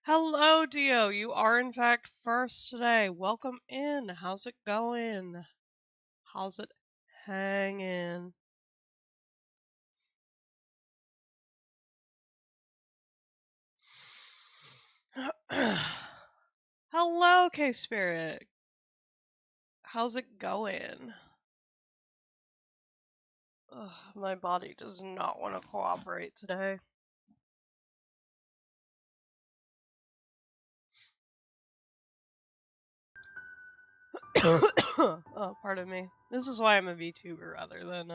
Hello, Dio. You are in fact first today. Welcome in. How's it going? How's it hanging? Hello, K Spirit. How's it going? Ugh, my body does not want to cooperate today. Oh, pardon me. This is why I'm a VTuber rather than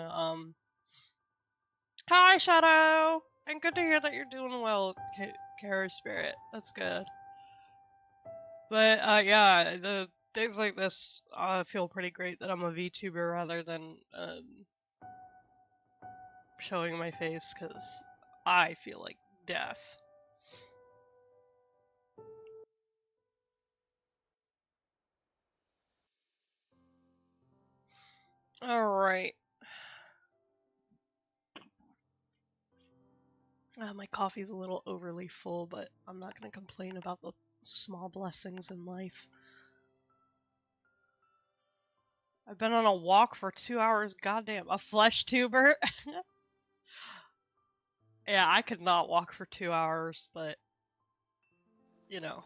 Hi, Shadow. And good to hear that you're doing well, Kara Spirit. That's good. But yeah, the days like this feel pretty great that I'm a VTuber rather than showing my face because I feel like death. Alright. My coffee's a little overly full, but I'm not going to complain about the small blessings in life. I've been on a walk for 2 hours. Goddamn, a flesh tuber? Yeah, I could not walk for 2 hours, but, you know,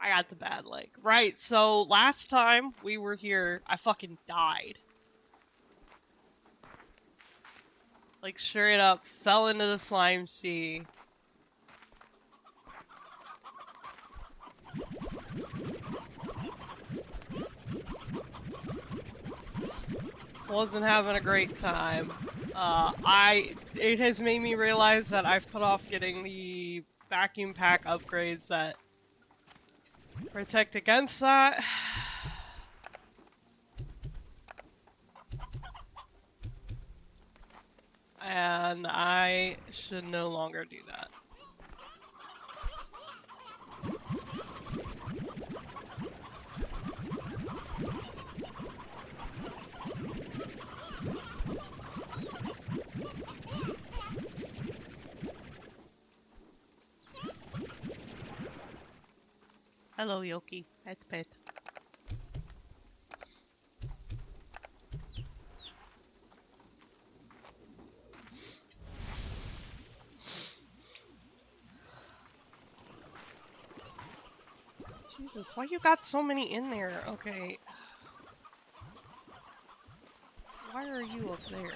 I got the bad leg. Right, so last time we were here, I fucking died. Like, straight up, fell into the slime sea. Wasn't having a great time. It has made me realize that I've put off getting the vacuum pack upgrades that protect against that. And I should no longer do that. Hello, Yoki. Pet. Jesus, why you got so many in there? Okay. Why are you up there?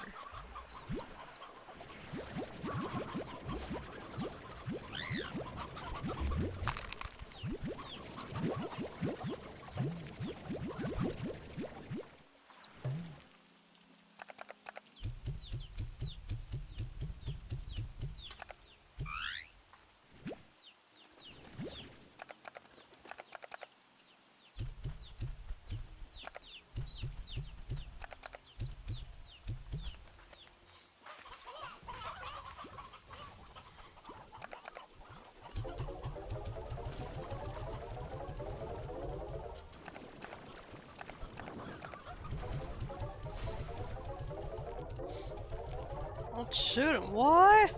Don't shoot him. What?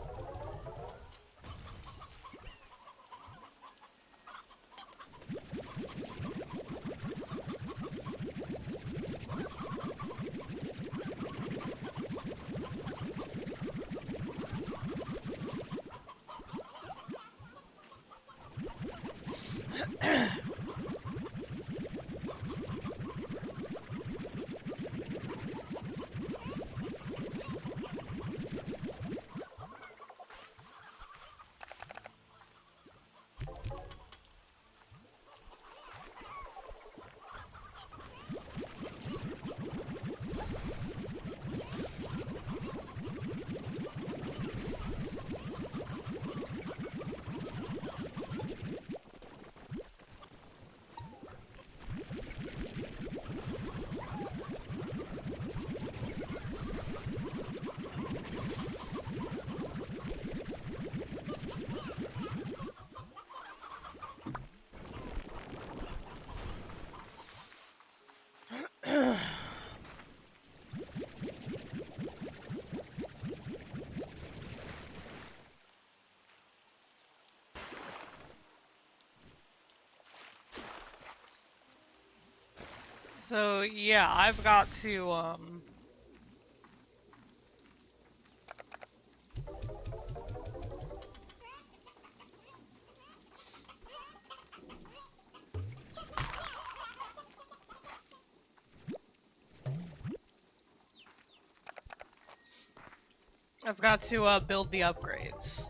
So yeah, I've got to build the upgrades.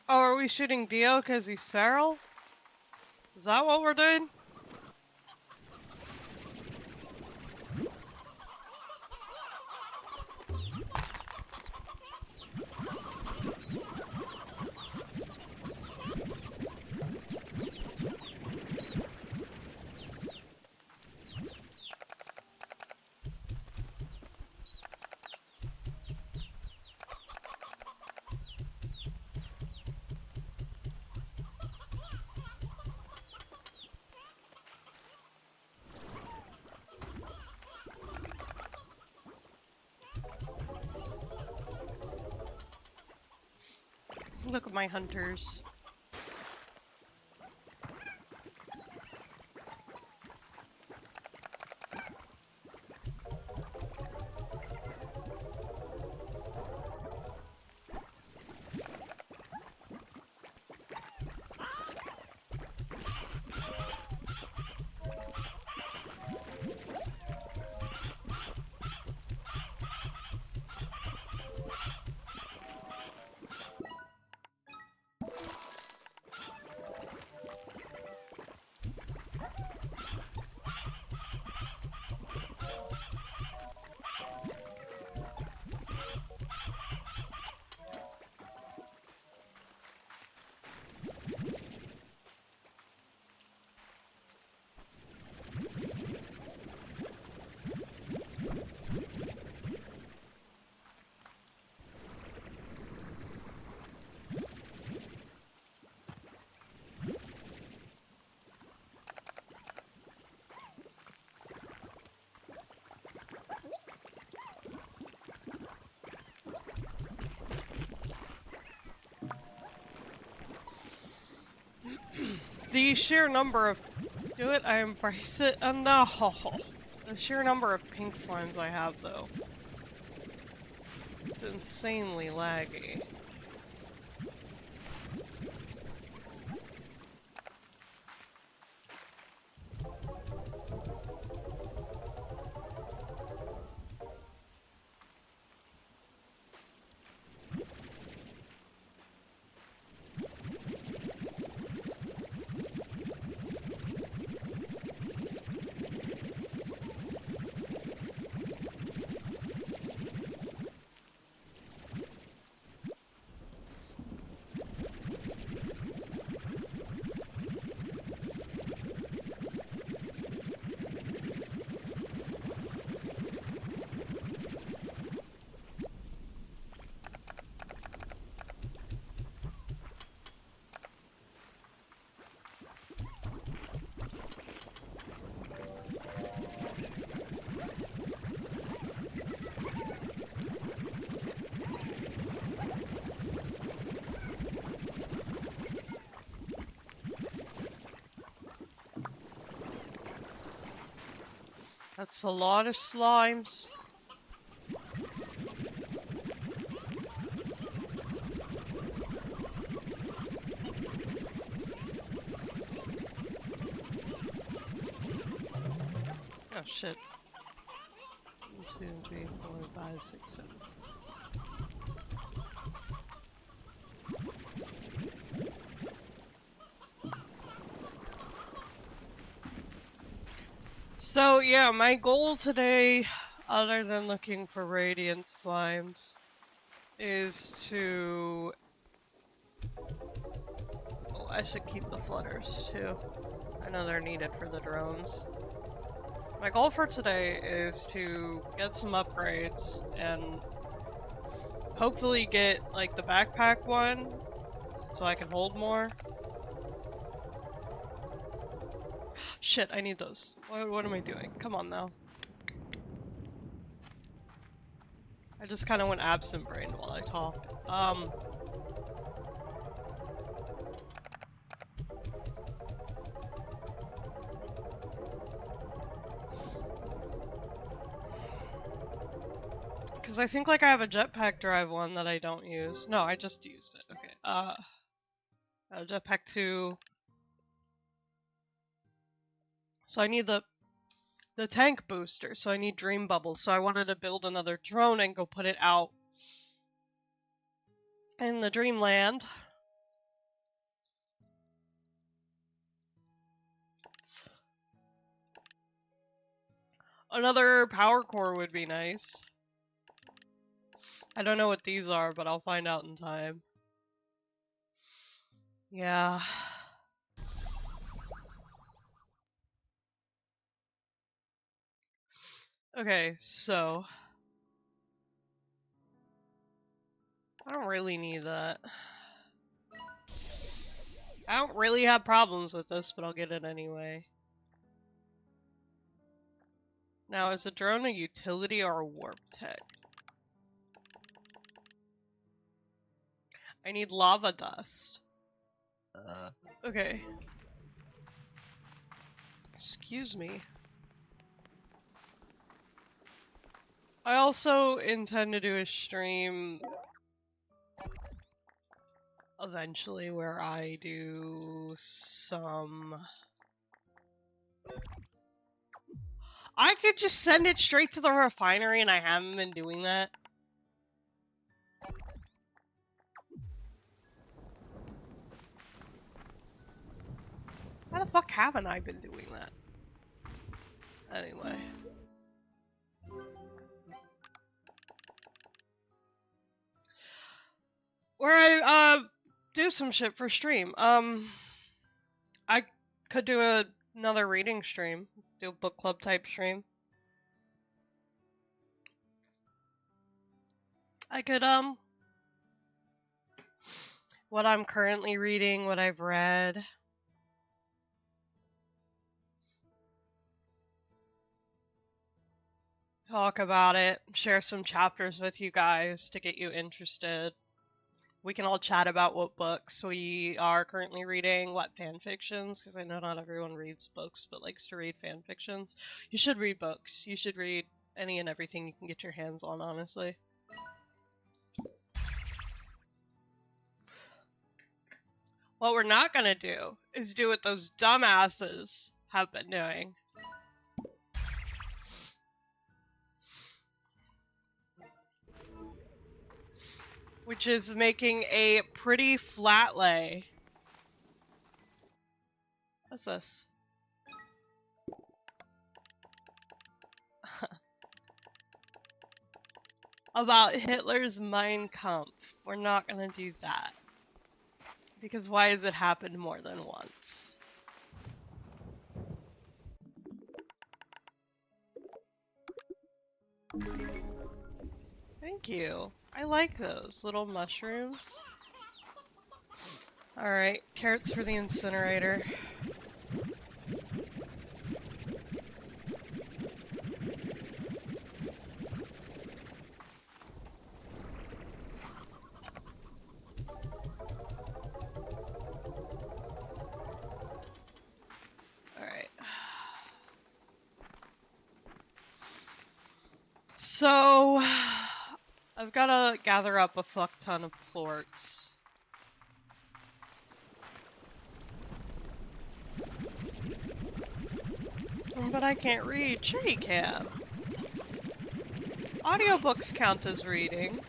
Oh, are we shooting Dio because he's feral? Is that what we're doing? Look at my hunters. The sheer number of... Do it, I embrace it. No! The sheer number of pink slimes I have, though. It's insanely laggy. That's a lot of slimes. shit. 1, 2, 3, 4, 5, 6, 7. So yeah, my goal today, other than looking for radiant slimes, is to... Oh, I should keep the flutters too. I know they're needed for the drones. My goal for today is to get some upgrades and hopefully get like the backpack one so I can hold more. Shit, I need those. What am I doing? Come on now. I just kind of went absent-brained while I talked. Because I think like I have a jetpack drive one that I don't use. No, I just used it. Okay. Jetpack 2. So I need the tank booster, so I need dream bubbles. So I wanted to build another drone and go put it out in the dreamland. Another power core would be nice. I don't know what these are, but I'll find out in time. Yeah. Okay, so... I don't really need that. I don't really have problems with this, but I'll get it anyway. Now, is a drone a utility or a warp tech? I need lava dust. Okay. Excuse me. I also intend to do a stream eventually where I do some... I could just send it straight to the refinery and I haven't been doing that. How the fuck haven't I been doing that? Anyway. Where I, do some shit for stream. I could do another reading stream. Do a book club type stream. I could, what I'm currently reading, what I've read. Talk about it, share some chapters with you guys to get you interested. We can all chat about what books we are currently reading, what fan fictions, because I know not everyone reads books but likes to read fan fictions. You should read books. You should read any and everything you can get your hands on, honestly. What we're not gonna do is do what those dumbasses have been doing. Which is making a pretty flat lay. What's this? About Hitler's Mein Kampf. We're not gonna do that. Because why has it happened more than once? Thank you. I like those little mushrooms. Alright, carrots for the incinerator. Alright. So... I've gotta gather up a fuck ton of plorts. But I can't read. Sure you can. Audiobooks count as reading.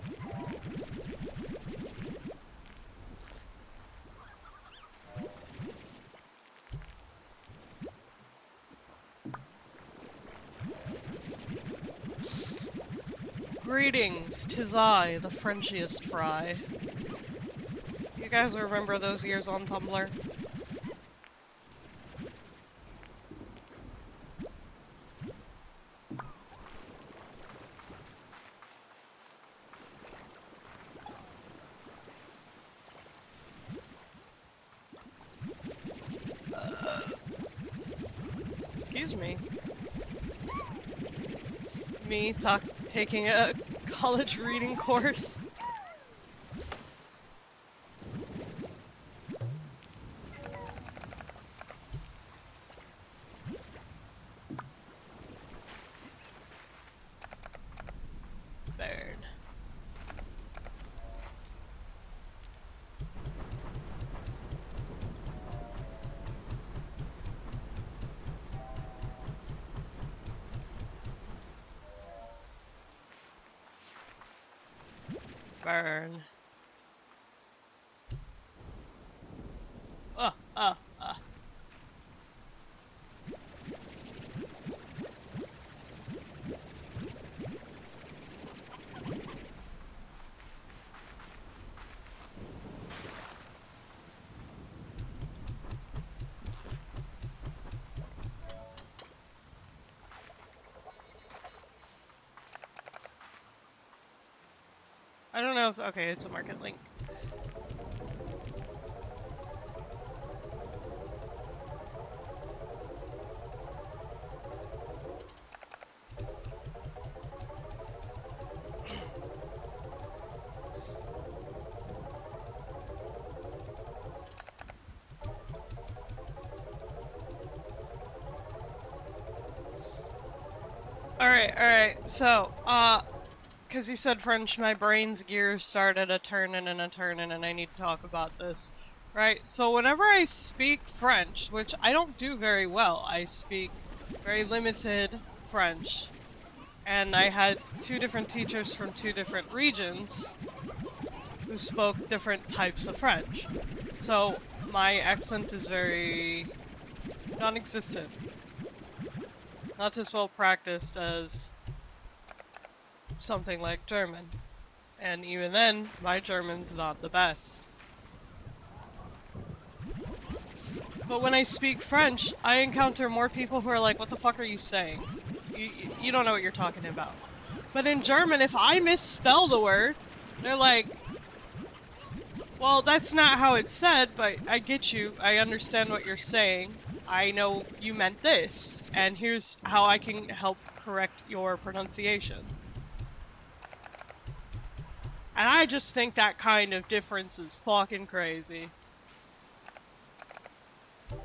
Greetings, 'tis I, the Frenchiest fry. You guys remember those years on Tumblr? Excuse me. Me taking a college reading course. Burn. Burn. Uh, uh, uh. I don't know if- okay, it's a market link. Alright, so, because you said French, my brain's gears started a turning and a turning, and I need to talk about this. Right, so whenever I speak French, which I don't do very well, I speak very limited French, and I had two different teachers from two different regions who spoke different types of French. So my accent is very non-existent. Not as well practiced as something like German. And even then, my German's not the best. But when I speak French, I encounter more people who are like, what the fuck are you saying? You don't know what you're talking about. But in German, if I misspell the word, they're like, well, that's not how it's said, but I get you. I understand what you're saying. I know you meant this, and here's how I can help correct your pronunciation. And I just think that kind of difference is fucking crazy. You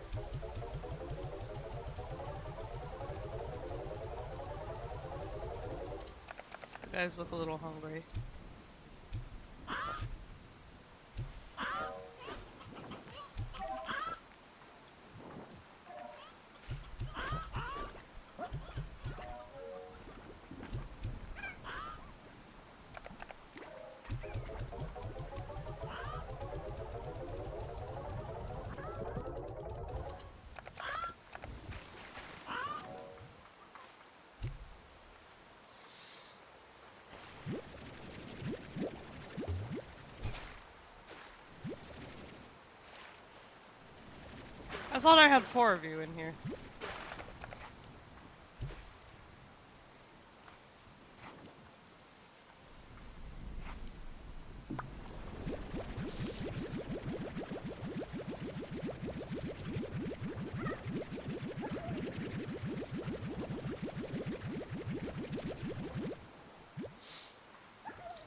guys look a little hungry. I thought I had 4 of you in here.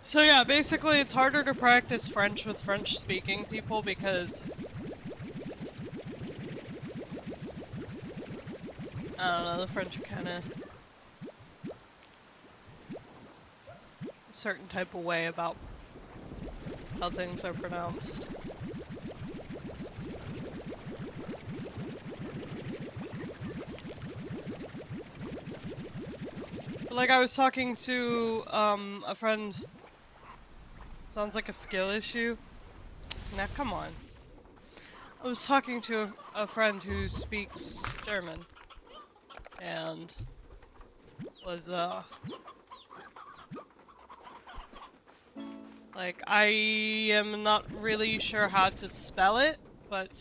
So yeah, basically it's harder to practice French with French-speaking people because I don't know, the French are kinda a certain type of way about how things are pronounced. Like, I was talking to, a friend. Sounds like a skill issue. Now, come on. I was talking to a friend who speaks German. And was, like, I am not really sure how to spell it, but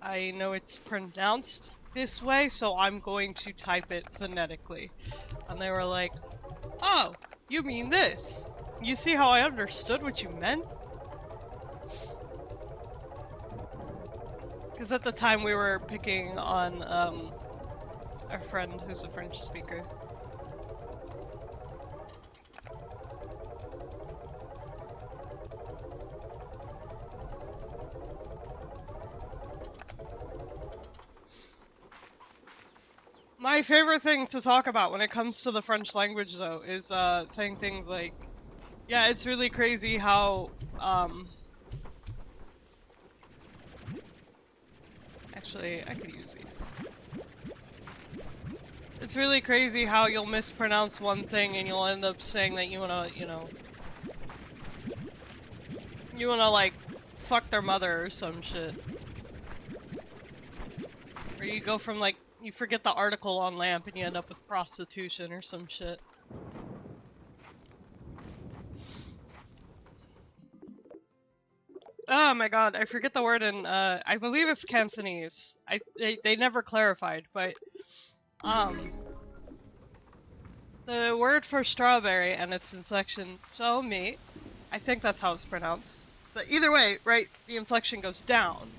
I know it's pronounced this way, so I'm going to type it phonetically. And they were like, oh, you mean this? You see how I understood what you meant? Because at the time we were picking on, our friend who's a French speaker. My favorite thing to talk about when it comes to the French language, though, is saying things like, yeah, it's really crazy how, actually, I could use these. It's really crazy how you'll mispronounce one thing and you'll end up saying that you wanna, you wanna, like, fuck their mother or some shit. Or you go from, like, you forget the article on lamp and you end up with prostitution or some shit. Oh my god, I forget the word in, I believe it's Cantonese. They never clarified, but, the word for strawberry and its inflection, so me, I think that's how it's pronounced. But either way, right, the inflection goes down.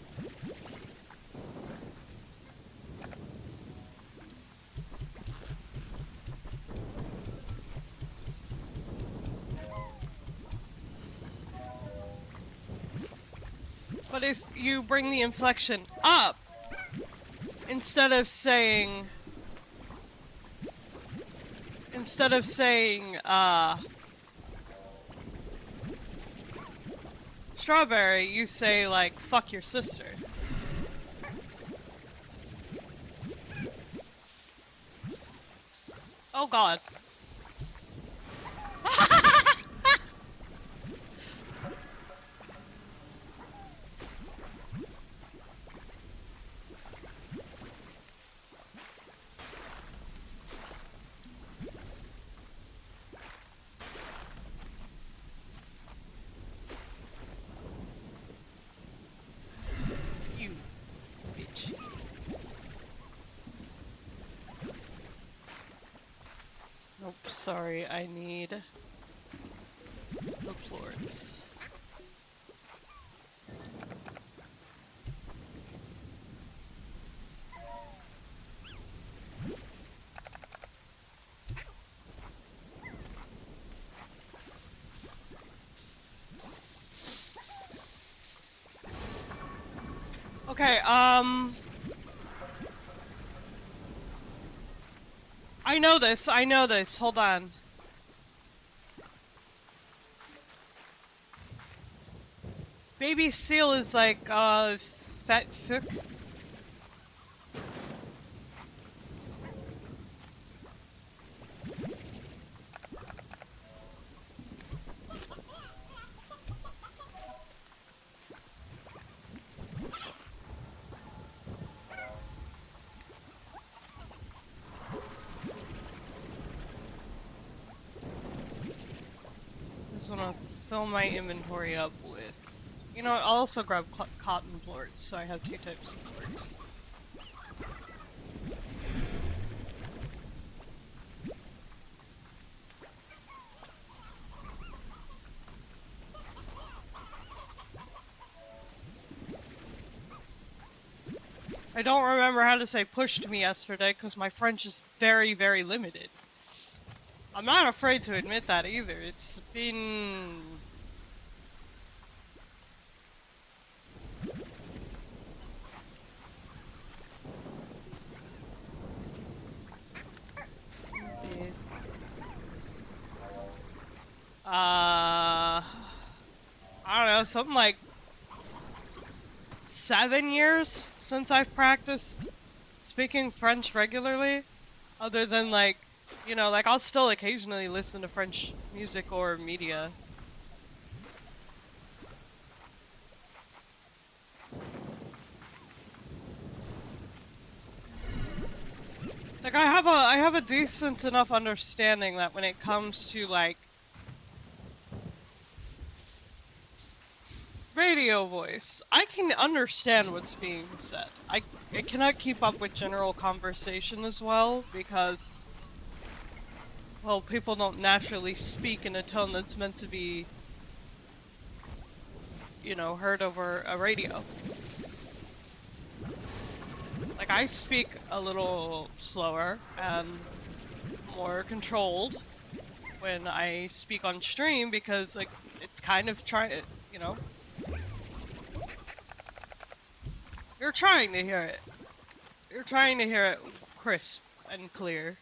But if you bring the inflection up, instead of saying, strawberry, you say, like, fuck your sister. Oh god. You bitch. Nope, sorry, I need the plorts. Okay, I know this, hold on. Baby seal is like, fat fuck. Just wanna fill my inventory up with... You know what, I'll also grab cotton plorts, so I have two types of plorts. I don't remember how to say pushed me yesterday, because my French is very, very limited. I'm not afraid to admit that either. It's been... I don't know, something like 7 years since I've practiced speaking French regularly. Other than, like, You know, like, I'll still occasionally listen to French music or media. Like, I have a decent enough understanding that when it comes to, like, radio voice, I can understand what's being said. I cannot keep up with general conversation as well because, well, people don't naturally speak in a tone that's meant to be, you know, heard over a radio. Like, I speak a little slower and more controlled when I speak on stream because, like, it's kind of you know, you're trying to hear it. You're trying to hear it crisp and clear.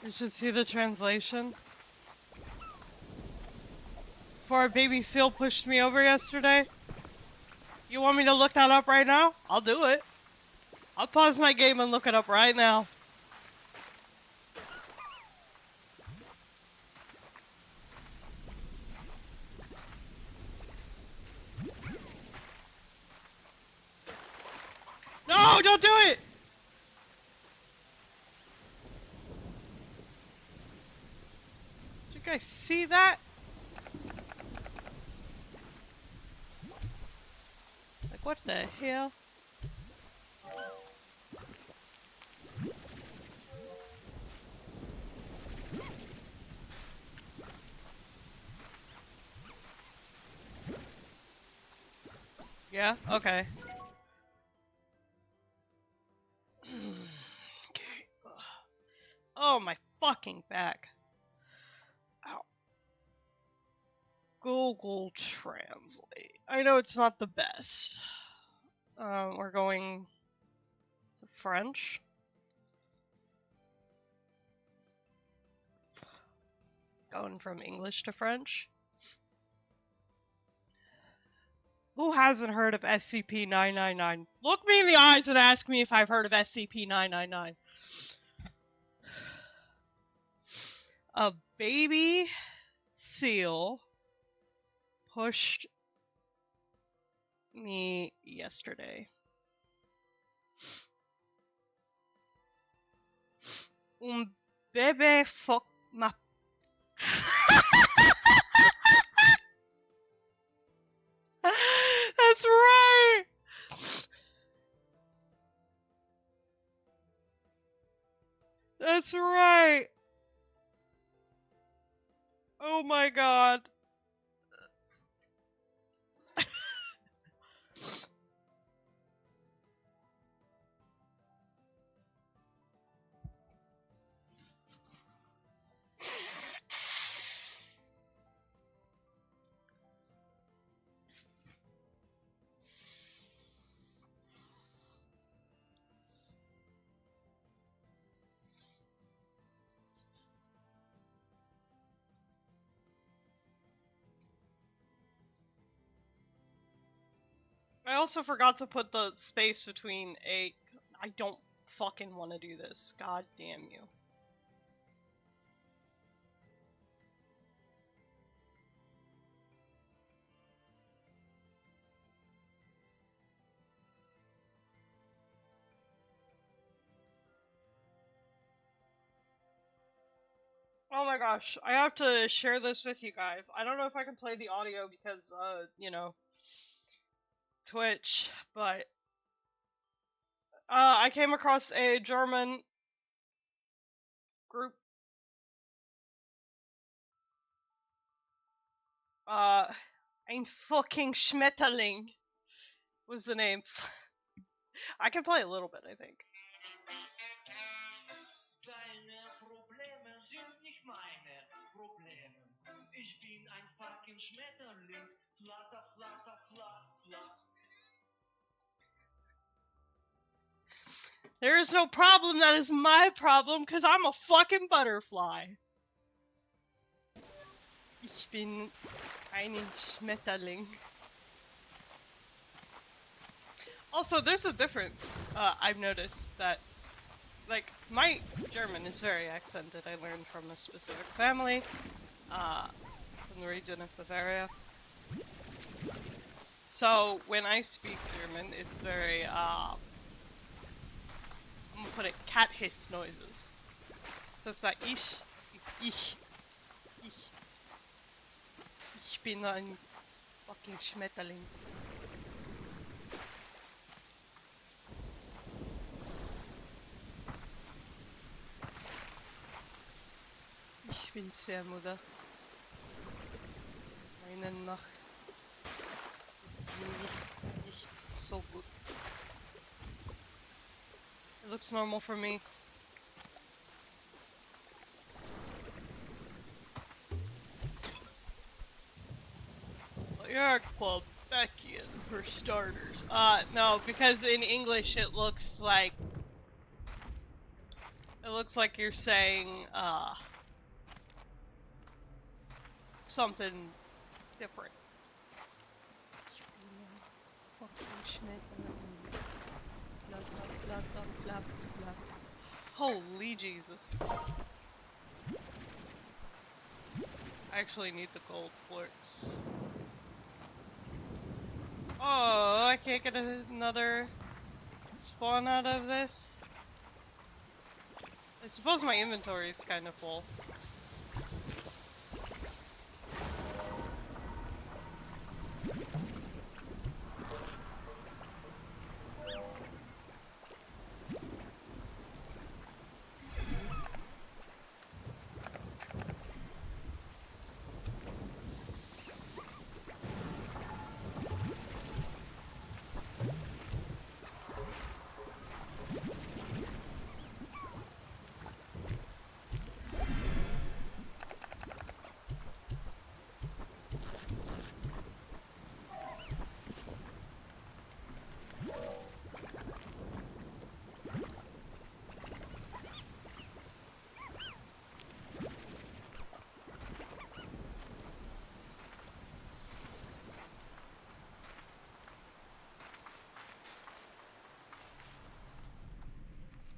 You should see the translation. Before a baby seal pushed me over yesterday. You want me to look that up right now? I'll do it. I'll pause my game and look it up right now. No, don't do it! Did you guys see that? Like, what the hell? Yeah? Okay. Okay. Oh, my fucking back. Ow. Google Translate. I know it's not the best. We're going to French. Going from English to French. Who hasn't heard of SCP-999? Look me in the eyes and ask me if I've heard of SCP-999. A baby seal pushed me yesterday. Bebe fuck ma. That's right! That's right! Oh my god. I also forgot to put the space between a. I don't fucking want to do this. God damn you. Oh my gosh, I have to share this with you guys. I don't know if I can play the audio because, you know, Twitch, but I came across a German group. Ein fucking Schmetterling was the name. I can play a little bit, I think. Deine Probleme sind nicht meine Probleme. Ich bin ein fucking Schmetterling. Flatter, flatter, flap, flap. There is no problem that is my problem, because I'm a fucking butterfly. Ich bin ein Schmetterling. Also, there's a difference. I've noticed that, like, my German is very accented. I learned from a specific family, from the region of Bavaria. So, when I speak German, it's very, I'm gonna put it, cat hiss noises. So it's like, ich. Ich bin ein fucking Schmetterling. Ich bin sehr müde. Meine Nacht ist nicht so gut. It looks normal for me. Well, you're a Quebecian for starters. No, because in English it looks like you're saying something different. Holy Jesus. I actually need the gold quartz. Oh, I can't get another spawn out of this? I suppose my inventory is kind of full.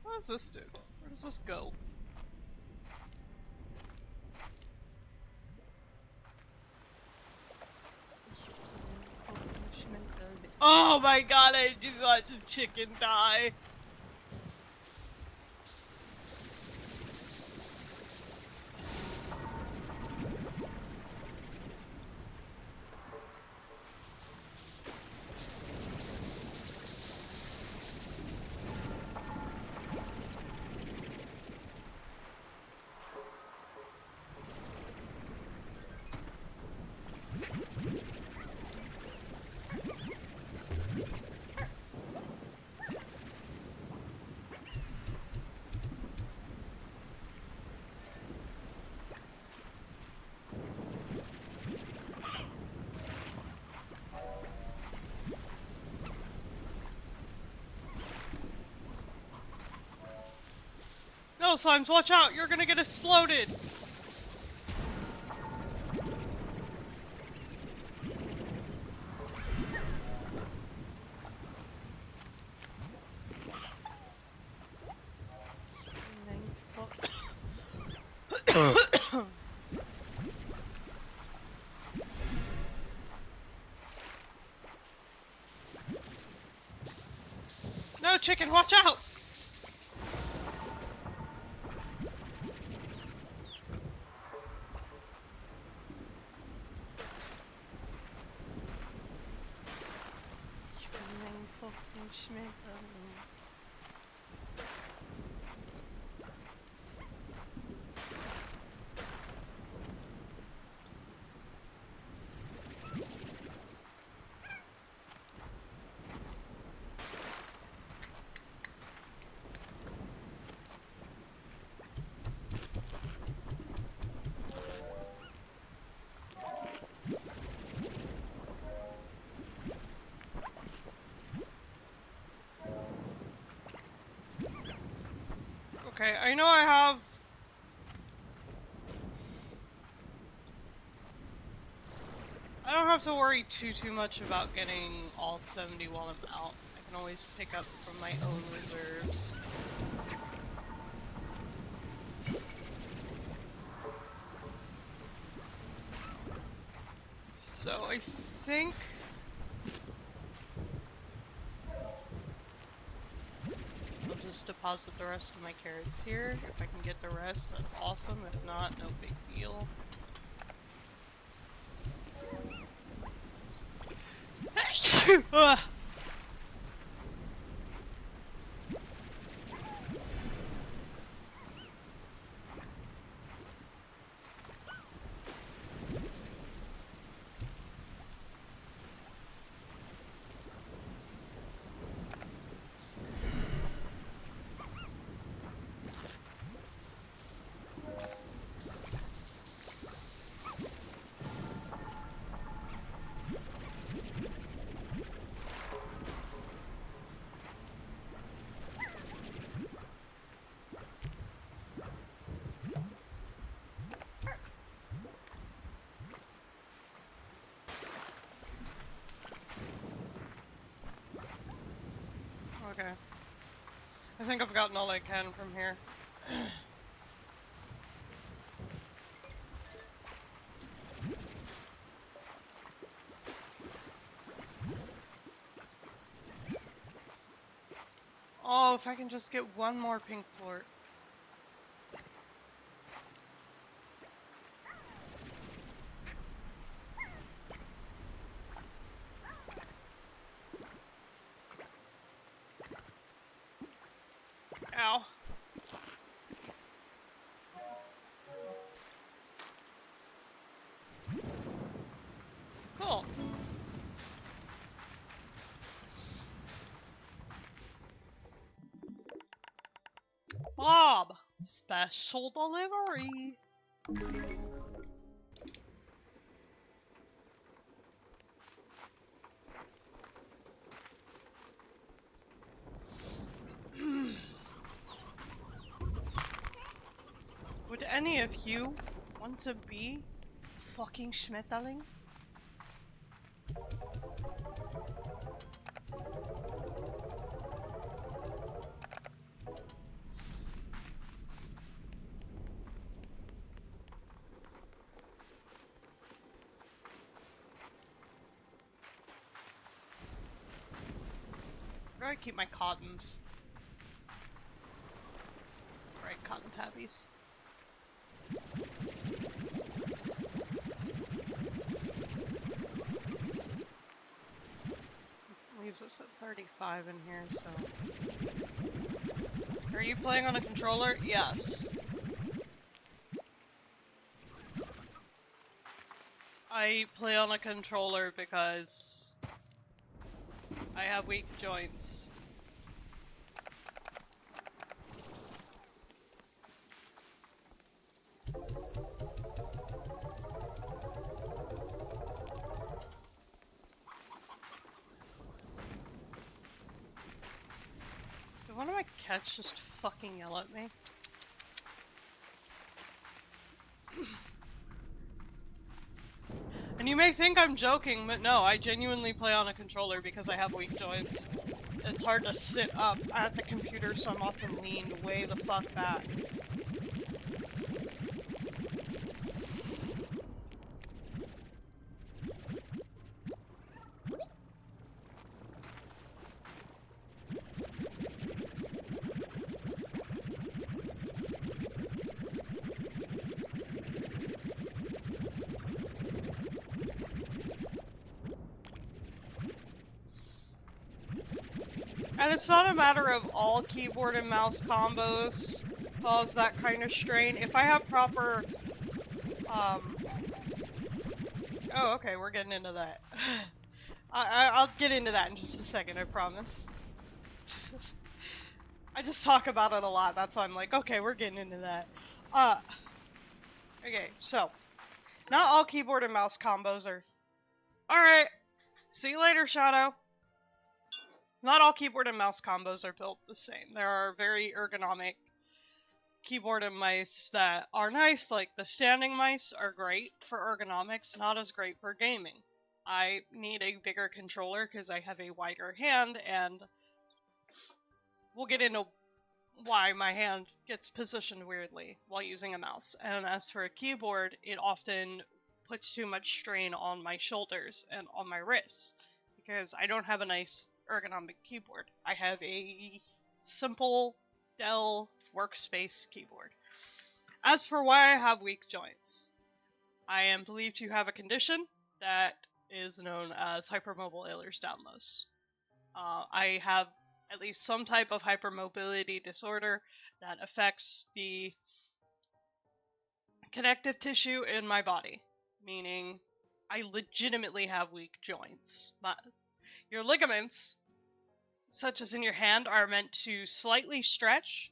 What does this do? Where does this go? Oh my god, I just watched a chicken die. No, Slimes, watch out! You're gonna get exploded! No, chicken, watch out! Okay, I know I have... I don't have to worry too much about getting all 70 while I'm out. I can always pick up from my own reserves. So I think... I'll just deposit the rest of my carrots here. If I can get the rest, that's awesome. If not, no big deal. Ugh. Okay. I think I've gotten all I can from here. Oh, if I can just get one more pink plort. Ow. Cool. Bob! Special delivery! Would any of you want to be fucking Schmetterling? Where do I keep my cottons? Right, cotton tabbies. Leaves us at 35 in here, so... Are you playing on a controller? Yes. I play on a controller because I have weak joints. Did one of my cats just fucking yell at me? And you may think I'm joking, but no, I genuinely play on a controller because I have weak joints. It's hard to sit up at the computer, so I'm often leaned way the fuck back. And it's not a matter of all keyboard and mouse combos cause that kind of strain. If I have proper, Oh, okay, we're getting into that. I'll get into that in just a second, I promise. I just talk about it a lot, that's why I'm like, okay, we're getting into that. Okay, so, not all keyboard and mouse combos are... Alright, see you later, Shadow. Not all keyboard and mouse combos are built the same. There are very ergonomic keyboard and mice that are nice, like the standing mice are great for ergonomics, not as great for gaming. I need a bigger controller because I have a wider hand, and we'll get into why my hand gets positioned weirdly while using a mouse. And as for a keyboard, it often puts too much strain on my shoulders and on my wrists because I don't have a nice ergonomic keyboard. I have a simple Dell Workspace keyboard. As for why I have weak joints, I am believed to have a condition that is known as hypermobile Ehlers-Danlos. I have at least some type of hypermobility disorder that affects the connective tissue in my body, meaning I legitimately have weak joints. Your ligaments, such as in your hand, are meant to slightly stretch,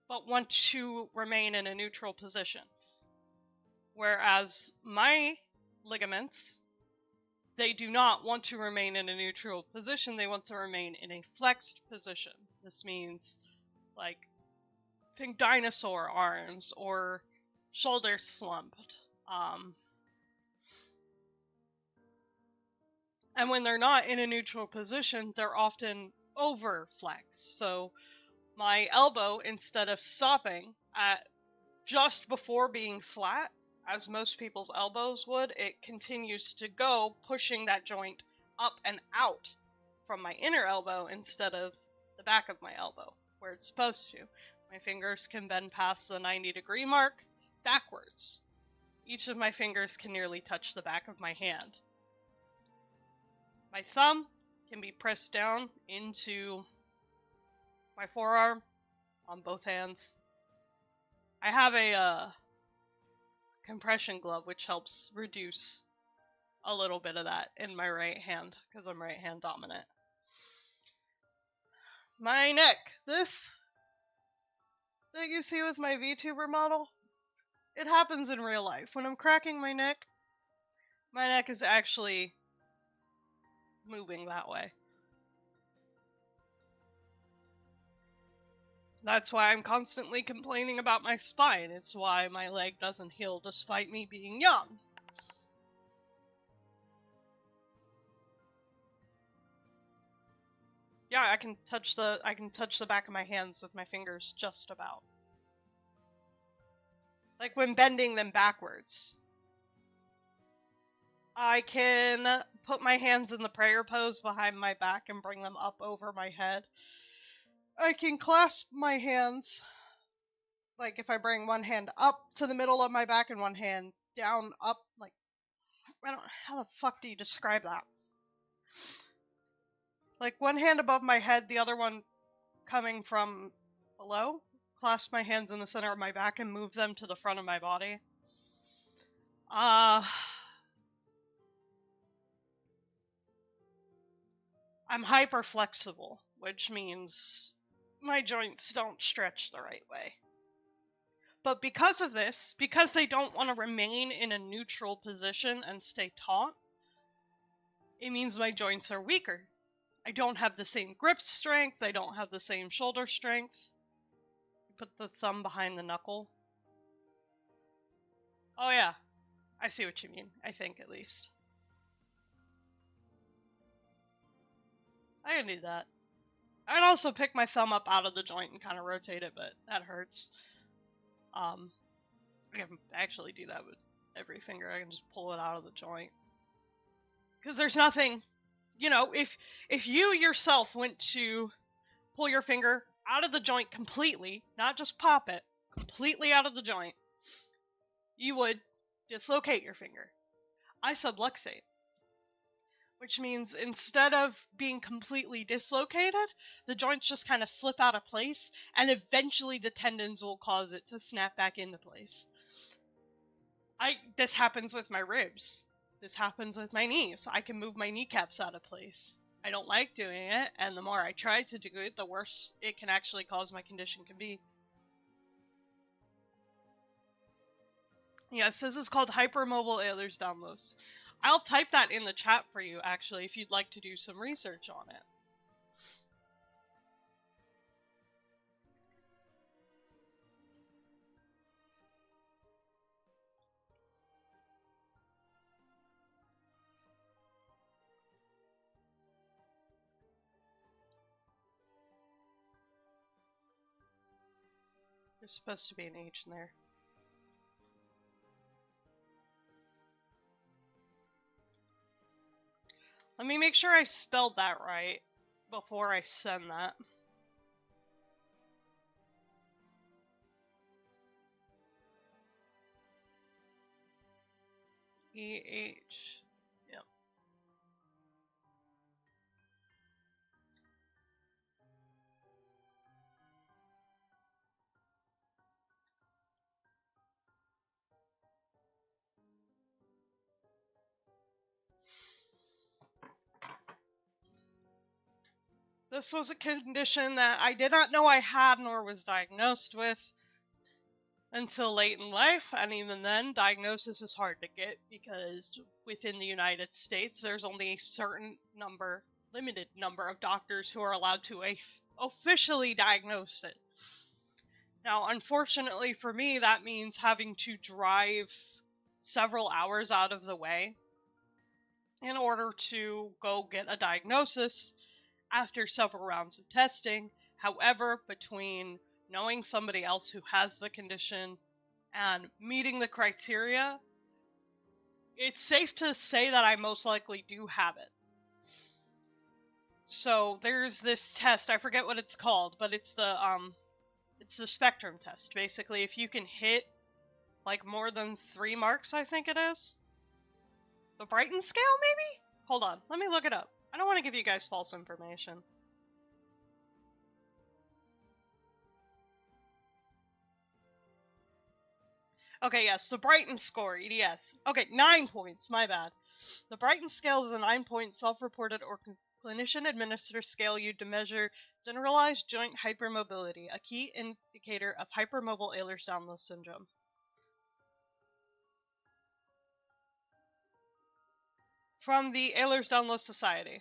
but want to remain in a neutral position. Whereas my ligaments, they do not want to remain in a neutral position, they want to remain in a flexed position. This means, like, think dinosaur arms or shoulders slumped. And when they're not in a neutral position, they're often over flexed. So my elbow, instead of stopping at just before being flat, as most people's elbows would, it continues to go, pushing that joint up and out from my inner elbow instead of the back of my elbow, where it's supposed to. My fingers can bend past the 90-degree mark backwards. Each of my fingers can nearly touch the back of my hand. My thumb can be pressed down into my forearm on both hands. I have a compression glove, which helps reduce a little bit of that in my right hand, because I'm right hand dominant. My neck, this that you see with my VTuber model, it happens in real life. When I'm cracking my neck is actually moving that way. That's why I'm constantly complaining about my spine. It's why my leg doesn't heal despite me being young. Yeah, I can touch the back of my hands with my fingers just about. Like when bending them backwards. I can put my hands in the prayer pose behind my back and bring them up over my head. I can clasp my hands, like if I bring one hand up to the middle of my back and one hand down, up, like, how the fuck do you describe that? Like one hand above my head, the other one coming from below. Clasp my hands in the center of my back and move them to the front of my body. I'm hyper flexible, which means my joints don't stretch the right way. But because of this, because they don't want to remain in a neutral position and stay taut, it means my joints are weaker. I don't have the same grip strength, I don't have the same shoulder strength. Put the thumb behind the knuckle. Oh yeah, I see what you mean, I think at least. I can do that. I'd also pick my thumb up out of the joint and kind of rotate it, but that hurts. I can actually do that with every finger. I can just pull it out of the joint. Because there's nothing, you know, if you yourself went to pull your finger out of the joint completely, not just pop it, completely out of the joint, you would dislocate your finger. I subluxate. Which means instead of being completely dislocated, the joints just kind of slip out of place, and eventually the tendons will cause it to snap back into place. This happens with my ribs. This happens with my knees. I can move my kneecaps out of place. I don't like doing it, and the more I try to do it, the worse it can actually cause my condition can be. Yes, this is called hypermobile Ehlers-Danlos. I'll type that in the chat for you, actually, if you'd like to do some research on it. There's supposed to be an H in there. Let me make sure I spelled that right before I send that. E-H. Yep. This was a condition that I did not know I had nor was diagnosed with until late in life, and even then, diagnosis is hard to get because within the United States, there's only a certain number, limited number of doctors who are allowed to officially diagnose it. Now, unfortunately for me, that means having to drive several hours out of the way in order to go get a diagnosis after several rounds of testing. However, between knowing somebody else who has the condition and meeting the criteria, it's safe to say that I most likely do have it. So there's this test, I forget what it's called, but it's the spectrum test. Basically, if you can hit like more than 3 marks, I think it is. The Brighton scale, maybe? Hold on, let me look it up. I don't want to give you guys false information. Okay, yes, the Brighton score, EDS. Okay, 9 points, my bad. The Brighton scale is a 9-point self-reported or clinician-administered scale used to measure generalized joint hypermobility, a key indicator of hypermobile Ehlers-Danlos syndrome. From the Ehlers-Danlos Society.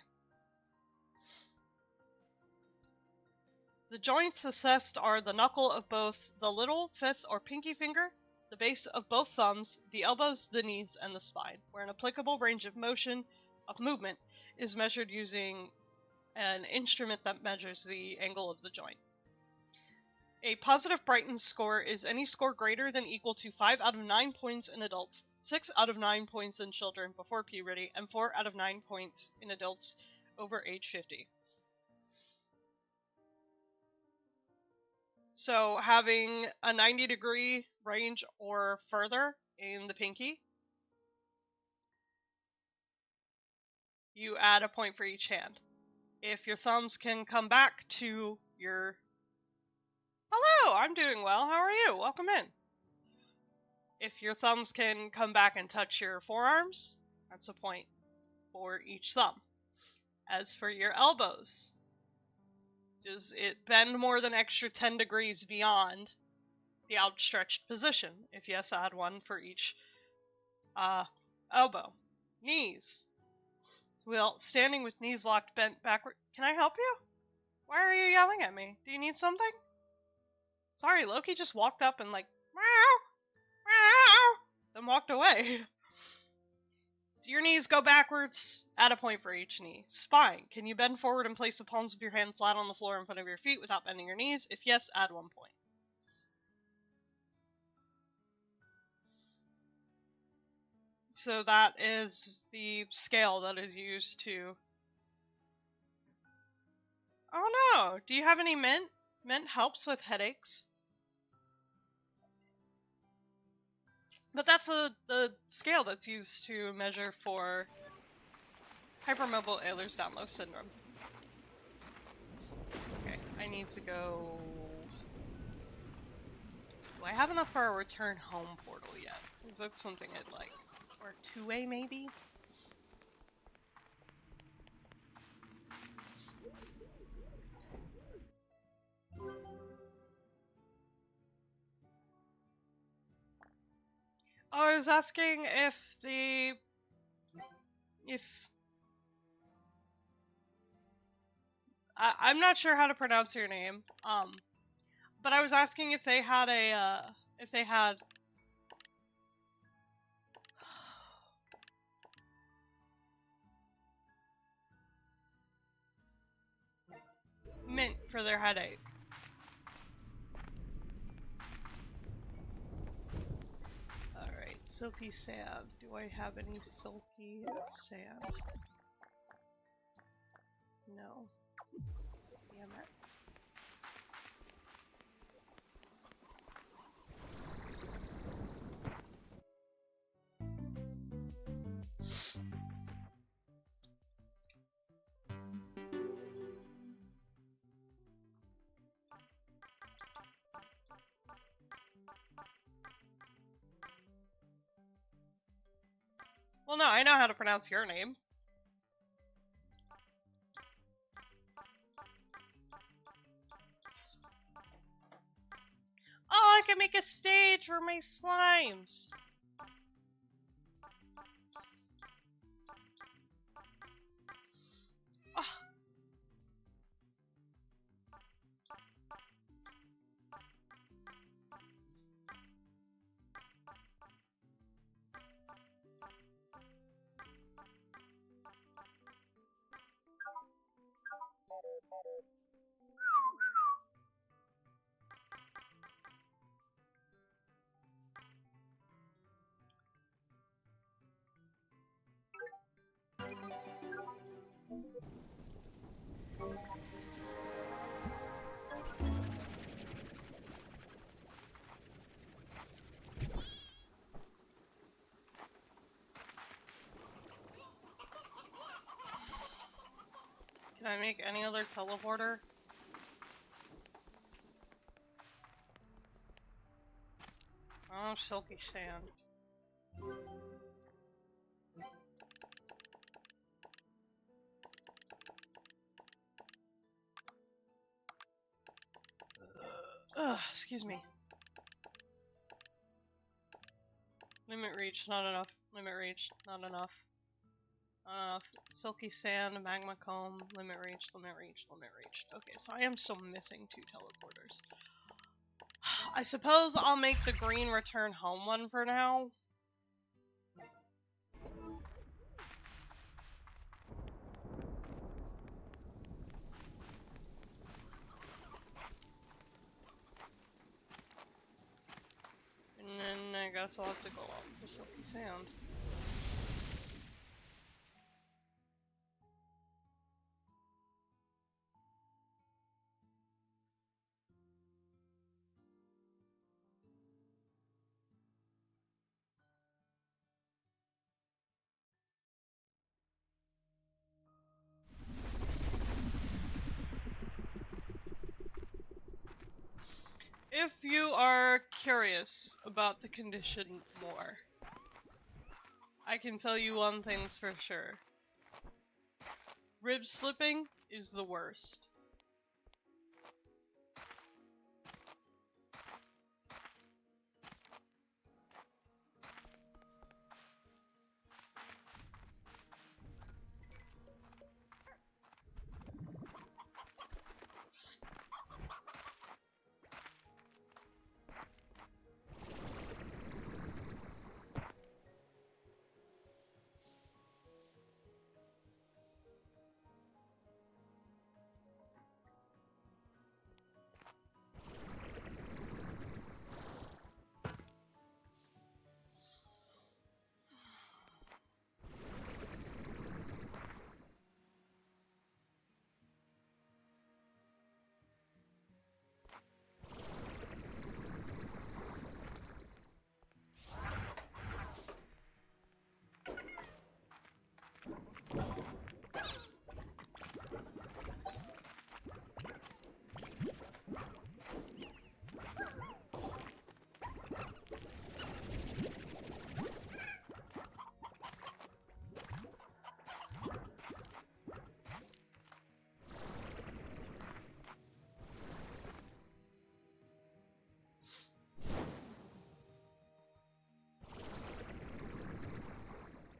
The joints assessed are the knuckle of both the little, fifth, or pinky finger, the base of both thumbs, the elbows, the knees, and the spine, where an applicable range of movement is measured using an instrument that measures the angle of the joint. A positive Brighton score is any score greater than equal to 5 out of 9 points in adults, 6 out of 9 points in children before puberty, and 4 out of 9 points in adults over age 50. So having a 90-degree range or further in the pinky, you add a point for each hand. If your thumbs can come back to your... Hello, I'm doing well. How are you? Welcome in. If your thumbs can come back and touch your forearms, that's a point for each thumb. As for your elbows, does it bend more than extra 10 degrees beyond the outstretched position? If yes, add 1 for each elbow. Knees. Well, standing with knees locked bent backward. Can I help you? Why are you yelling at me? Do you need something? Sorry, Loki just walked up and like, meow, meow, then walked away. Do your knees go backwards? Add a point for each knee. Spine. Can you bend forward and place the palms of your hand flat on the floor in front of your feet without bending your knees? If yes, add 1 point. So that is the scale that is used to... Oh no! Do you have any mint? Mint helps with headaches. But that's the scale that's used to measure for hypermobile Ehlers-Danlos syndrome. Okay, I need to go... Do I have enough for a return home portal yet? Is that something I'd like? Or a 2-way maybe? Oh, I was asking if I'm not sure how to pronounce your name, but I was asking if they had mint for their headache. silky sand. Do I have any silky sand? No. Damn it. Well, no, I know how to pronounce your name. Oh, I can make a stage for my slimes. Oh. Can I make any other teleporter? Oh, silky sand. Ugh, excuse me. Limit reach, not enough. Limit reach, not enough. Silky sand, magma comb, limit reach, limit reach, limit reach. Okay, so I am still missing 2 teleporters. I suppose I'll make the green return home one for now. And then I guess I'll have to go out for silky sand. If you are curious about the condition more, I can tell you one thing's for sure. Rib slipping is the worst.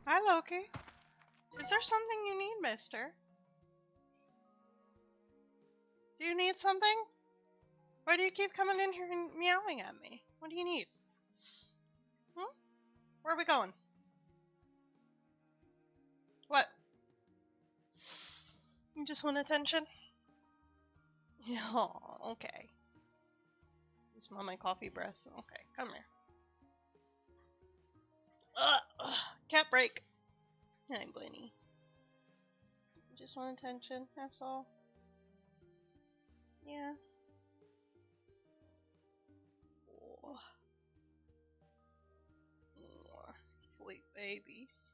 Hi, Loki. Is there something you need, mister? Do you need something? Why do you keep coming in here and meowing at me? What do you need? Hmm? Where are we going? What? You just want attention? Oh, okay. You smell my coffee breath? Okay, come here. Cat break. Hi, Bunny. Just want attention, that's all. Yeah. Oh. Oh, sweet babies.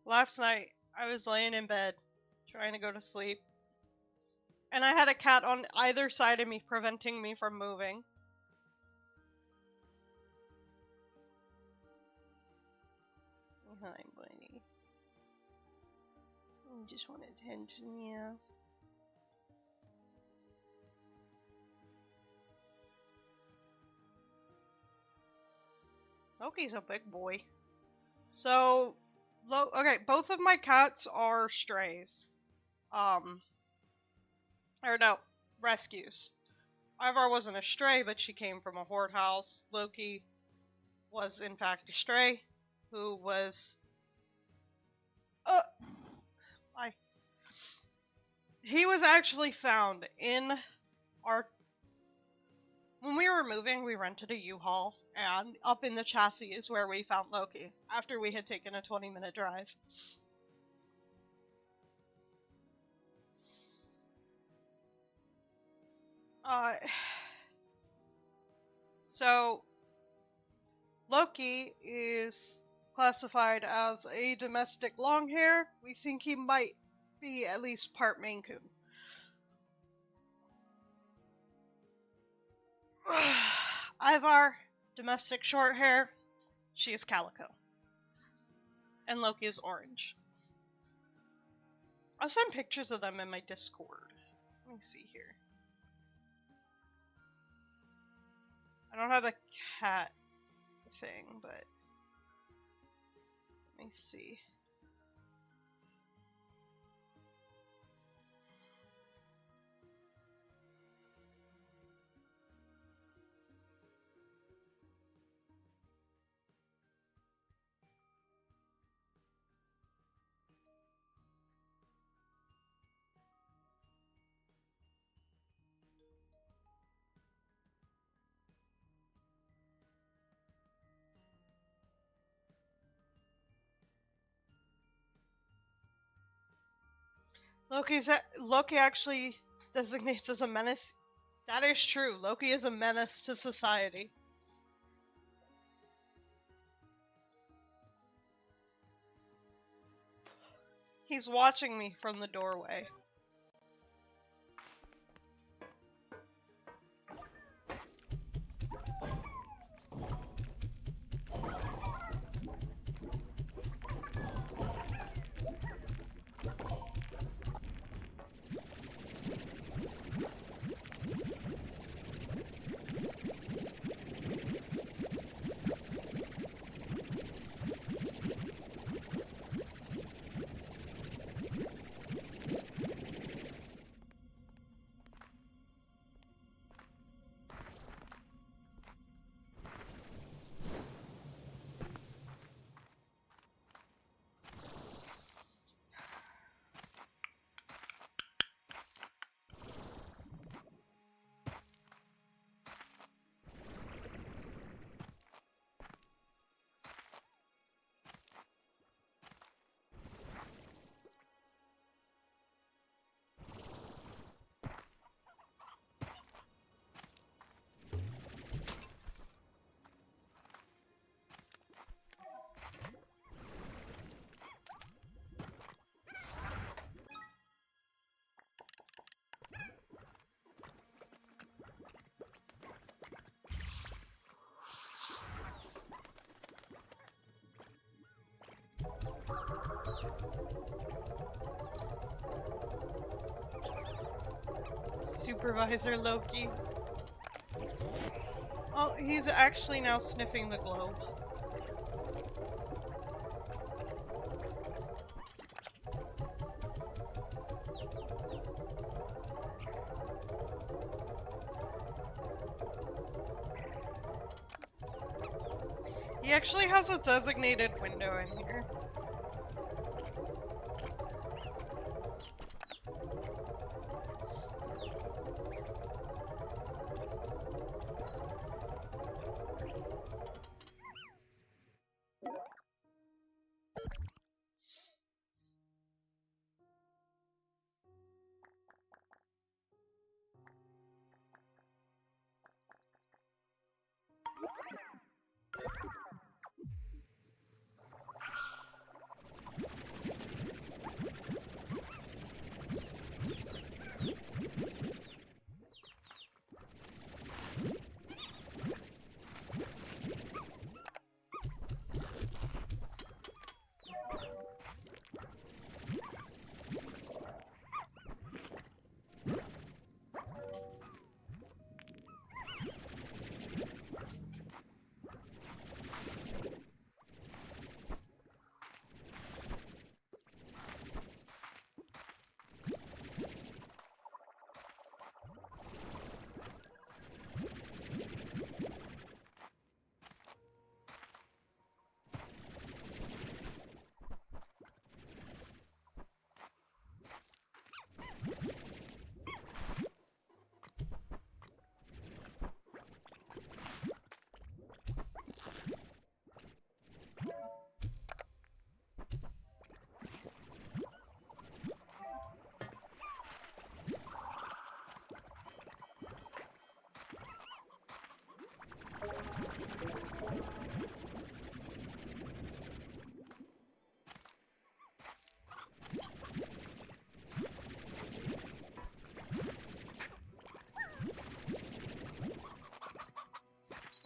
Last night, I was laying in bed, trying to go to sleep, and I had a cat on either side of me, preventing me from moving. Hi, Bunny. I just want attention, yeah. Loki's a big boy. So, okay, both of my cats are strays. Or no, rescues. Ivar wasn't a stray, but she came from a horde house. Loki was, in fact, a stray, who was... He was actually found in our... When we were moving, we rented a U-Haul, and up in the chassis is where we found Loki, after we had taken a 20-minute drive. So, Loki is classified as a domestic longhair. We think he might be at least part Maine Coon. Ivar, domestic short hair. She is calico. And Loki is orange. I'll send pictures of them in my Discord. Let me see here. I don't have a cat thing, but let me see. Loki actually designates as a menace. That is true. Loki is a menace to society. He's watching me from the doorway. Supervisor Loki. Oh, he's actually now sniffing the globe. He actually has a designated window in here.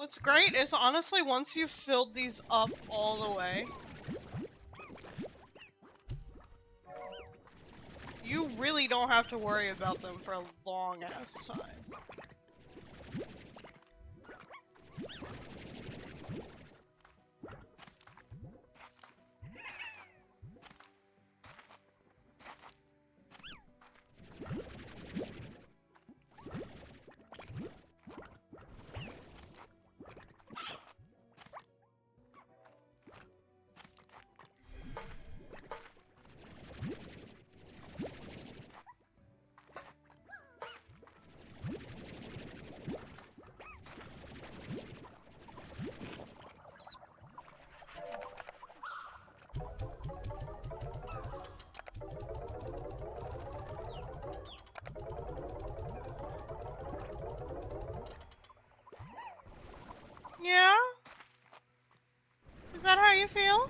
What's great is, honestly, once you've filled these up all the way, you really don't have to worry about them for a long-ass time. Yeah? Is that how you feel?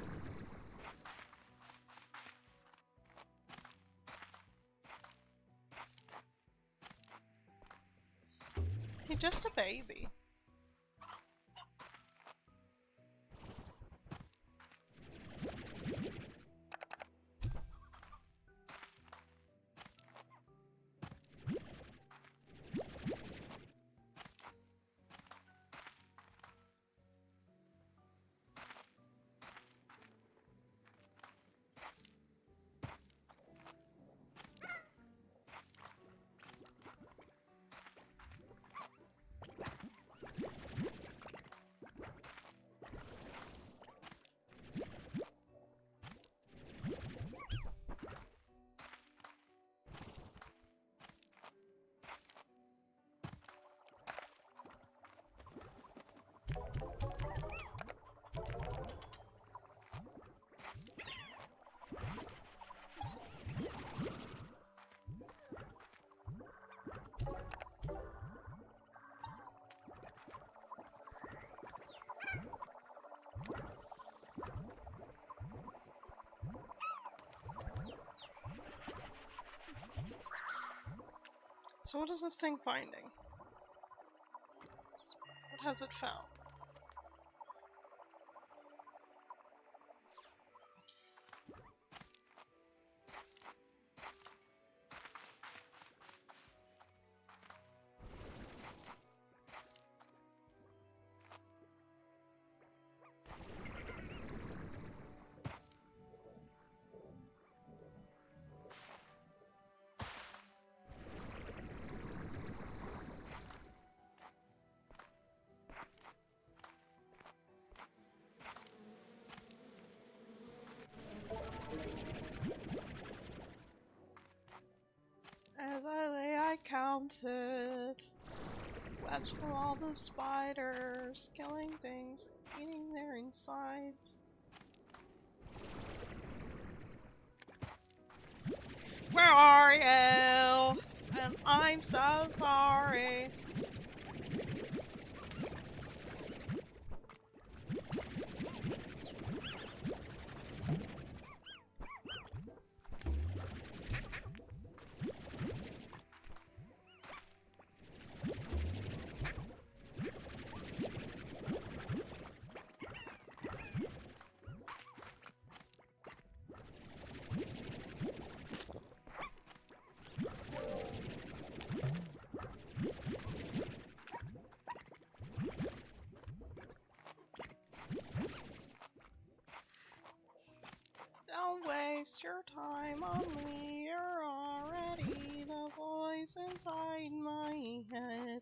He's just a baby. So what is this thing finding? What has it found? As I lay, I counted. Watched all the spiders, killing things, eating their insides. Where are you? And I'm so sorry. Don't waste your time on me, you're already the voice inside my head.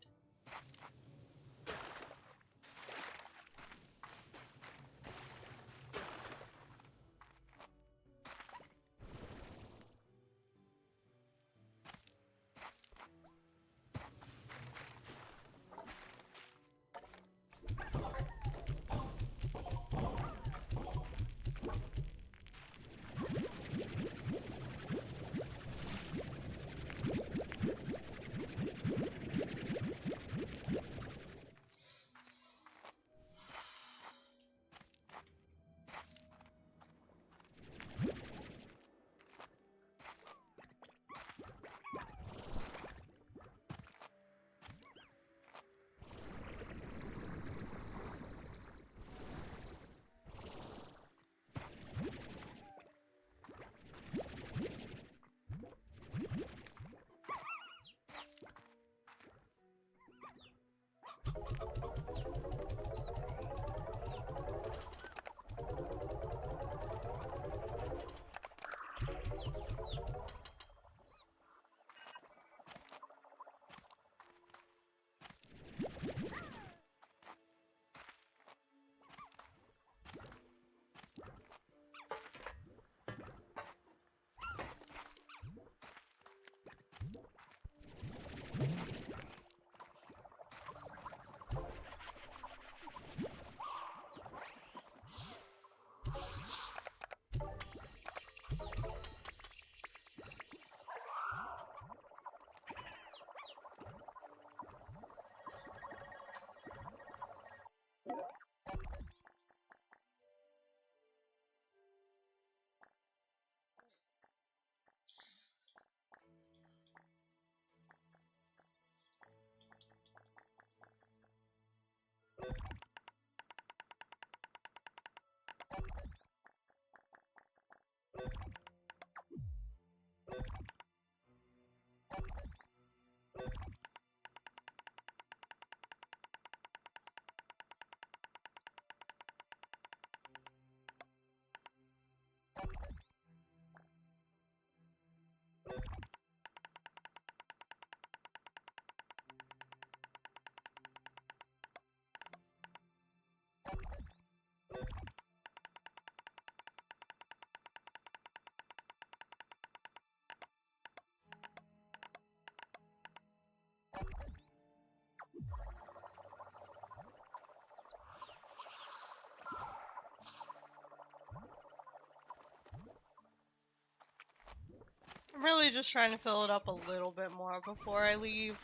I'm really just trying to fill it up a little bit more before I leave.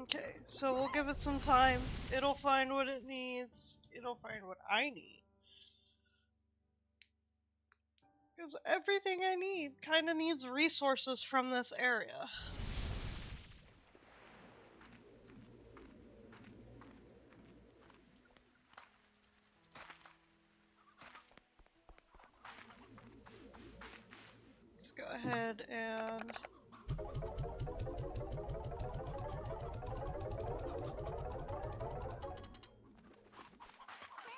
Okay, so we'll give it some time. It'll find what it needs. It'll find what I need. Because everything I need kind of needs resources from this area. Let's go ahead and...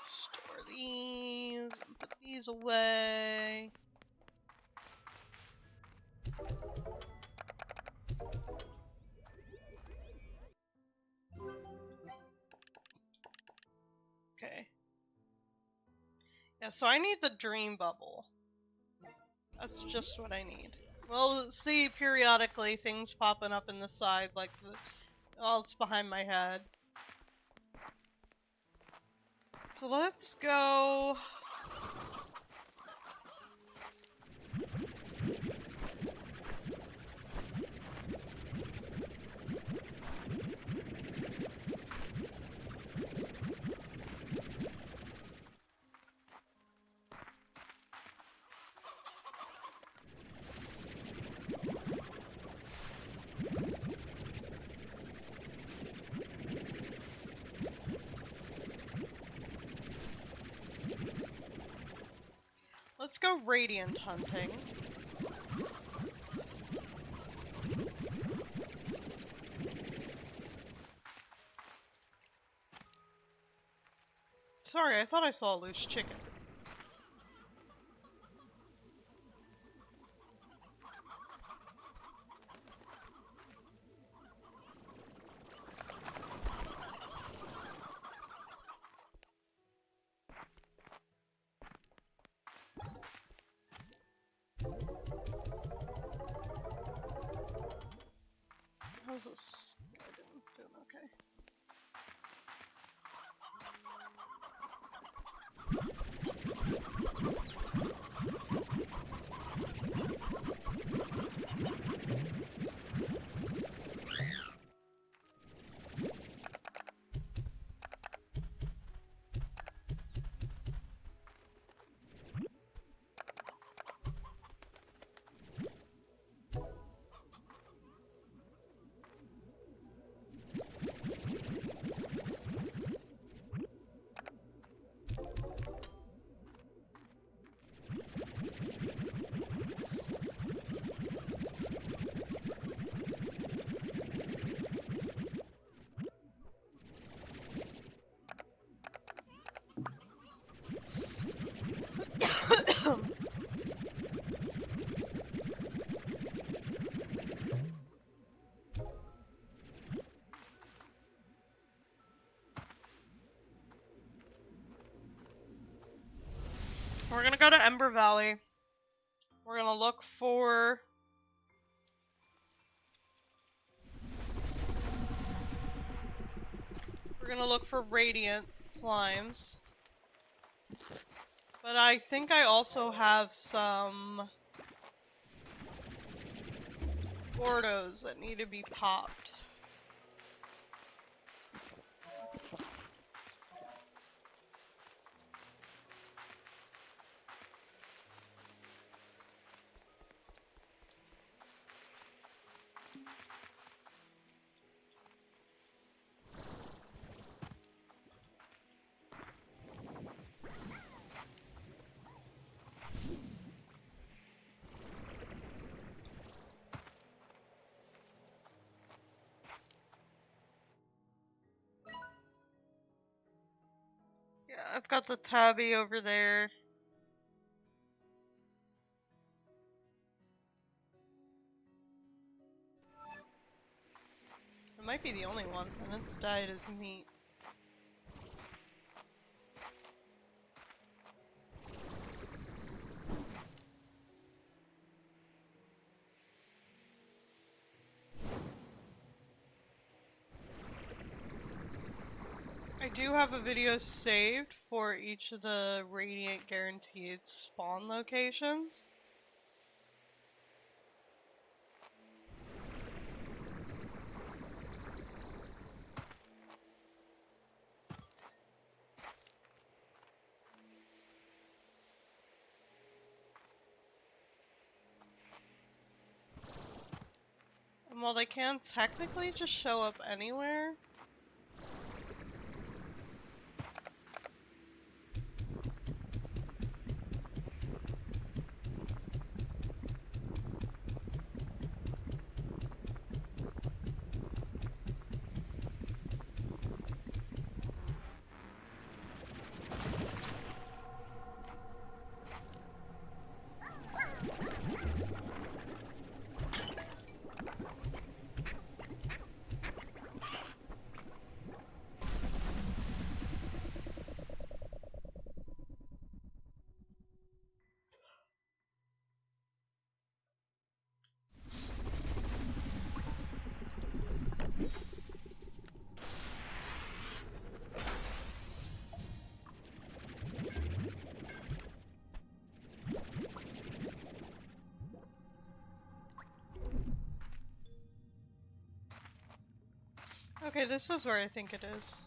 store these and put these away. Okay. Yeah, so I need the dream bubble. That's just what I need. We'll see periodically things popping up in the side, like the... oh, it's behind my head. So let's go... let's go radiant hunting. Sorry, I thought I saw a loose chicken. How's this guy doing? Okay. We're gonna go to Ember Valley. We're gonna look for... we're gonna look for radiant slimes. But I think I also have some Gordos that need to be popped. Yeah, I've got the tabby over there. It might be the only one, and it's died as meat. I do have a video saved for each of the Radiant Guaranteed spawn locations. And while they can technically just show up anywhere, okay, this is where I think it is.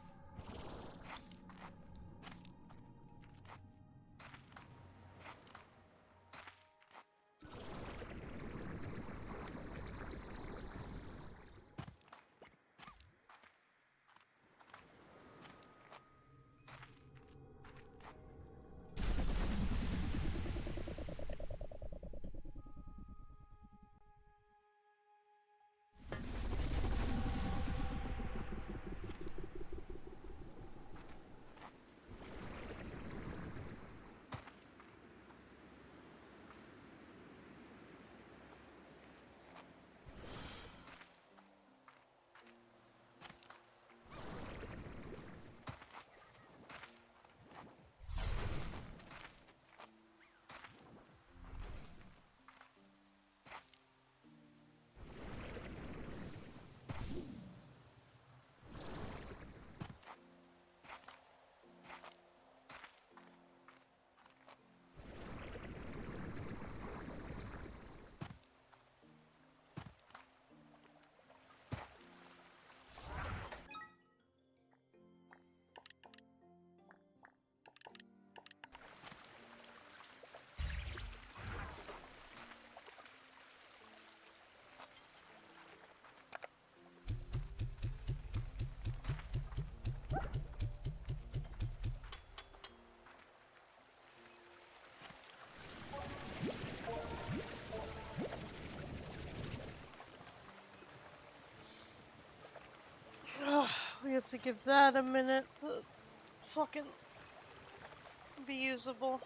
We have to give that a minute to fucking be usable.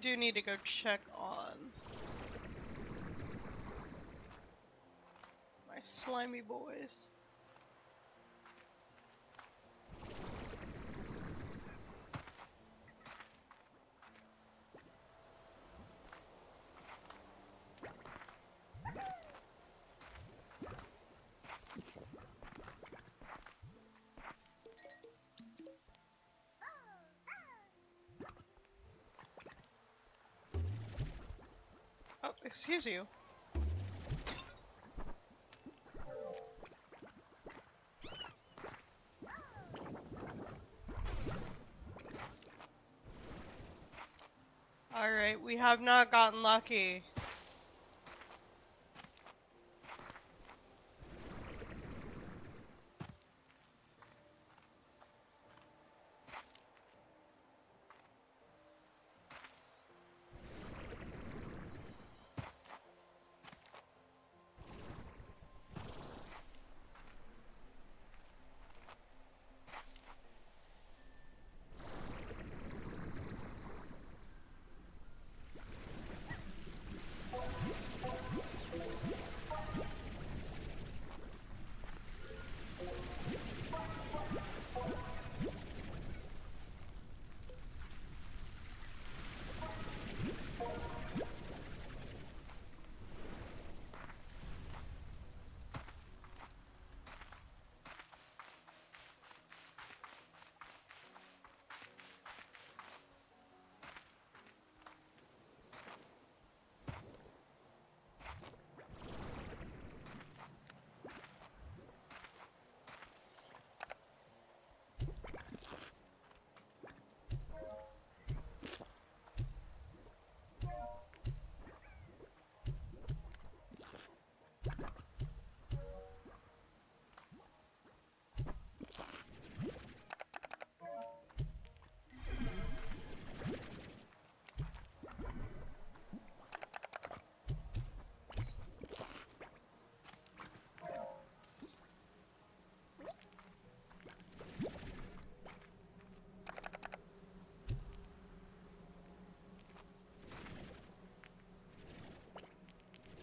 do need to go check on my slimy boys. Oh, excuse you. Alright, we have not gotten lucky.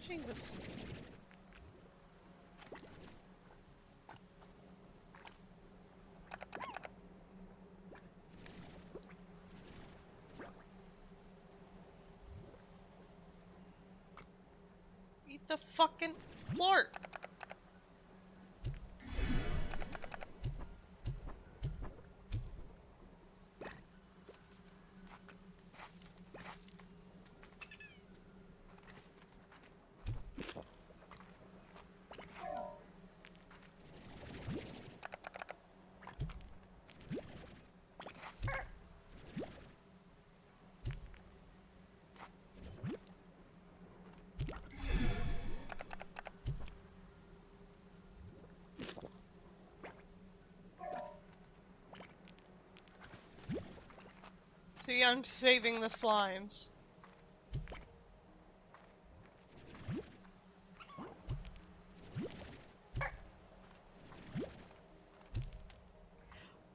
Jesus. Eat the fucking plort. See, I'm saving the slimes.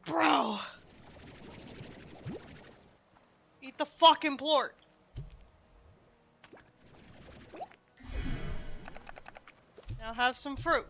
Bro! Eat the fucking plort. Now have some fruit.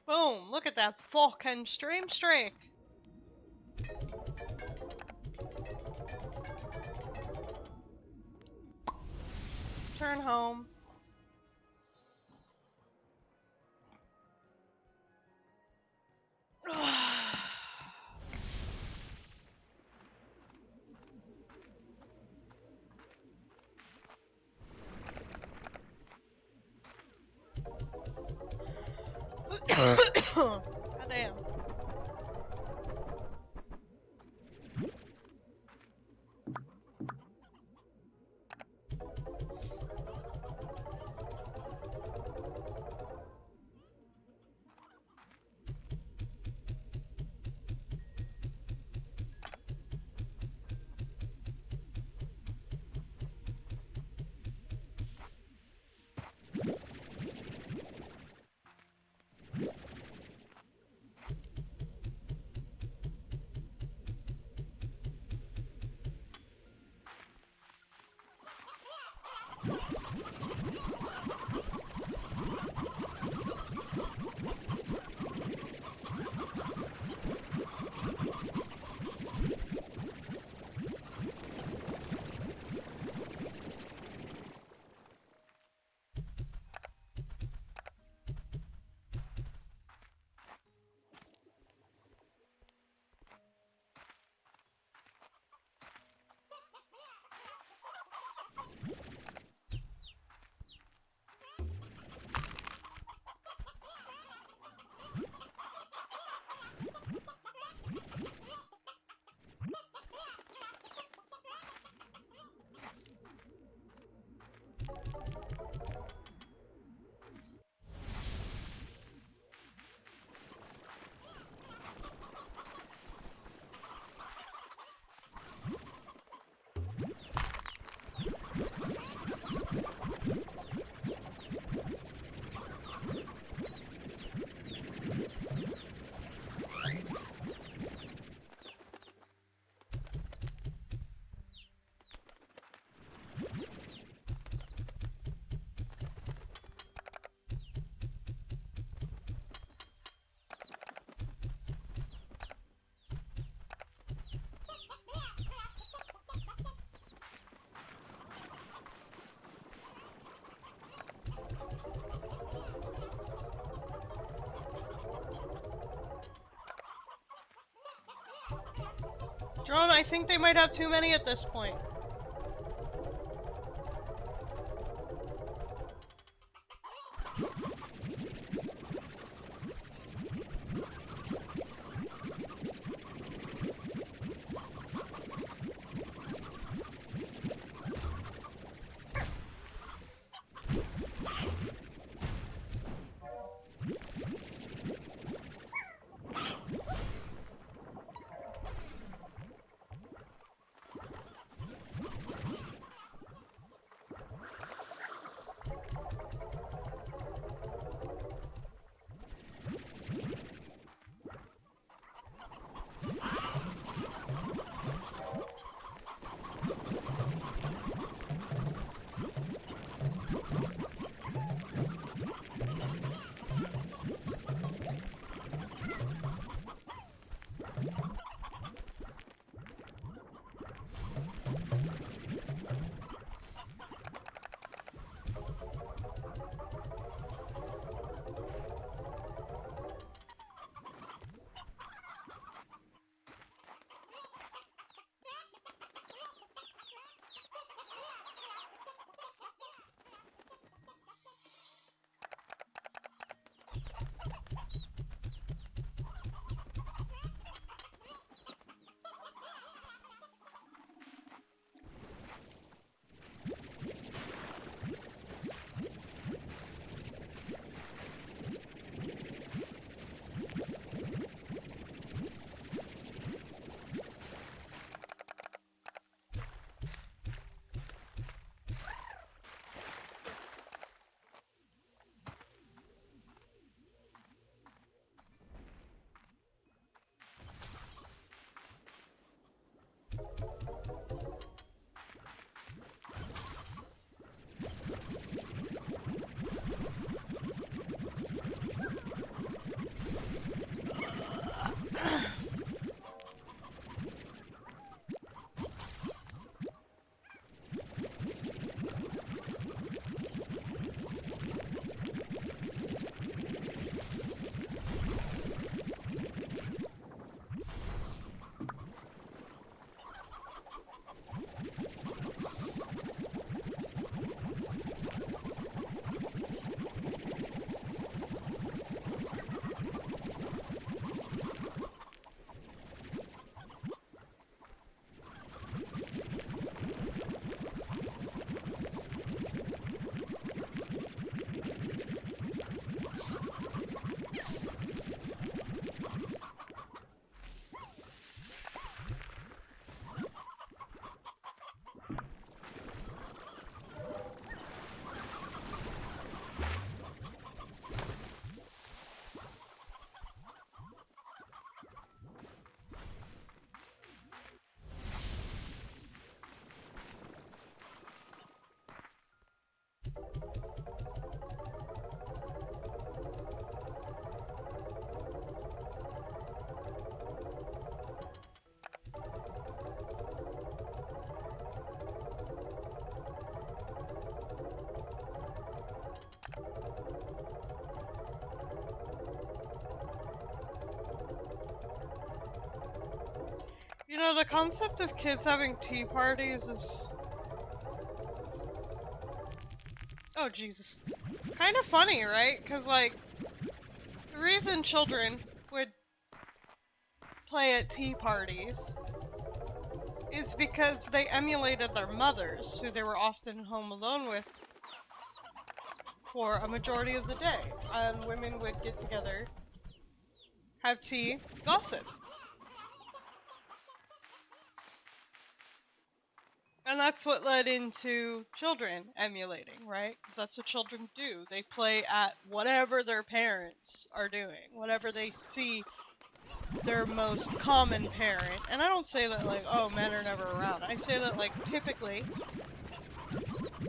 Boom! Look at that fucking stream streak! Turn home. God damn. Drone, I think they might have too many at this point. You know, the concept of kids having tea parties is... Oh, Jesus. Kind of funny, right? Because, like, the reason children would play at tea parties is because they emulated their mothers, who they were often home alone with for a majority of the day. And women would get together, have tea, gossip. And that's what led into children emulating, right? Because that's what children do. They play at whatever their parents are doing, whatever they see their most common parent. And I don't say that like, oh, men are never around. I say that like, typically,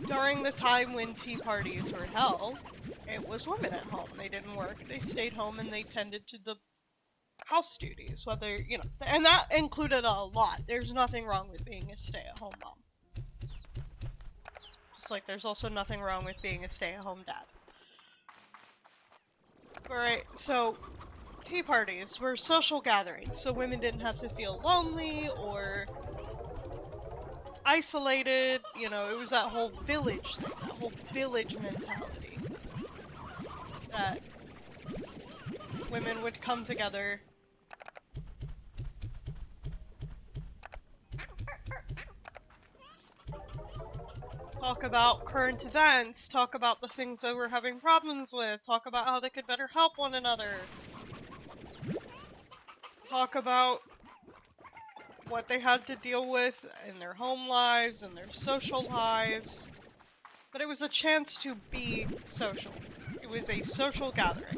during the time when tea parties were held, it was women at home. They didn't work. They stayed home and they tended to the house duties, whether, you know, and that included a lot. There's nothing wrong with being a stay-at-home mom. Just like there's also nothing wrong with being a stay-at-home dad. Alright, so tea parties were social gatherings, so women didn't have to feel lonely or isolated. You know, it was that whole village thing, that whole village mentality. That women would come together. Talk about current events, talk about the things that we're having problems with, talk about how they could better help one another. Talk about what they had to deal with in their home lives and their social lives. But it was a chance to be social. It was a social gathering.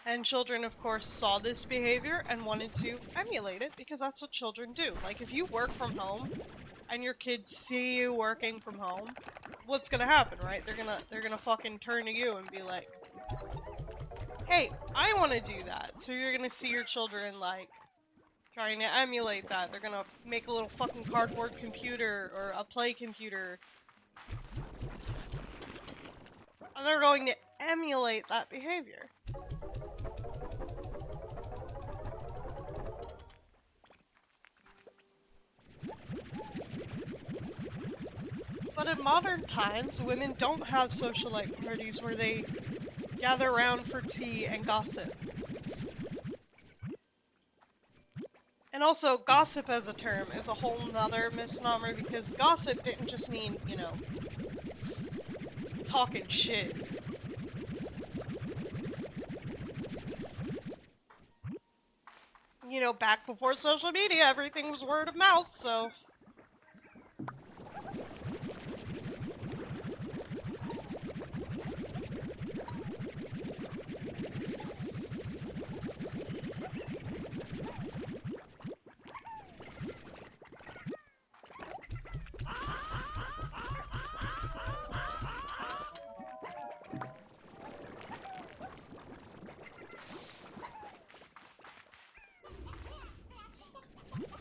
And children, of course, saw this behavior and wanted to emulate it because that's what children do. Like, if you work from home and your kids see you working from home, what's gonna happen, right? They're gonna fucking turn to you and be like, hey, I want to do that. So you're gonna see your children, like, trying to emulate that. They're gonna make a little fucking cardboard computer or a play computer. And they're going to emulate that behavior. But in modern times, women don't have socialite parties where they gather around for tea and gossip. And also, gossip as a term is a whole nother misnomer because gossip didn't just mean, you know, talking shit. You know, back before social media, everything was word of mouth, so...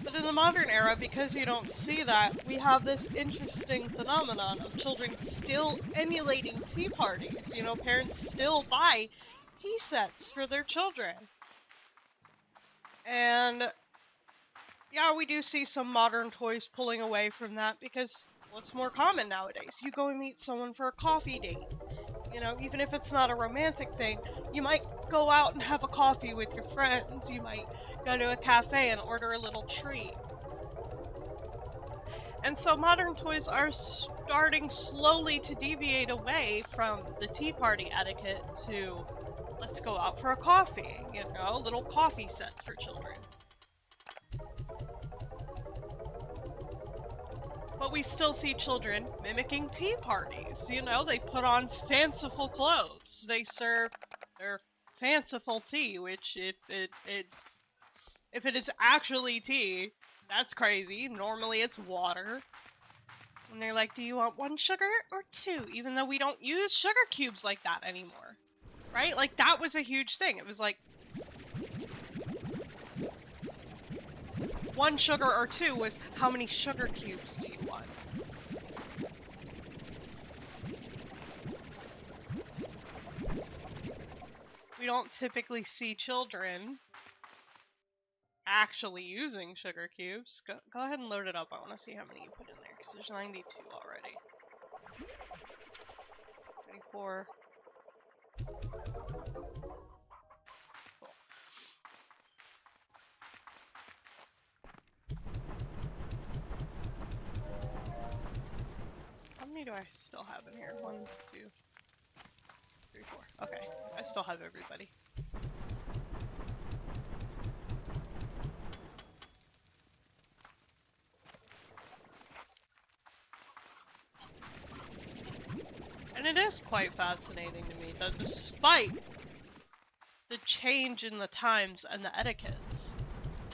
But in the modern era, because you don't see that, we have this interesting phenomenon of children still emulating tea parties. You know, parents still buy tea sets for their children. And yeah, we do see some modern toys pulling away from that because what's more common nowadays? You go and meet someone for a coffee date. You know, even if it's not a romantic thing, you might go out and have a coffee with your friends. You might go to a cafe and order a little treat. And so modern toys are starting slowly to deviate away from the tea party etiquette to let's go out for a coffee, you know, little coffee sets for children. But we still see children mimicking tea parties. You know, they put on fanciful clothes. They serve their fanciful tea, which if it is actually tea, that's crazy. Normally it's water. And they're like, do you want 1 sugar or 2? Even though we don't use sugar cubes like that anymore. Right? Like, that was a huge thing. It was like 1 sugar or 2 was how many sugar cubes do you want? We don't typically see children actually using sugar cubes. Go ahead and load it up. I want to see how many you put in there, because there's 92 already. 24. Cool. How many do I still have in here? 1, 2, 3, 4. Okay, I still have everybody. And it is quite fascinating to me that despite the change in the times and the etiquettes,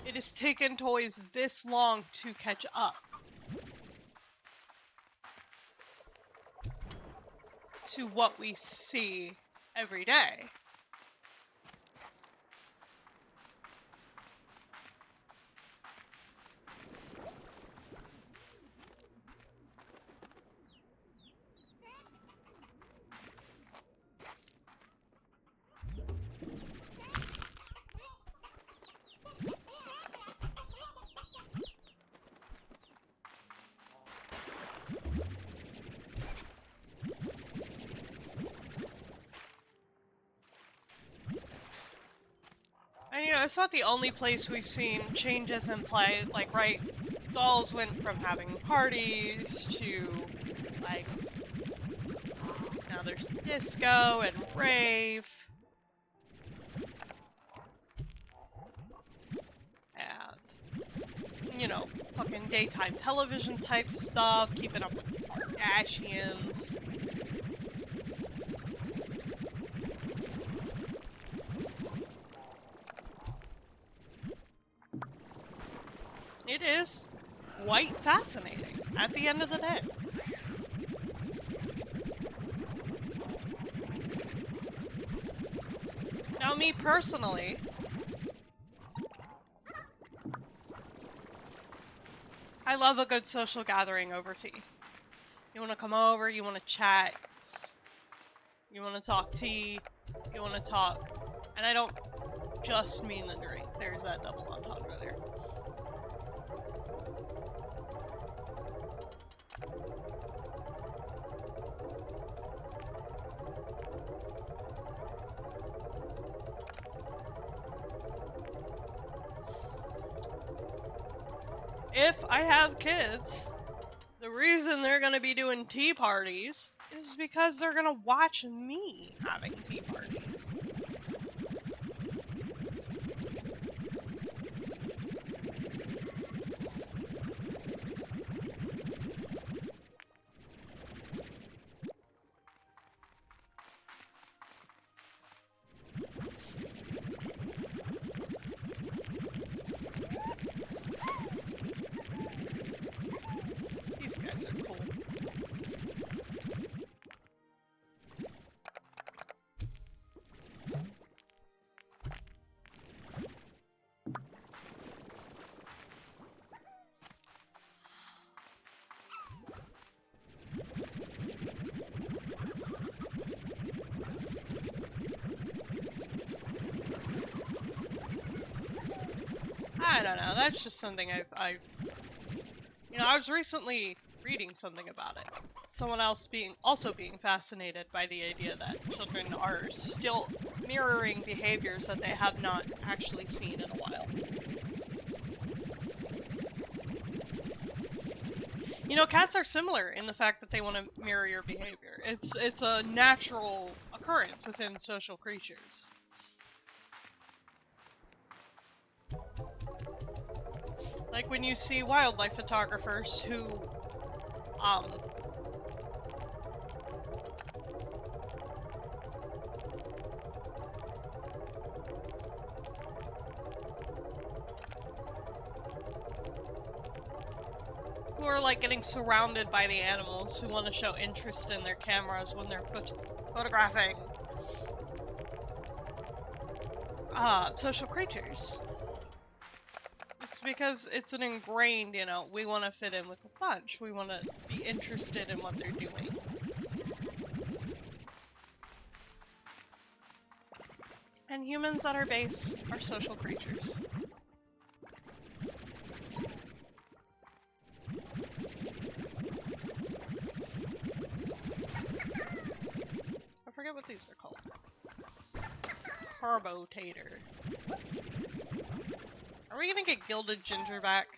it has taken toys this long to catch up to what we see every day. And you know, it's not the only place we've seen changes in play. Like, right, dolls went from having parties to, like, now there's disco and rave. And, you know, fucking daytime television type stuff, keeping up with the Kardashians. It is quite fascinating at the end of the day. Now, me personally, I love a good social gathering over tea. You want to come over, you want to chat, you want to talk tea, you want to talk, and I don't just mean the drink. There's that double entendre there. If I have kids, the reason they're gonna be doing tea parties is because they're gonna watch me having tea parties. These guys are cool. I don't know, that's just something I've you know, I was recently reading something about it. Someone else also being fascinated by the idea that children are still mirroring behaviors that they have not actually seen in a while. You know, cats are similar in the fact that they want to mirror your behavior. It's a natural occurrence within social creatures. Like when you see wildlife photographers who, who are like getting surrounded by the animals, who want to show interest in their cameras when they're photographing social creatures. It's because it's an ingrained, you know, we want to fit in with the bunch. We want to be interested in what they're doing. And humans at our base are social creatures. these are called. Carbotator. Are we gonna get Gilded Ginger back?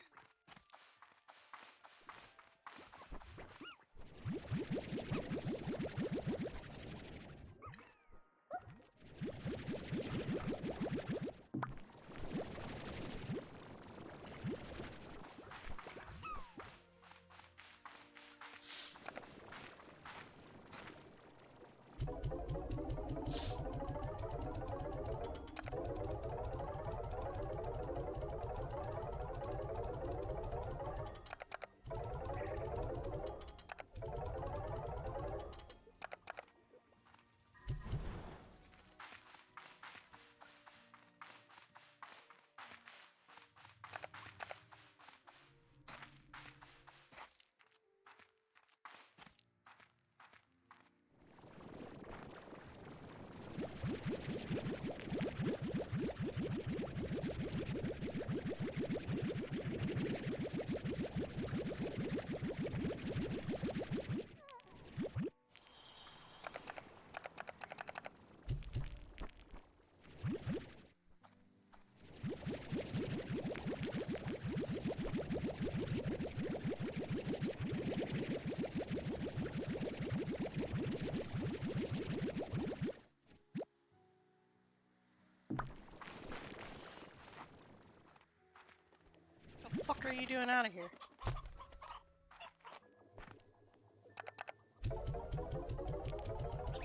What the fuck are you doing out of here?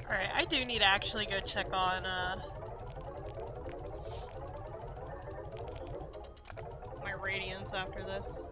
Alright, I do need to actually go check on, my radiance after this.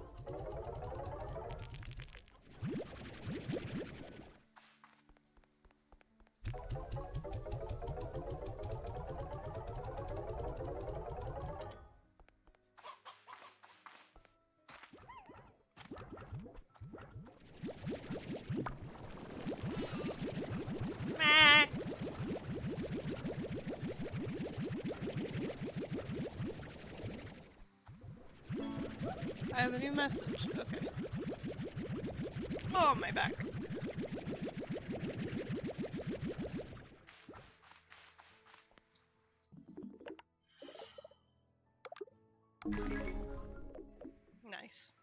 I have a new message. Okay. Oh, my back. Nice.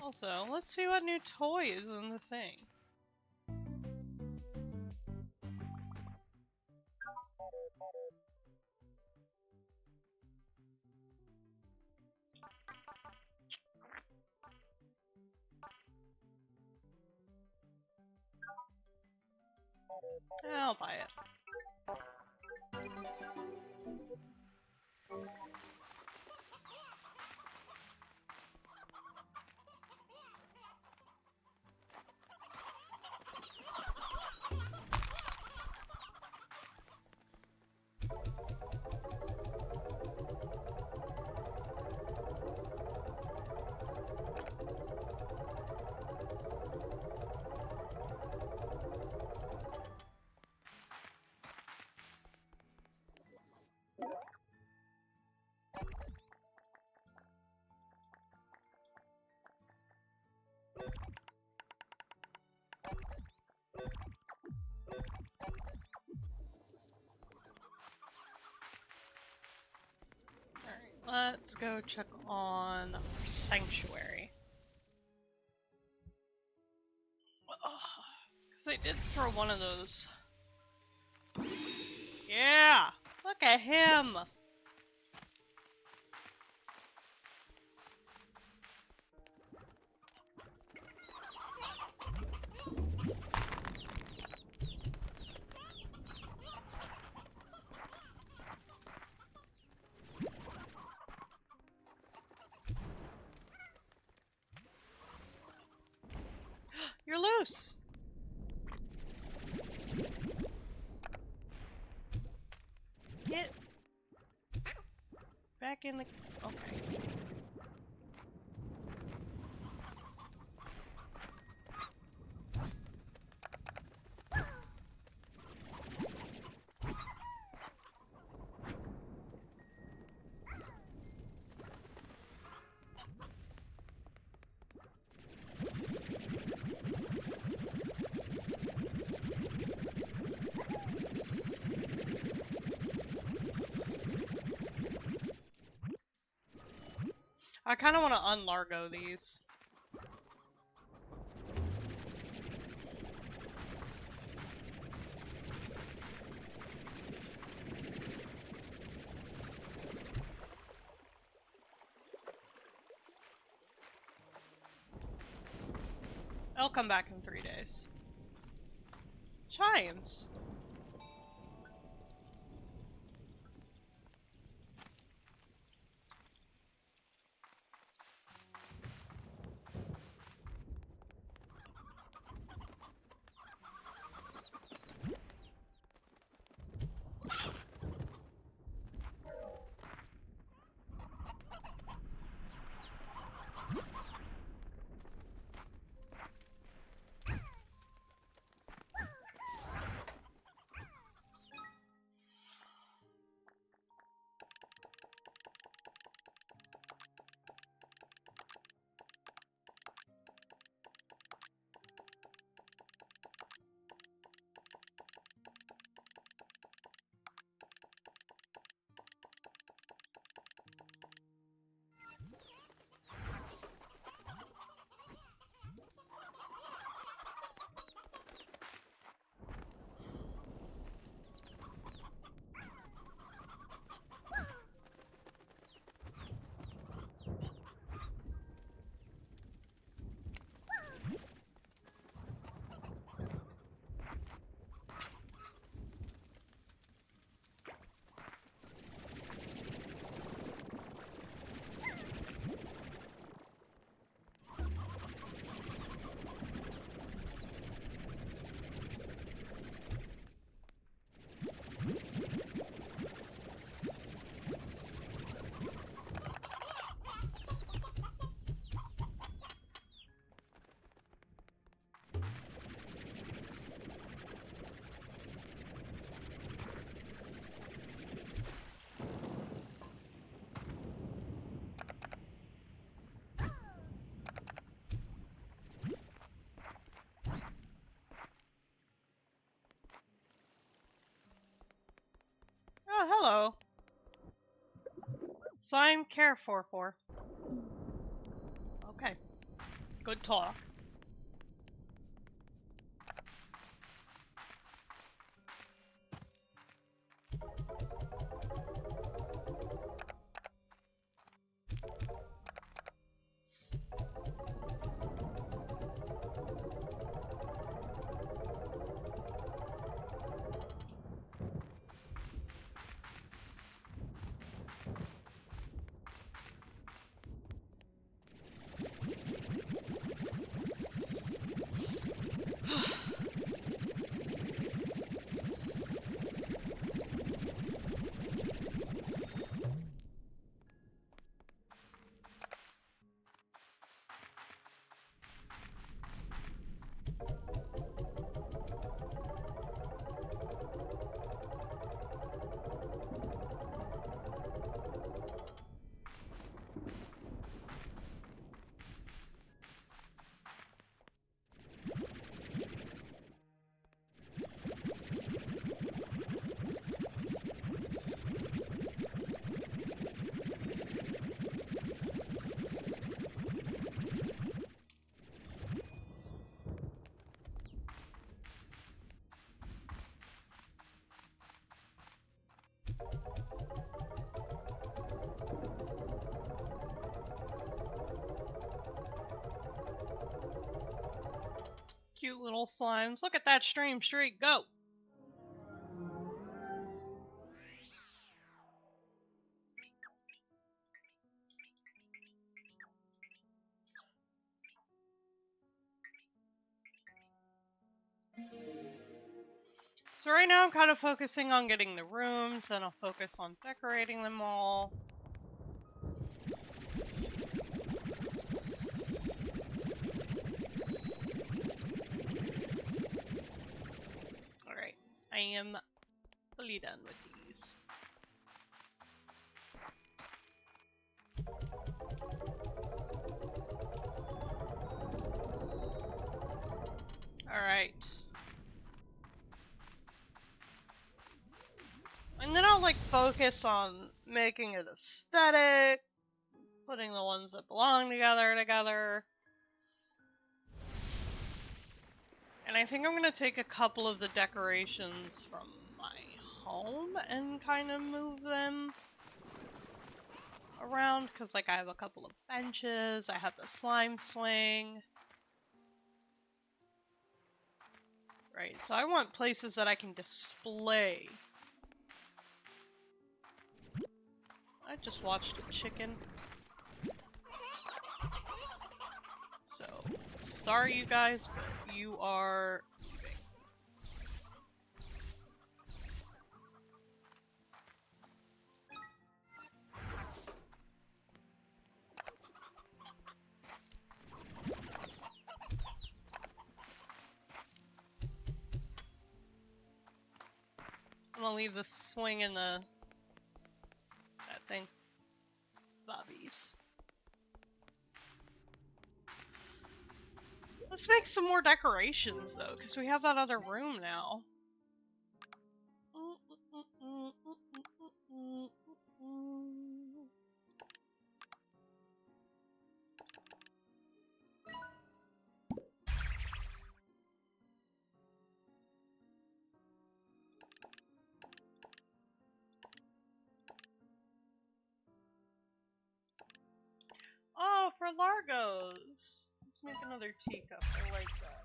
Also, let's see what new toy is in the thing. I'll buy it. Let's go check on our sanctuary. Because I did throw one of those. Yeah! Look at him! You're loose! Get back in the... Okay. I kind of want to unlargo these. I'll come back in 3 days. Chimes. Oh, hello. Slime Care 44. Okay. Good talk. Cute little slimes. Look at that stream streak go! So right now I'm kind of focusing on getting the rooms, then I'll focus on decorating them all. Alright, I am fully done with these. Alright. And then I'll like focus on making it aesthetic, Putting the ones that belong together. And I think I'm gonna take a couple of the decorations from my home and kind of move them around, because like I have a couple of benches, I have the slime swing. Right, so I want places that I can display. I just watched a chicken. So, sorry you guys, but you are leaving. I'm gonna leave the swing in that thing. Bobbies. Let's make some more decorations though, because we have that other room now. Oh, for Largos! Let's make another teacup. I like that.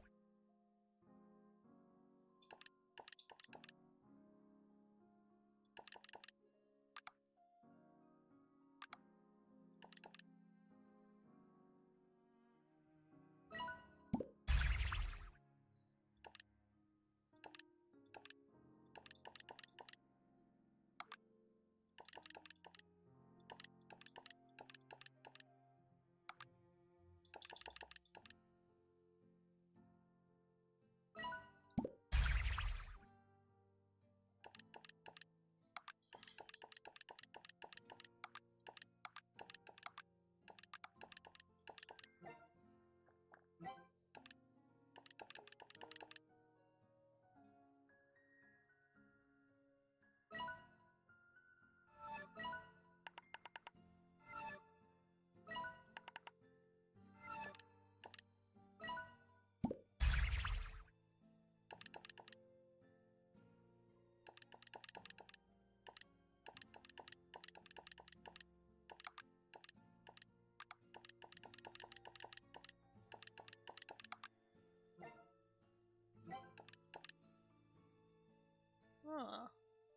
Huh.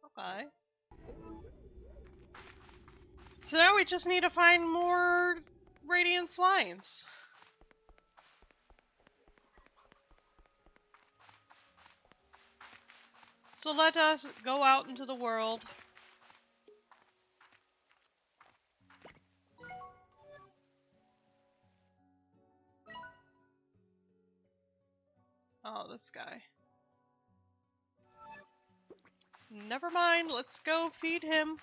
Okay. So now we just need to find more radiant slimes. So let us go out into the world. Oh, this guy. Never mind, let's go feed him.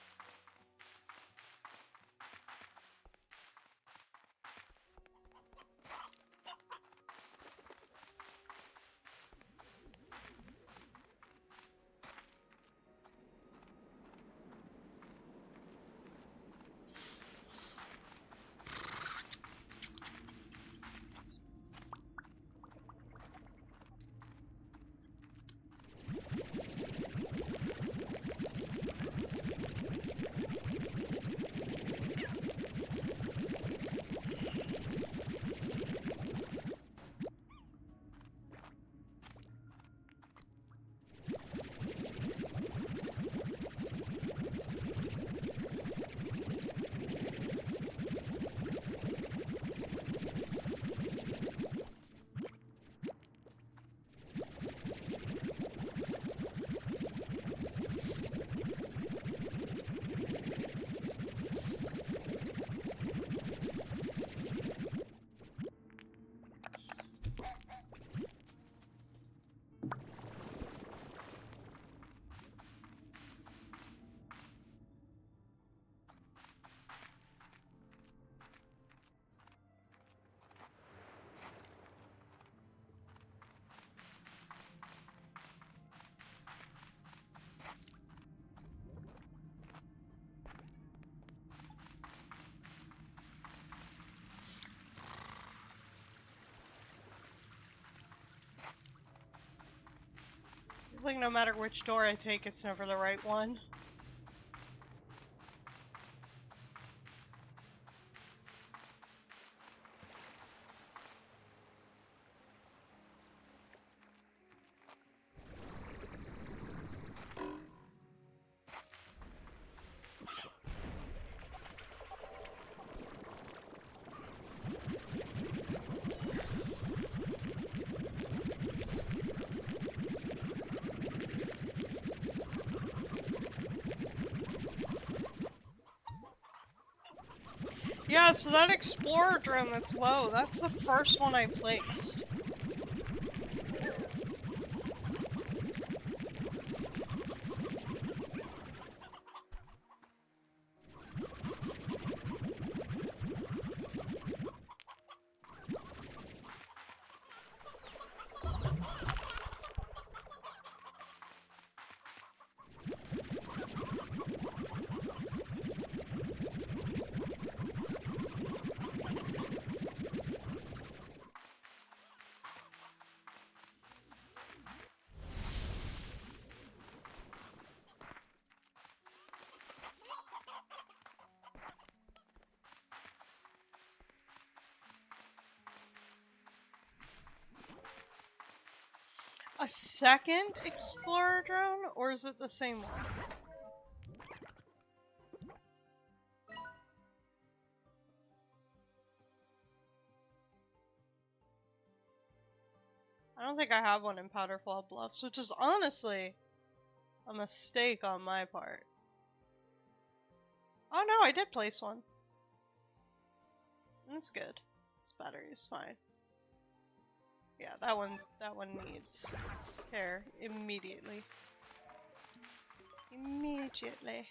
like no matter which door I take, it's never the right one. Yeah, so that explorer drone that's low, that's the first one I placed. A second explorer drone, or is it the same one? I don't think I have one in Powderfall Bluffs, which is honestly a mistake on my part. Oh no, I did place one. That's good. This battery is fine. Yeah, that one needs care immediately. Immediately.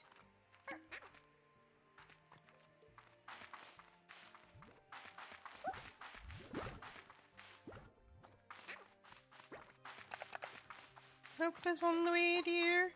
Hope is on the way, dear.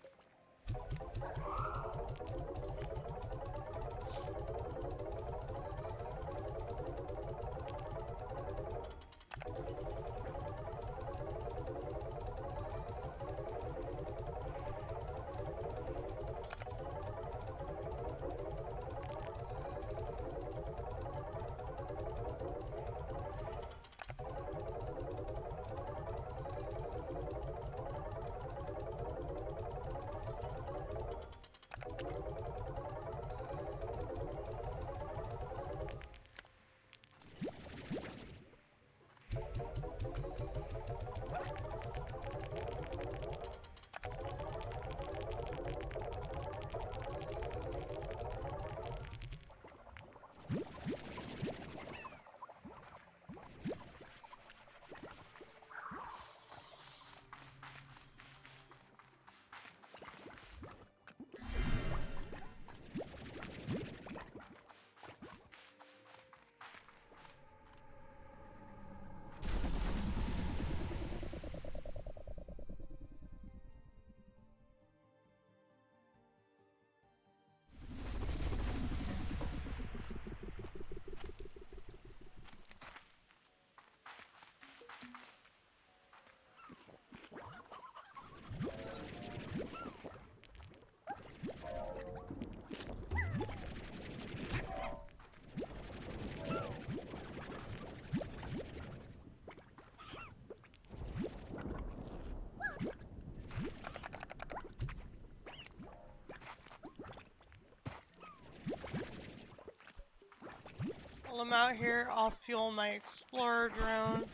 While I'm out here, I'll fuel my explorer drone.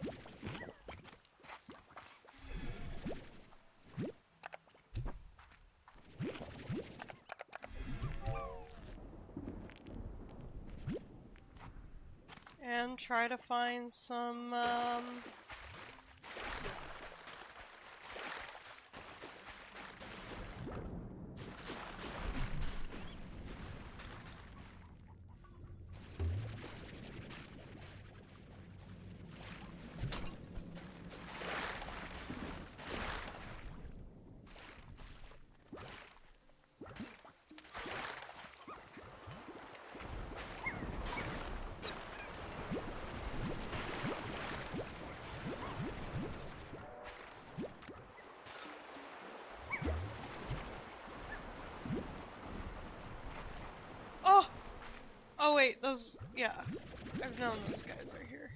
And try to find some, those, yeah. I've known those guys are here.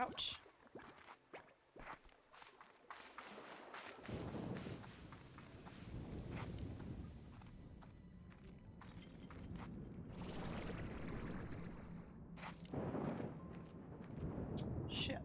Ouch. Shit.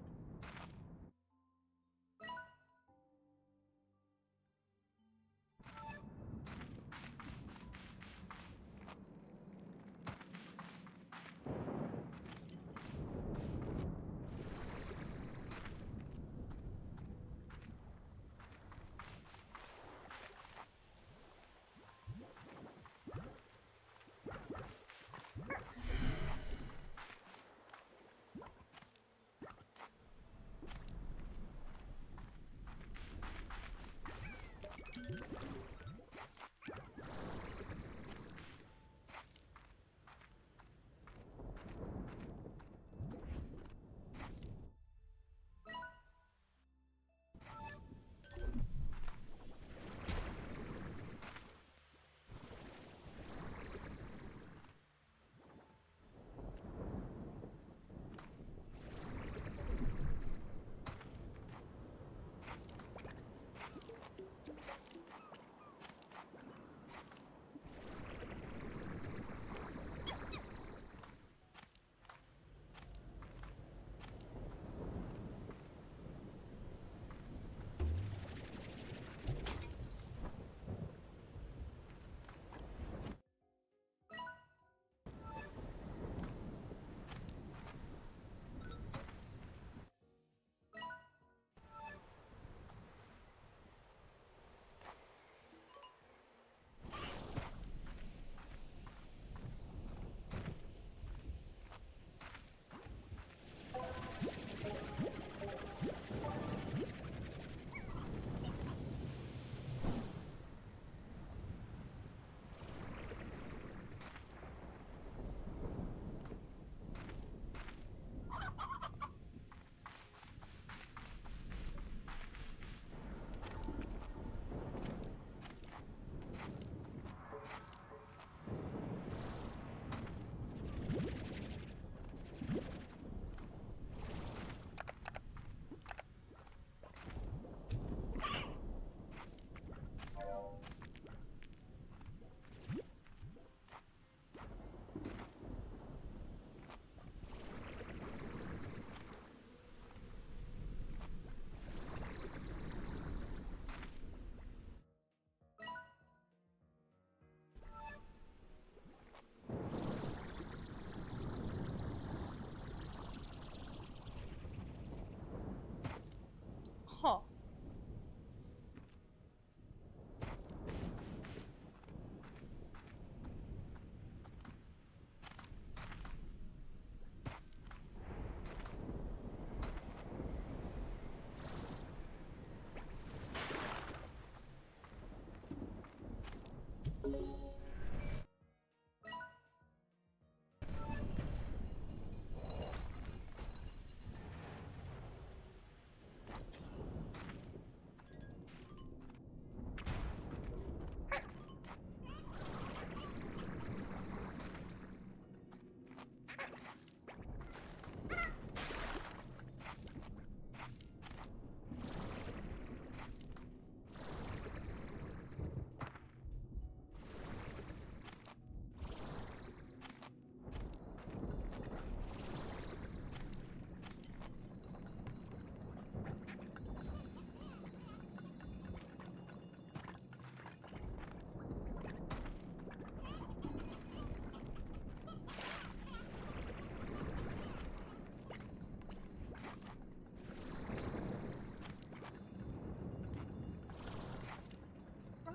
Huh.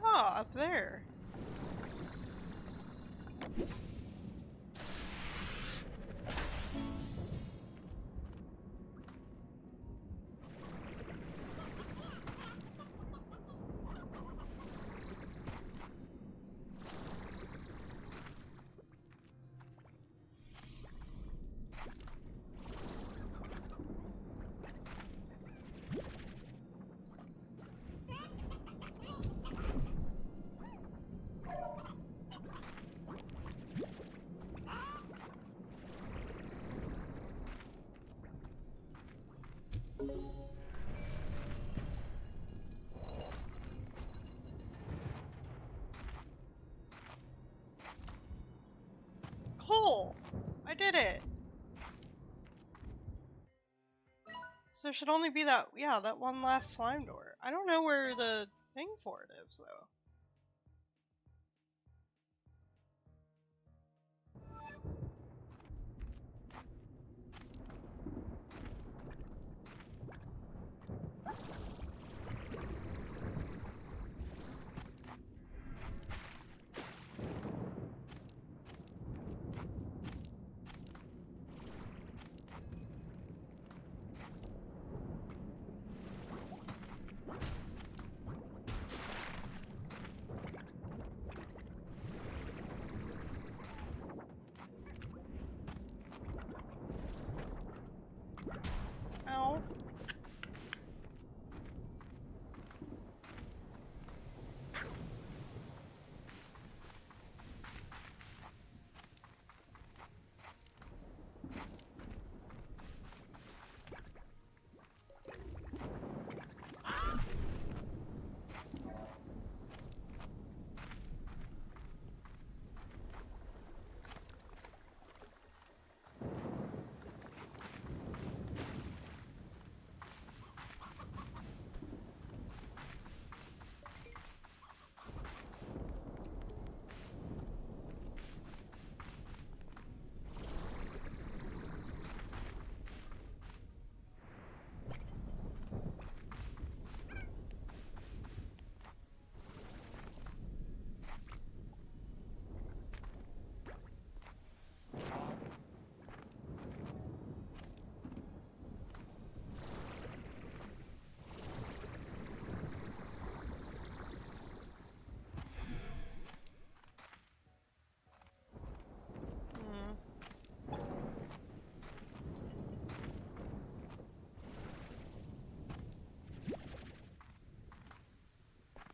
Ah, up there. pull! I did it! So there should only be that, yeah, that one last slime door. I don't know where the thing for it is, though. Ow.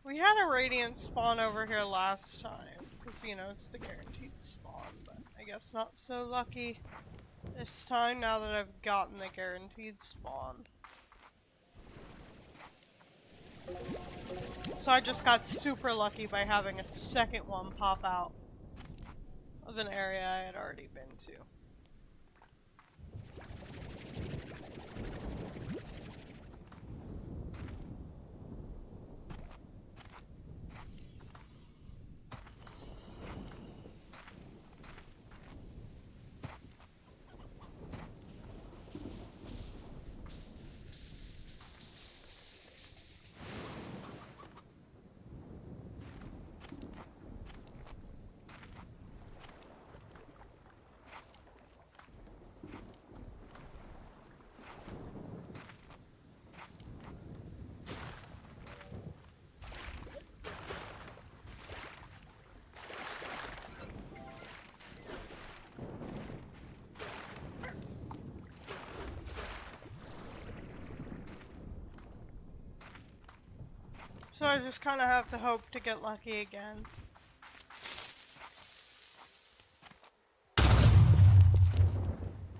We had a radiant spawn over here last time, because, you know, it's the guaranteed spawn, but I guess not so lucky this time now that I've gotten the guaranteed spawn. So I just got super lucky by having a second one pop out of an area I had already been to. So I just kind of have to hope to get lucky again.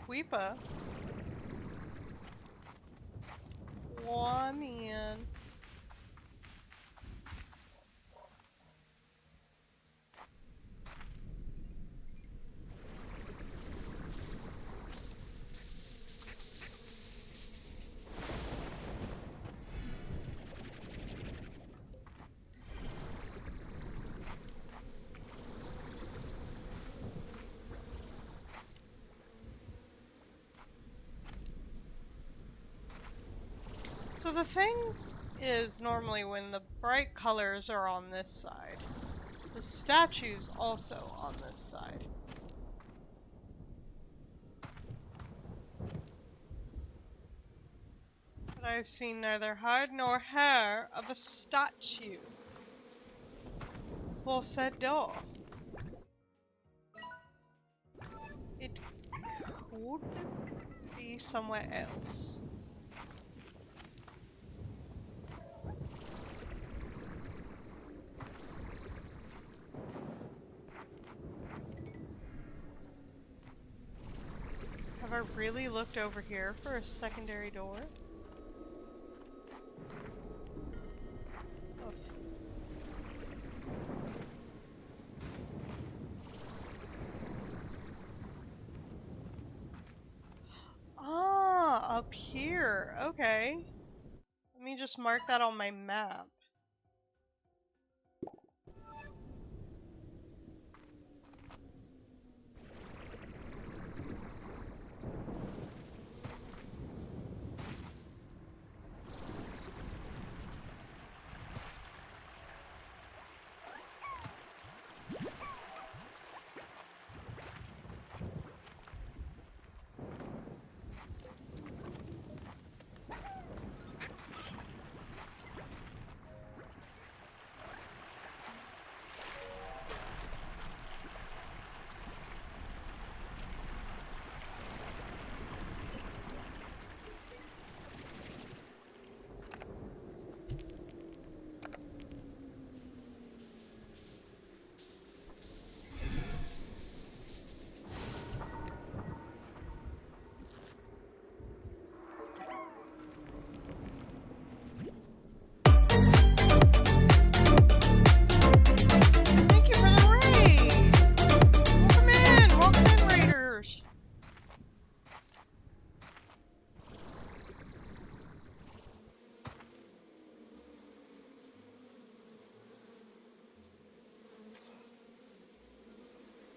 Weepa. Oh, man. So the thing is, normally when the bright colors are on this side, the statue's also on this side. But I've seen neither hide nor hair of a statue. For said door. It could be somewhere else. Have I really looked over here for a secondary door? Oof. up here. Okay. Let me just mark that on my map. Thank you for the raid! Welcome in, raiders!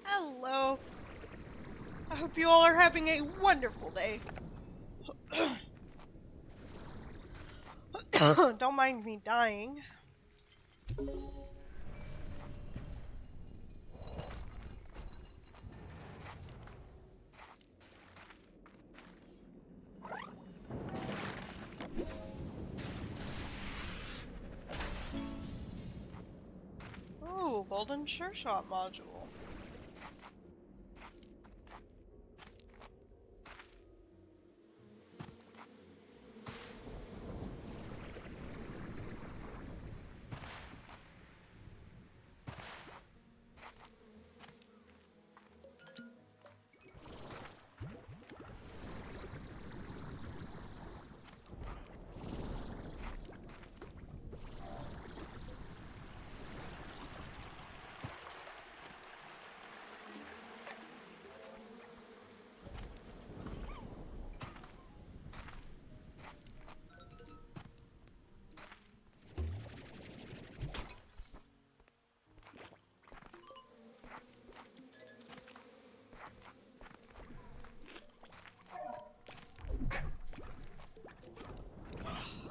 Hello! I hope you all are having a wonderful day. Don't mind me dying. Ooh, golden sure shot module.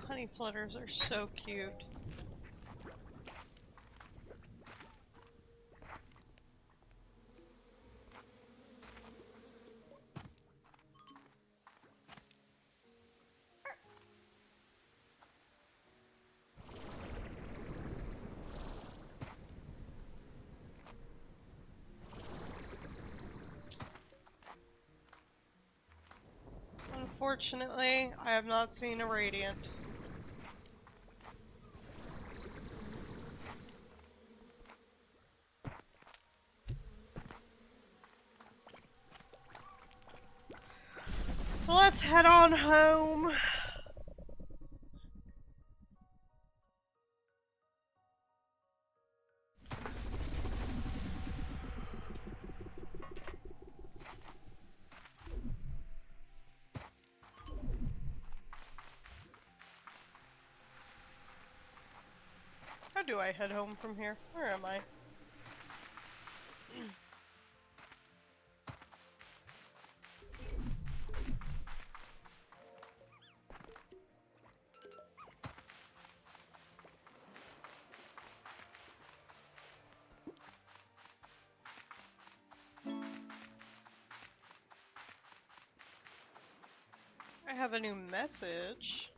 Honey flutters are so cute. Unfortunately, I have not seen a Radiant. So let's head on home. How do I head home from here? Where am I? I have a new message.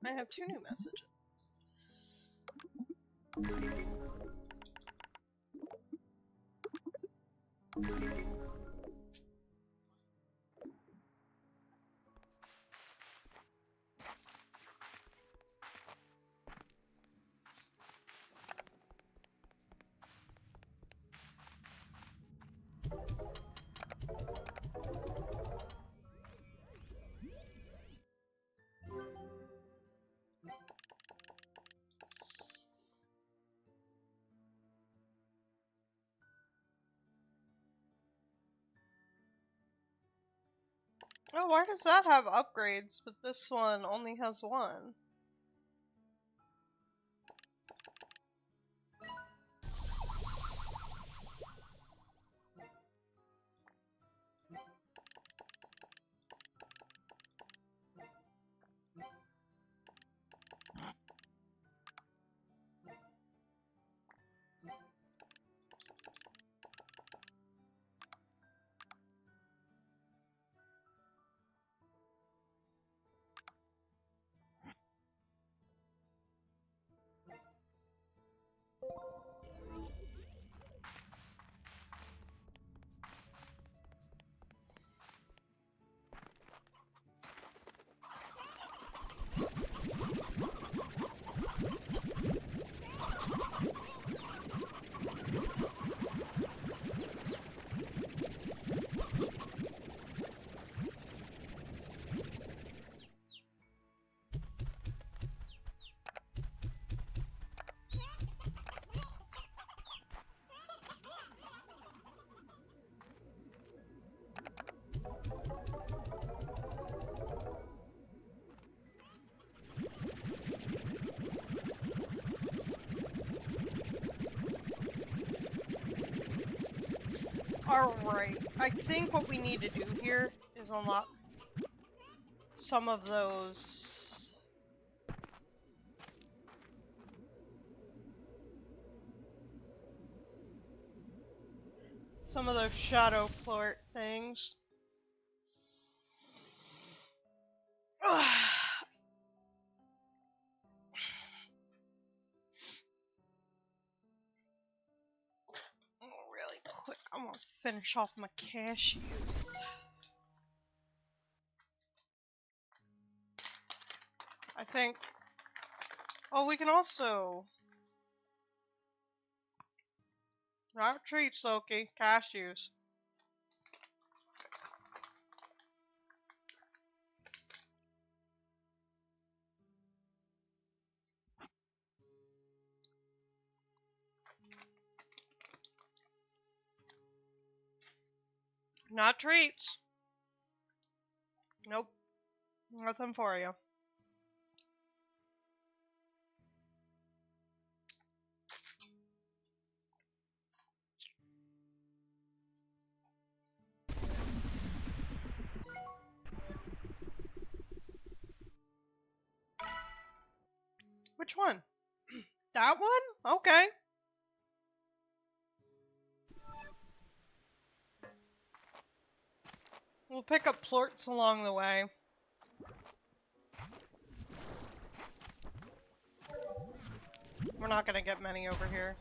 I have 2 new messages. Oh, why does that have upgrades, but this one only has one? Alright, I think what we need to do here is unlock some of those... some of those shadow plort things. Really quick, I'm gonna finish off my cashews. I think... oh, we can also... not treats, Loki. Cashews. Not treats. Nope. Nothing for you. Which one? That one? Okay. We'll pick up plorts along the way. We're not gonna get many over here.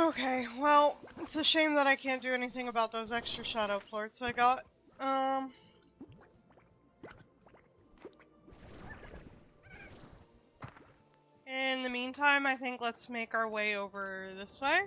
Okay, well, it's a shame that I can't do anything about those extra shadow plorts I got. In the meantime, I think let's make our way over this way.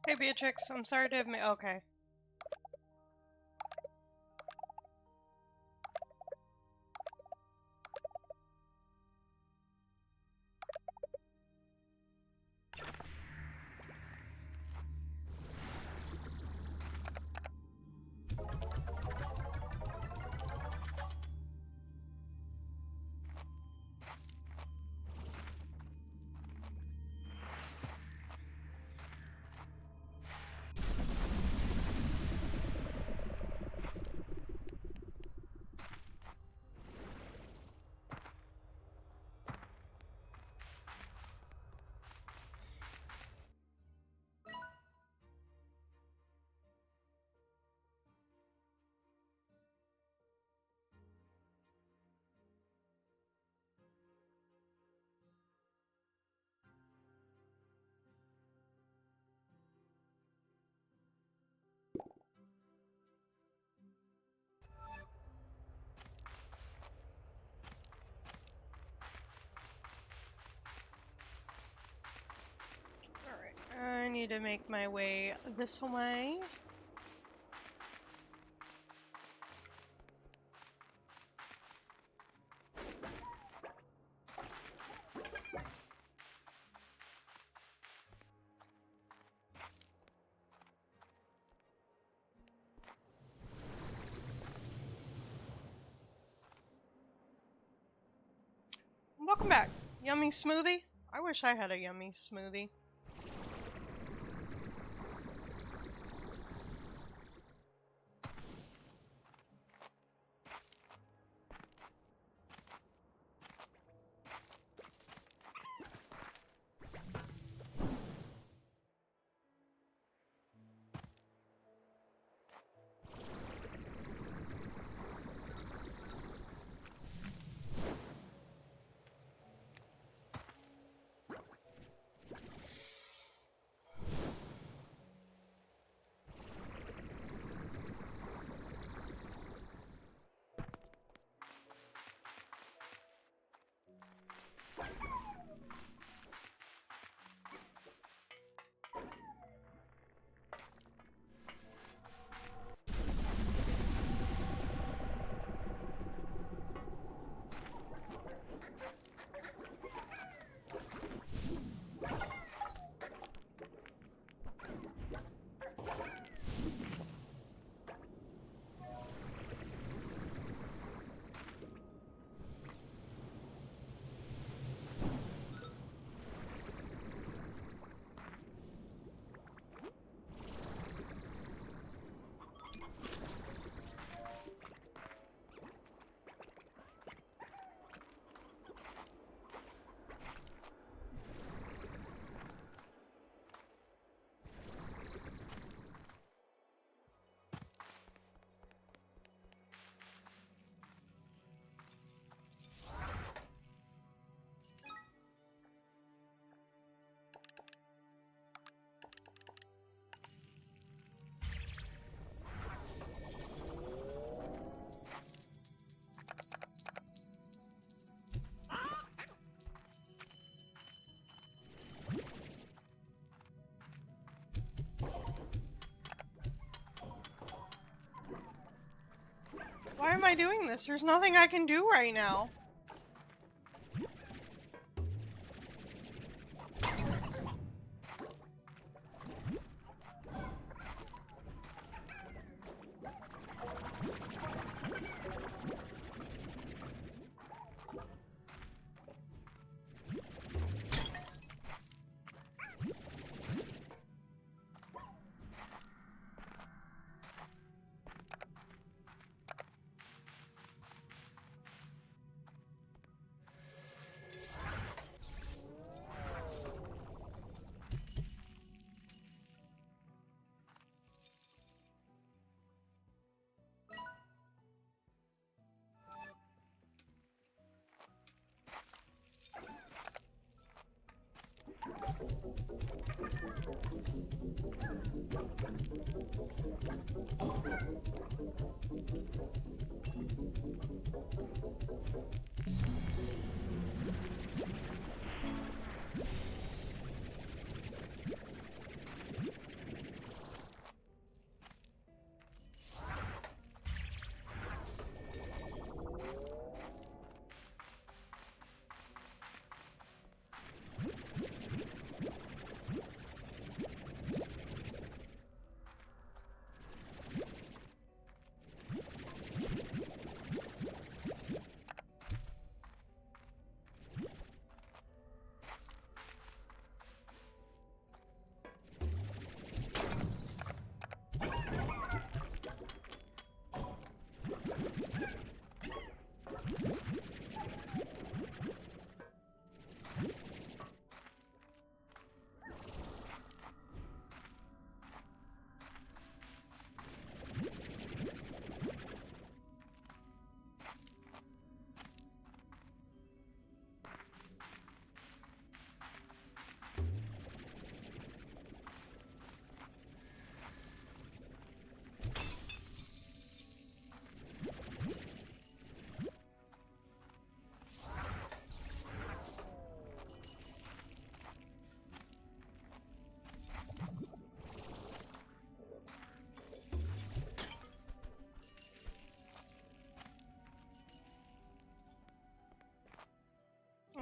Hey Beatrix, I'm sorry to admit. Okay. Alright, I need to make my way this way. Welcome back. Yummy smoothie? I wish I had a yummy smoothie. Why am I doing this? There's nothing I can do right now.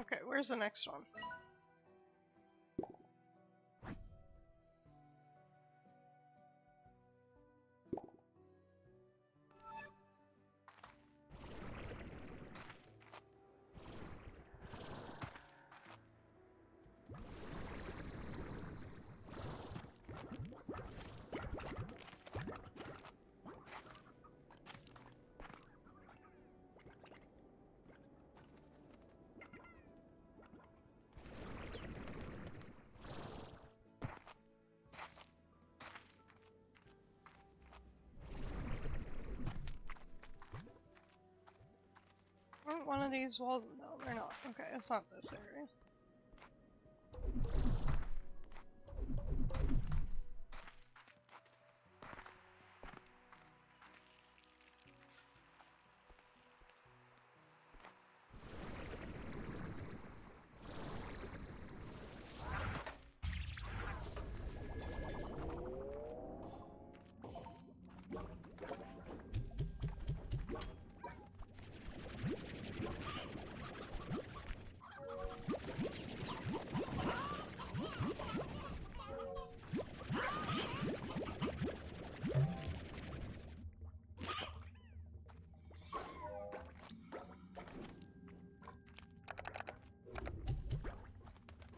Okay, where's the next one? Aren't one of these walls? No, they're not. Okay, it's not this area.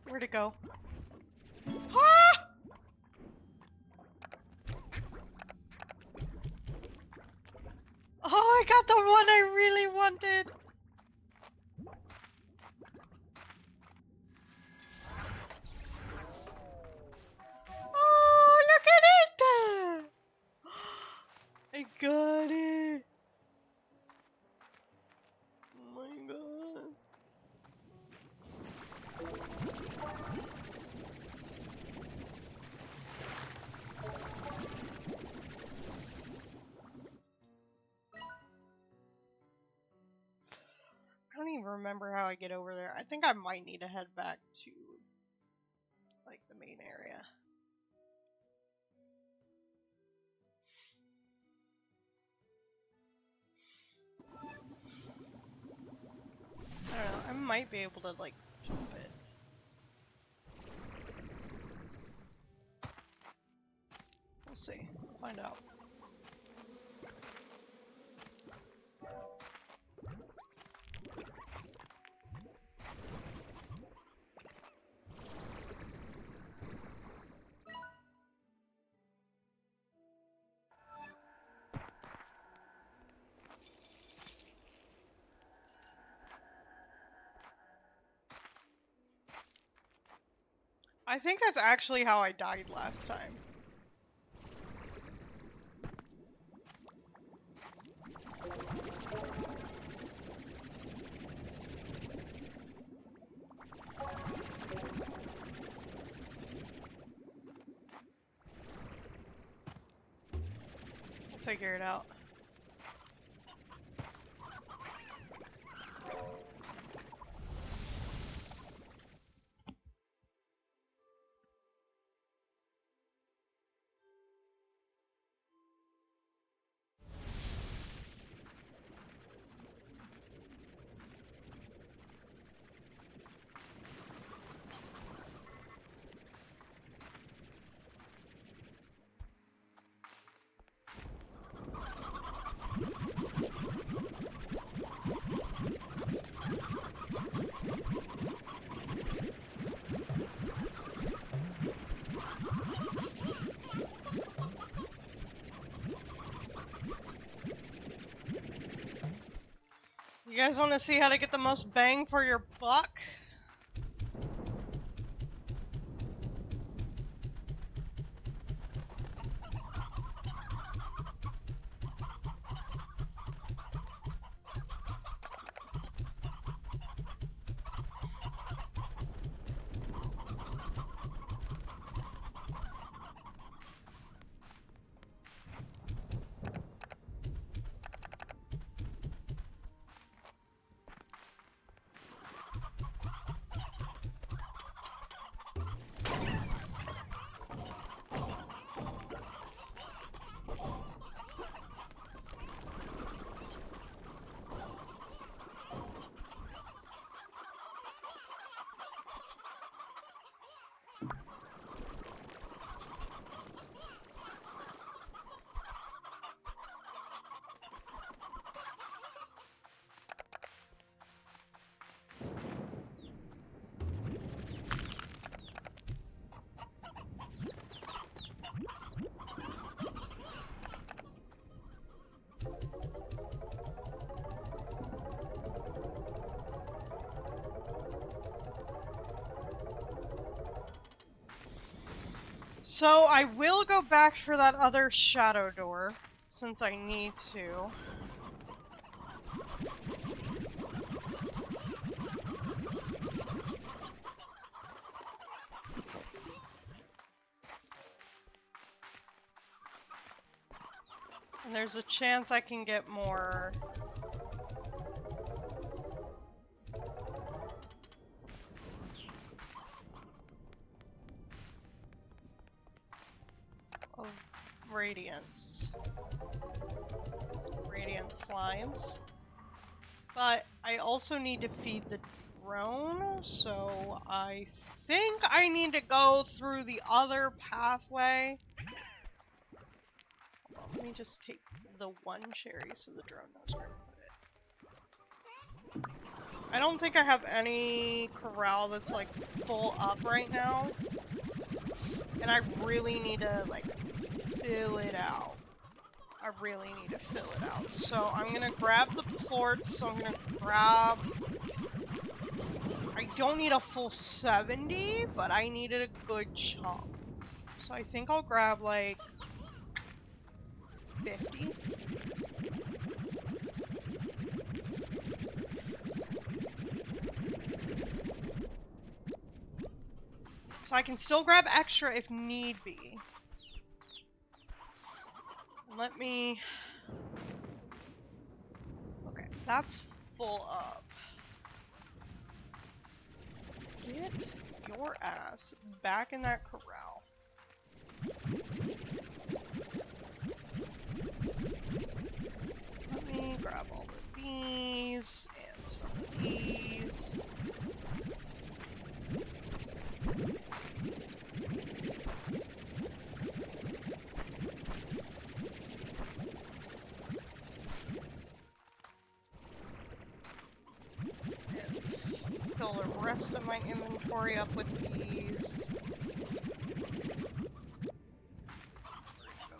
Where'd it go? Ah! Oh, I got the one I really wanted! Oh, look at it! I got it! Oh my god. I don't even remember how I get over there. I think I might need to head back to, like, the main area. might be able to, like, jump it. We'll see. We'll find out. I think that's actually how I died last time. We'll figure it out. You guys want to see how to get the most bang for your buck? So I will go back for that other shadow door, since I need to. And there's a chance I can get more... of radiance. Radiant slimes. But I also need to feed the drone, so I think I need to go through the other pathway. Hold on, let me just take the one cherry so the drone knows where to put it. I don't think I have any corral that's like full up right now. And I really need to like fill it out. I really need to fill it out. So I'm gonna grab the plorts, so I'm gonna grab... I don't need a full 70, but I needed a good chunk. So I think I'll grab like 50. So I can still grab extra if need be. Let me... Okay, that's full up. Get your ass back in that corral. Let me grab all of these and some of these. rest of my inventory up with these. Go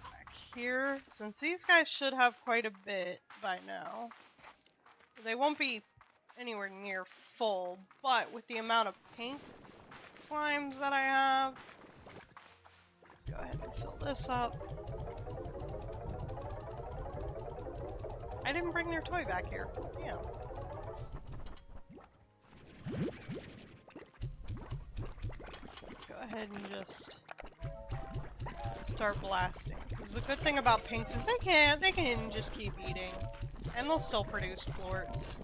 back here, since these guys should have quite a bit by now. They won't be anywhere near full, but with the amount of pink slimes that I have, let's go ahead and fill this up. I didn't bring their toy back here. Damn. Let's go ahead and just start blasting. Because the good thing about pinks is they can just keep eating. And they'll still produce plorts.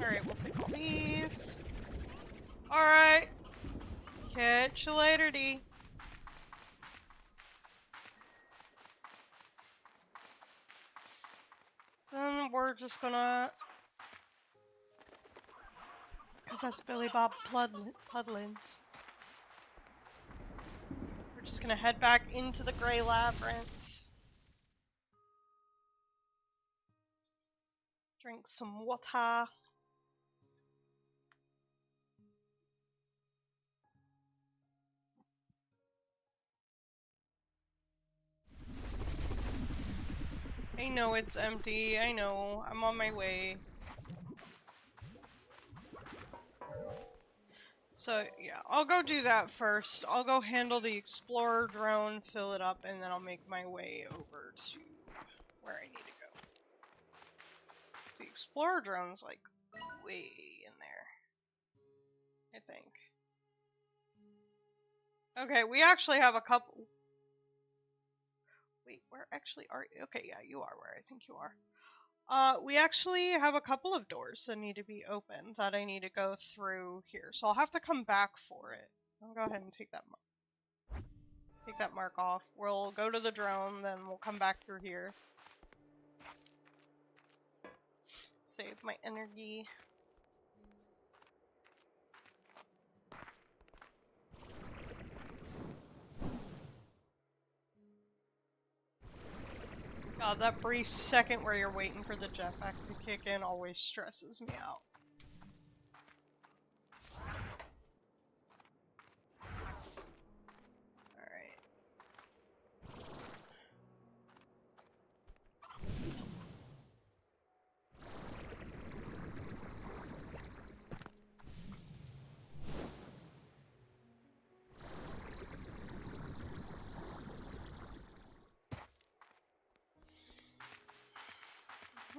Alright, we'll take all these. Alright. Catch you later, D. Then we're just gonna... Because that's Billy Bob Pudlins. We're just gonna head back into the Grey Labyrinth. Drink some water. I know it's empty, I know. I'm on my way. So, yeah, I'll go do that first. I'll go handle the Explorer drone, fill it up, and then I'll make my way over to where I need to go. The Explorer drone's, like, way in there. I think. Okay, we actually have a couple... Wait, where actually are you? Okay, yeah, you are where I think you are. We actually have a couple of doors that need to be opened that I need to go through here. So I'll have to come back for it. I'll go ahead and take that mark off. We'll go to the drone, then we'll come back through here. Save my energy. God, that brief second where you're waiting for the jetpack to kick in always stresses me out. Alright.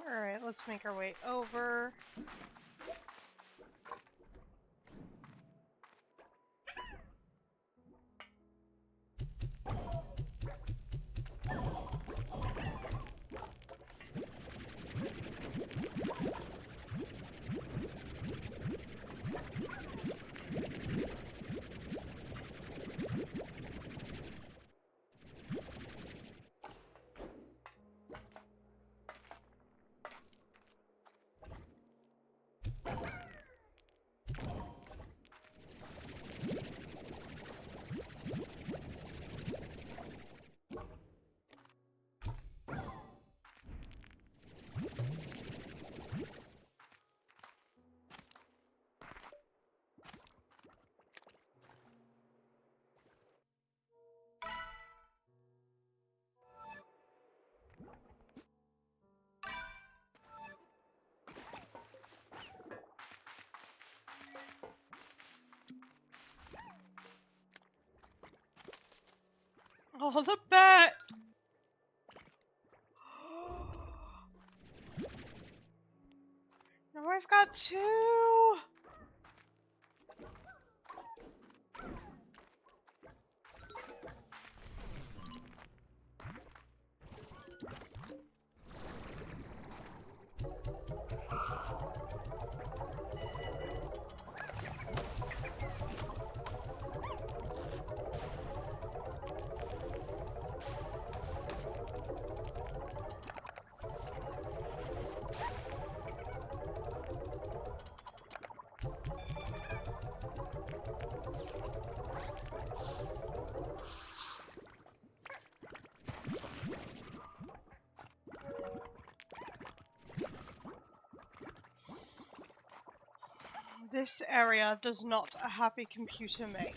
Alright, let's make our way over. Oh, the bat! Now I've got two! This area does not a happy computer make.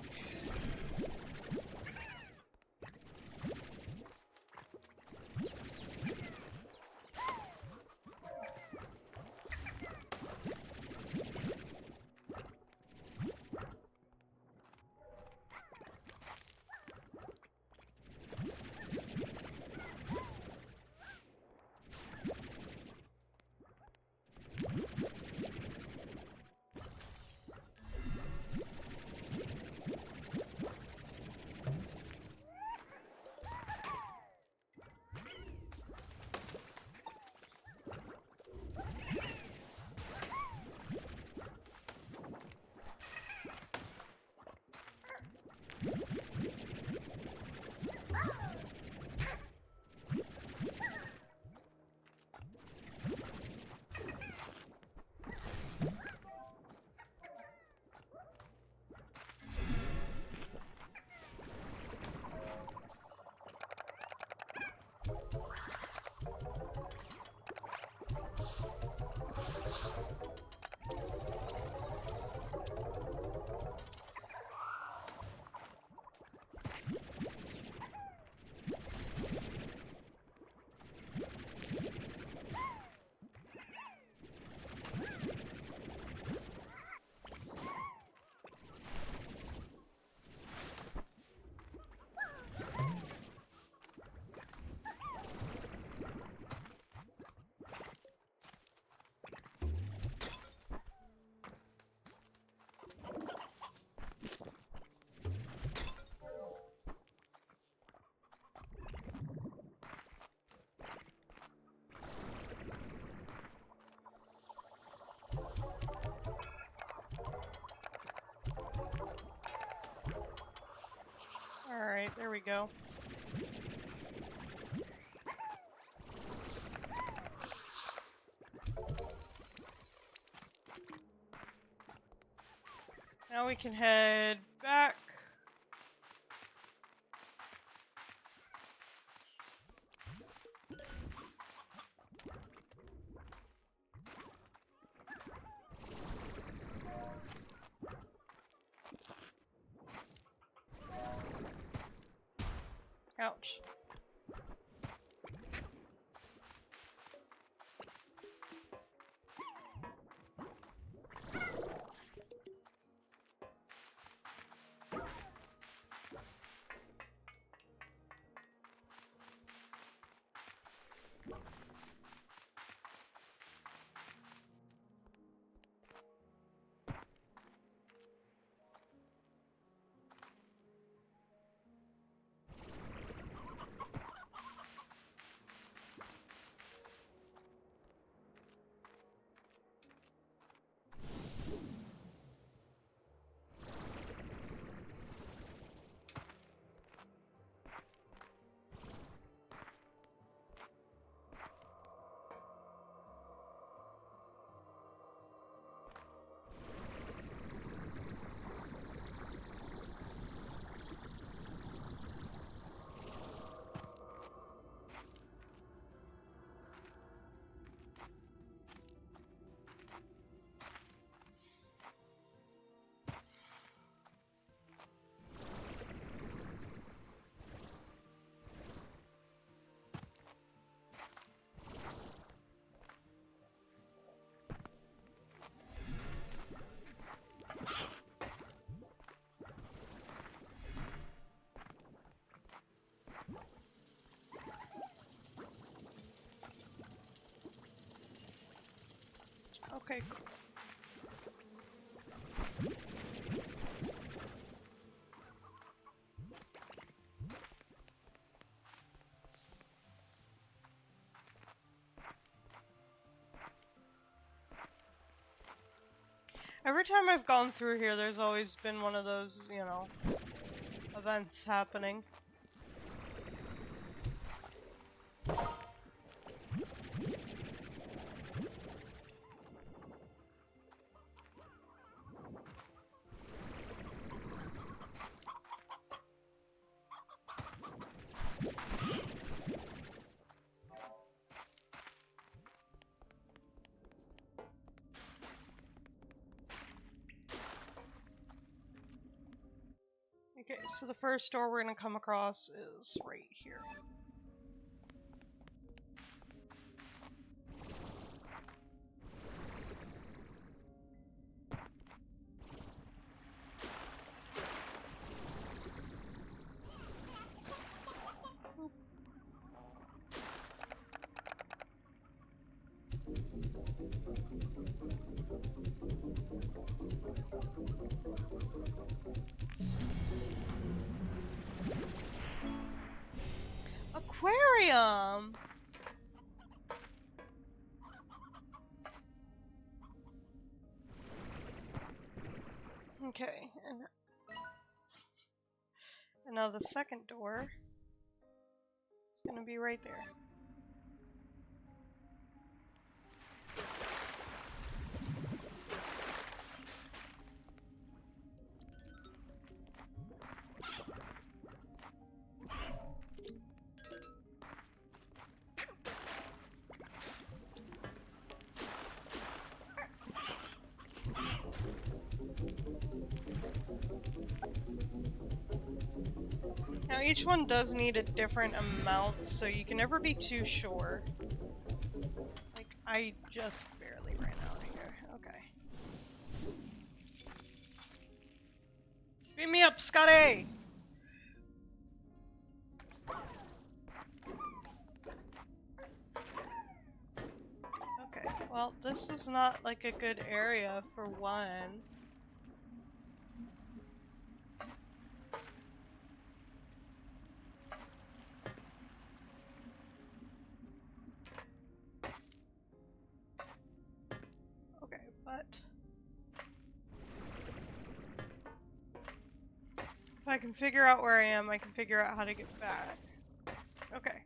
Alright, there we go. Now we can head back. Ouch. Okay, cool. Every time I've gone through here, there's always been one of those, you know, events happening. Okay, so the first door we're gonna come across is right here. Aquarium! Okay, and now the second door is gonna be right there. Now each one does need a different amount, so you can never be too sure. Like, I just barely ran out of here. Okay. Beat me up, Scotty! Okay, well, this is not like a good area for one. Okay, but if I can figure out where I am, I can figure out how to get back. Okay.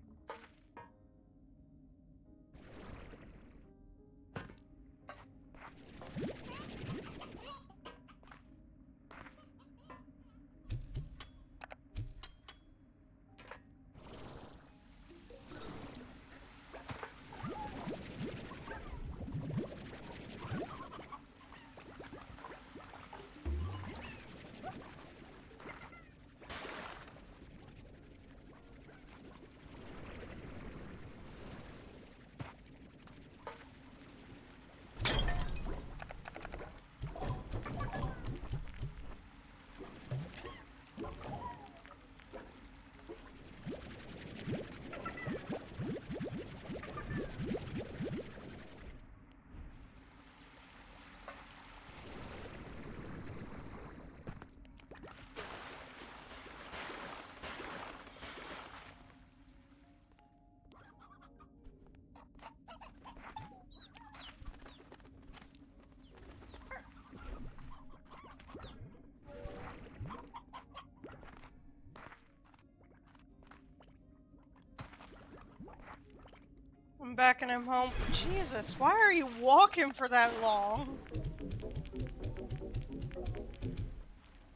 I'm back and I'm home. Jesus, why are you walking for that long?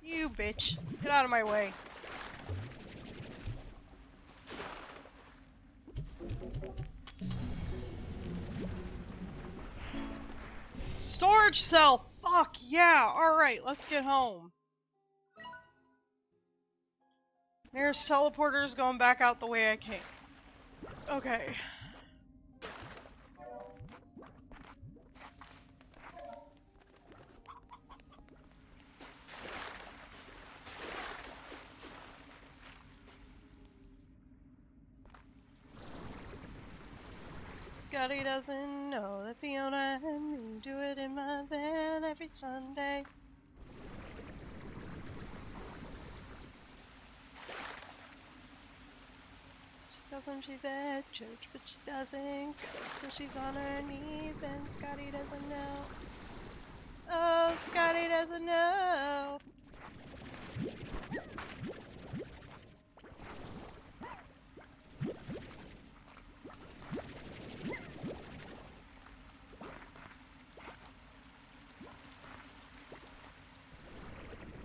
You bitch. Get out of my way. Storage cell! Fuck yeah! Alright, let's get home. Nearest teleporter is going back out the way I came. Okay. Scotty doesn't know that Fiona and me do it in my van every Sunday. She tells him she's at church, but she doesn't go. Still she's on her knees, and Scotty doesn't know. Oh, Scotty doesn't know.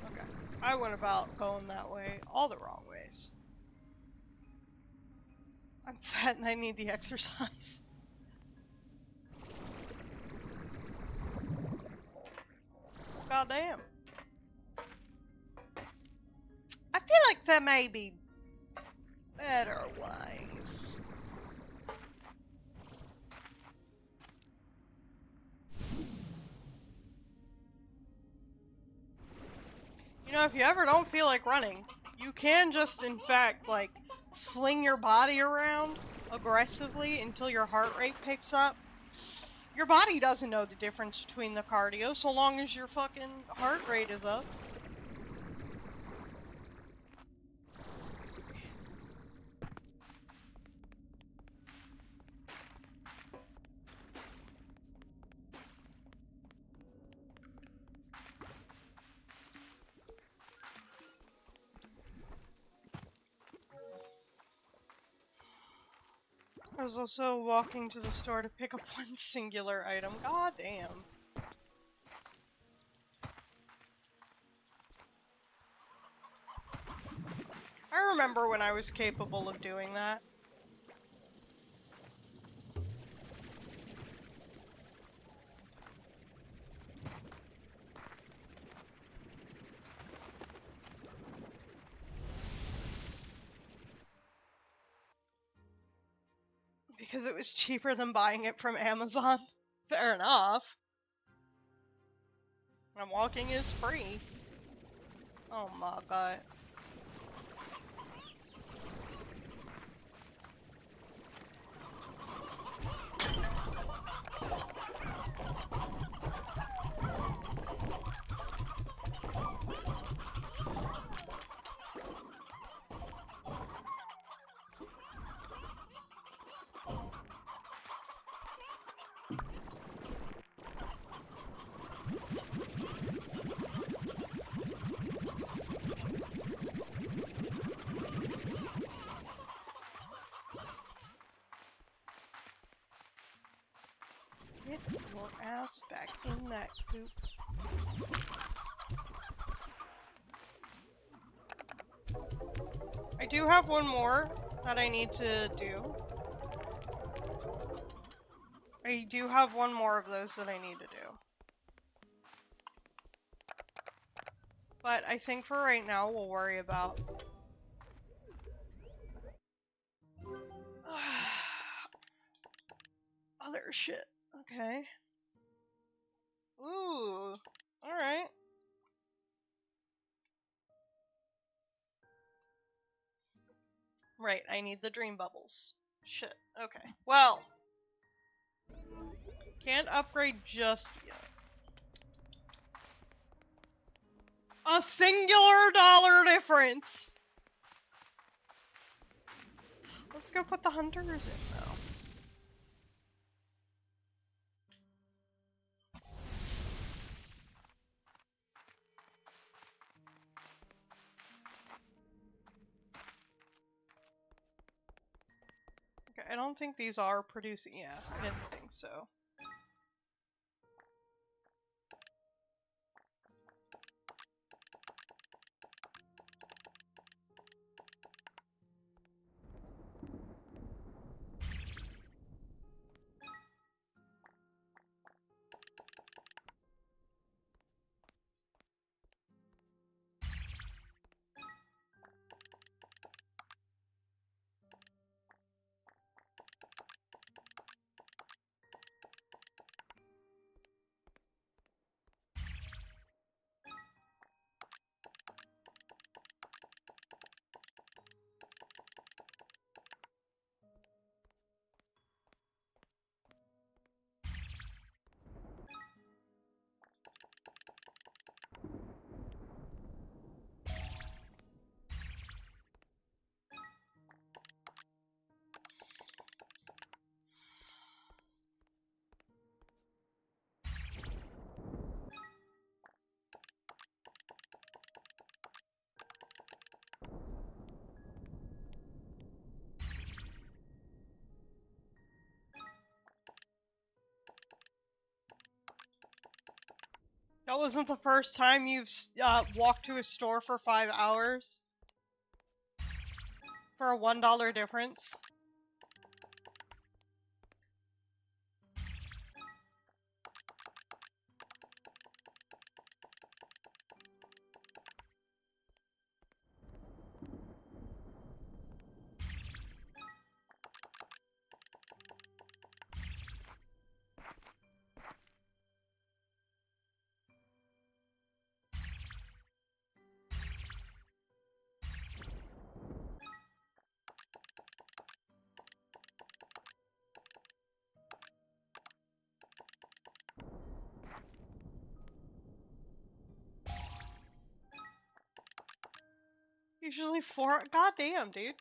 Okay, I went about going that way all the wrong ways. I'm fat and I need the exercise. Goddamn. I feel like there may be better ways. You know, if you ever don't feel like running, you can just, in fact, like, fling your body around aggressively until your heart rate picks up. Your body doesn't know the difference between the cardio so long as your fucking heart rate is up. I was also walking to the store to pick up one singular item. God damn. I remember when I was capable of doing that. Because it was cheaper than buying it from Amazon. Fair enough. And walking is free. Oh my god. Get your ass back in that coop. I do have one more that I need to do. I do have one more of those that I need to do. But I think for right now, we'll worry about... other shit. Okay. Ooh. Alright. Right, I need the dream bubbles. Shit. Okay. Well. Can't upgrade just yet. A singular dollar difference! Let's go put the hunters in, though. Okay, I don't think these are producing. Yeah, I didn't think so. That wasn't the first time you've walked to a store for 5 hours? For a $1 difference? Usually 4. Goddamn, dude.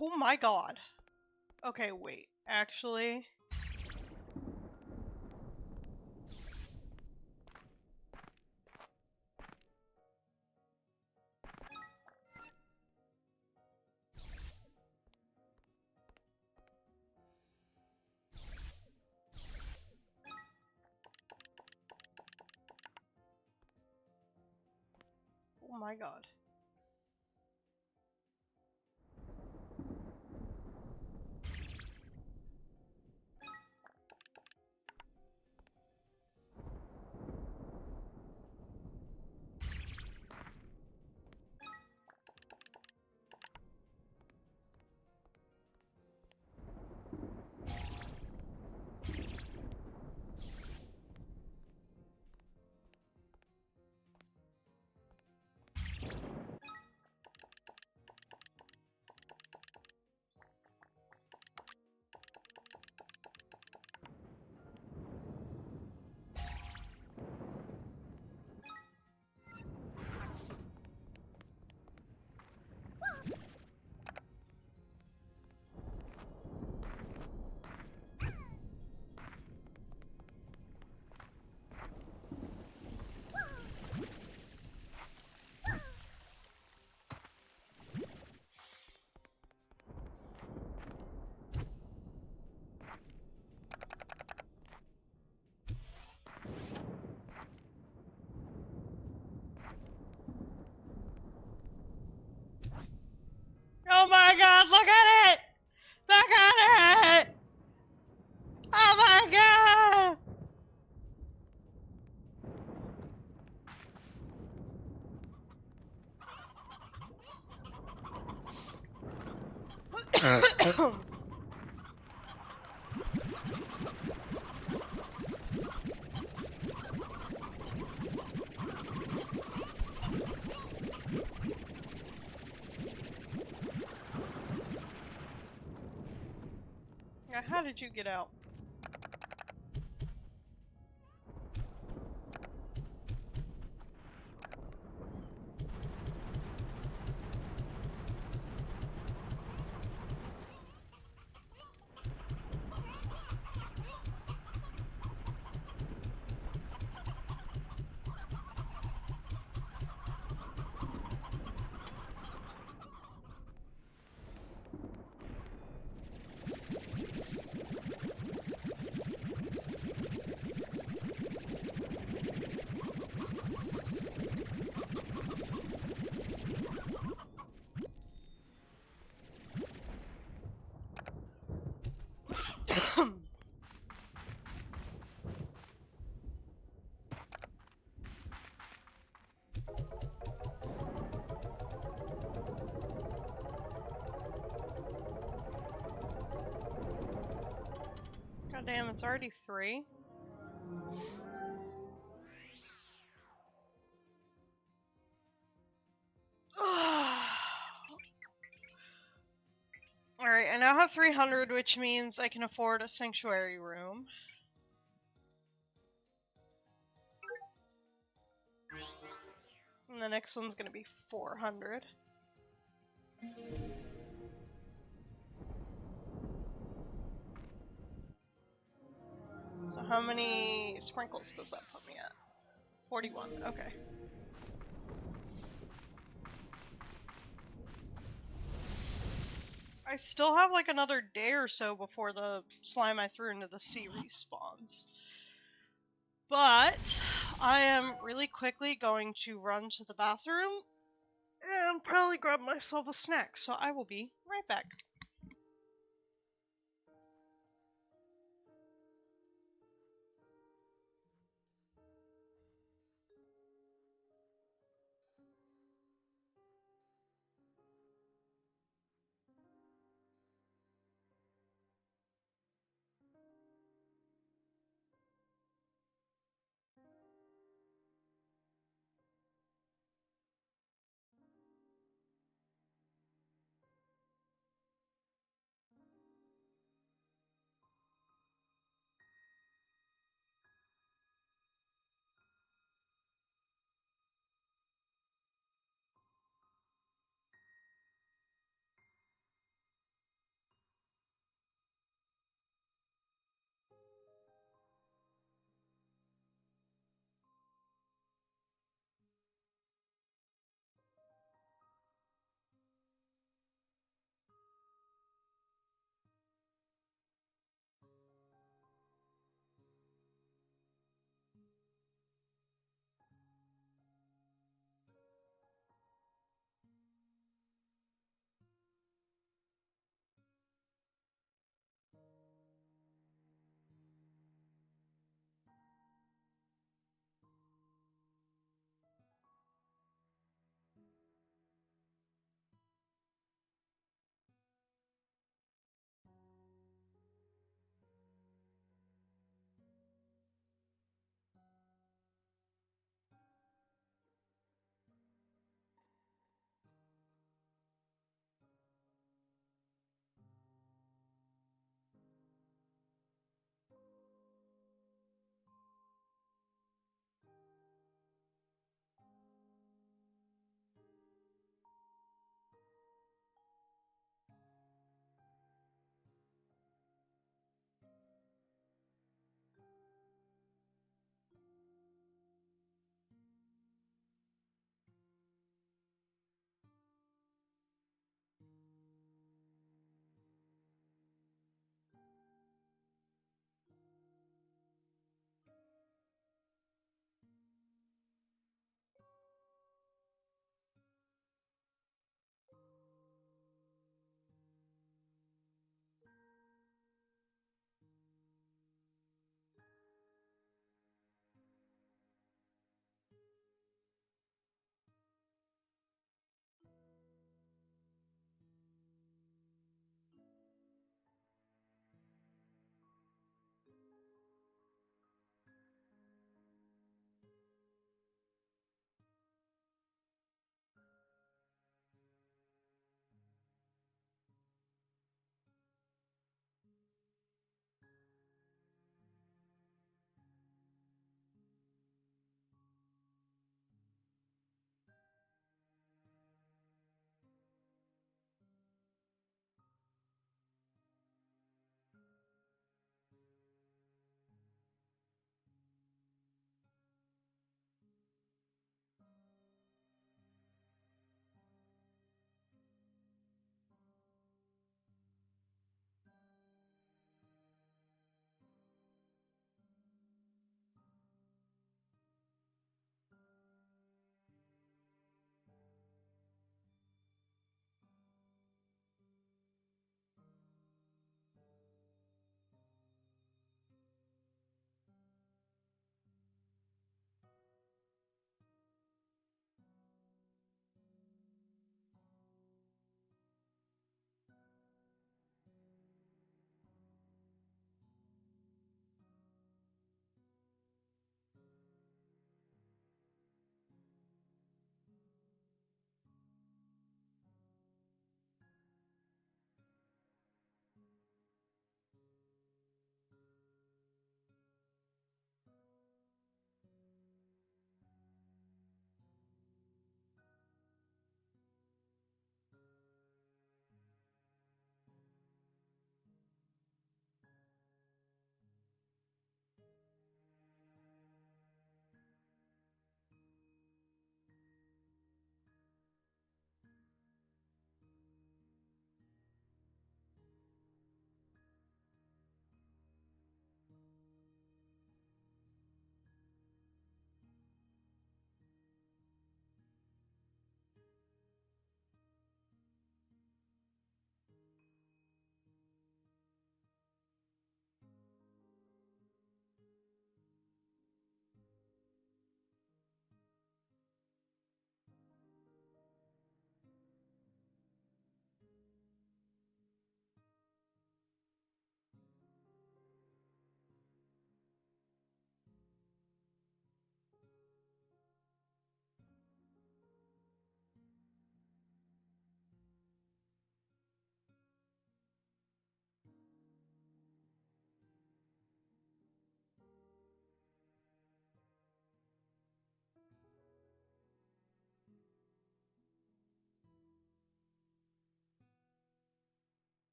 Oh my god. Okay, wait. Actually. Oh my god. Oh my god, look at it! Look at it! Oh my god! Now, how did you get out? God damn, it's already 3. Alright, I now have 300, which means I can afford a sanctuary room. And the next one's gonna be 400. So how many sprinkles does that put me at? 41, okay. I still have like another day or so before the slime I threw into the sea respawns. But I am really quickly going to run to the bathroom and probably grab myself a snack, so I will be right back.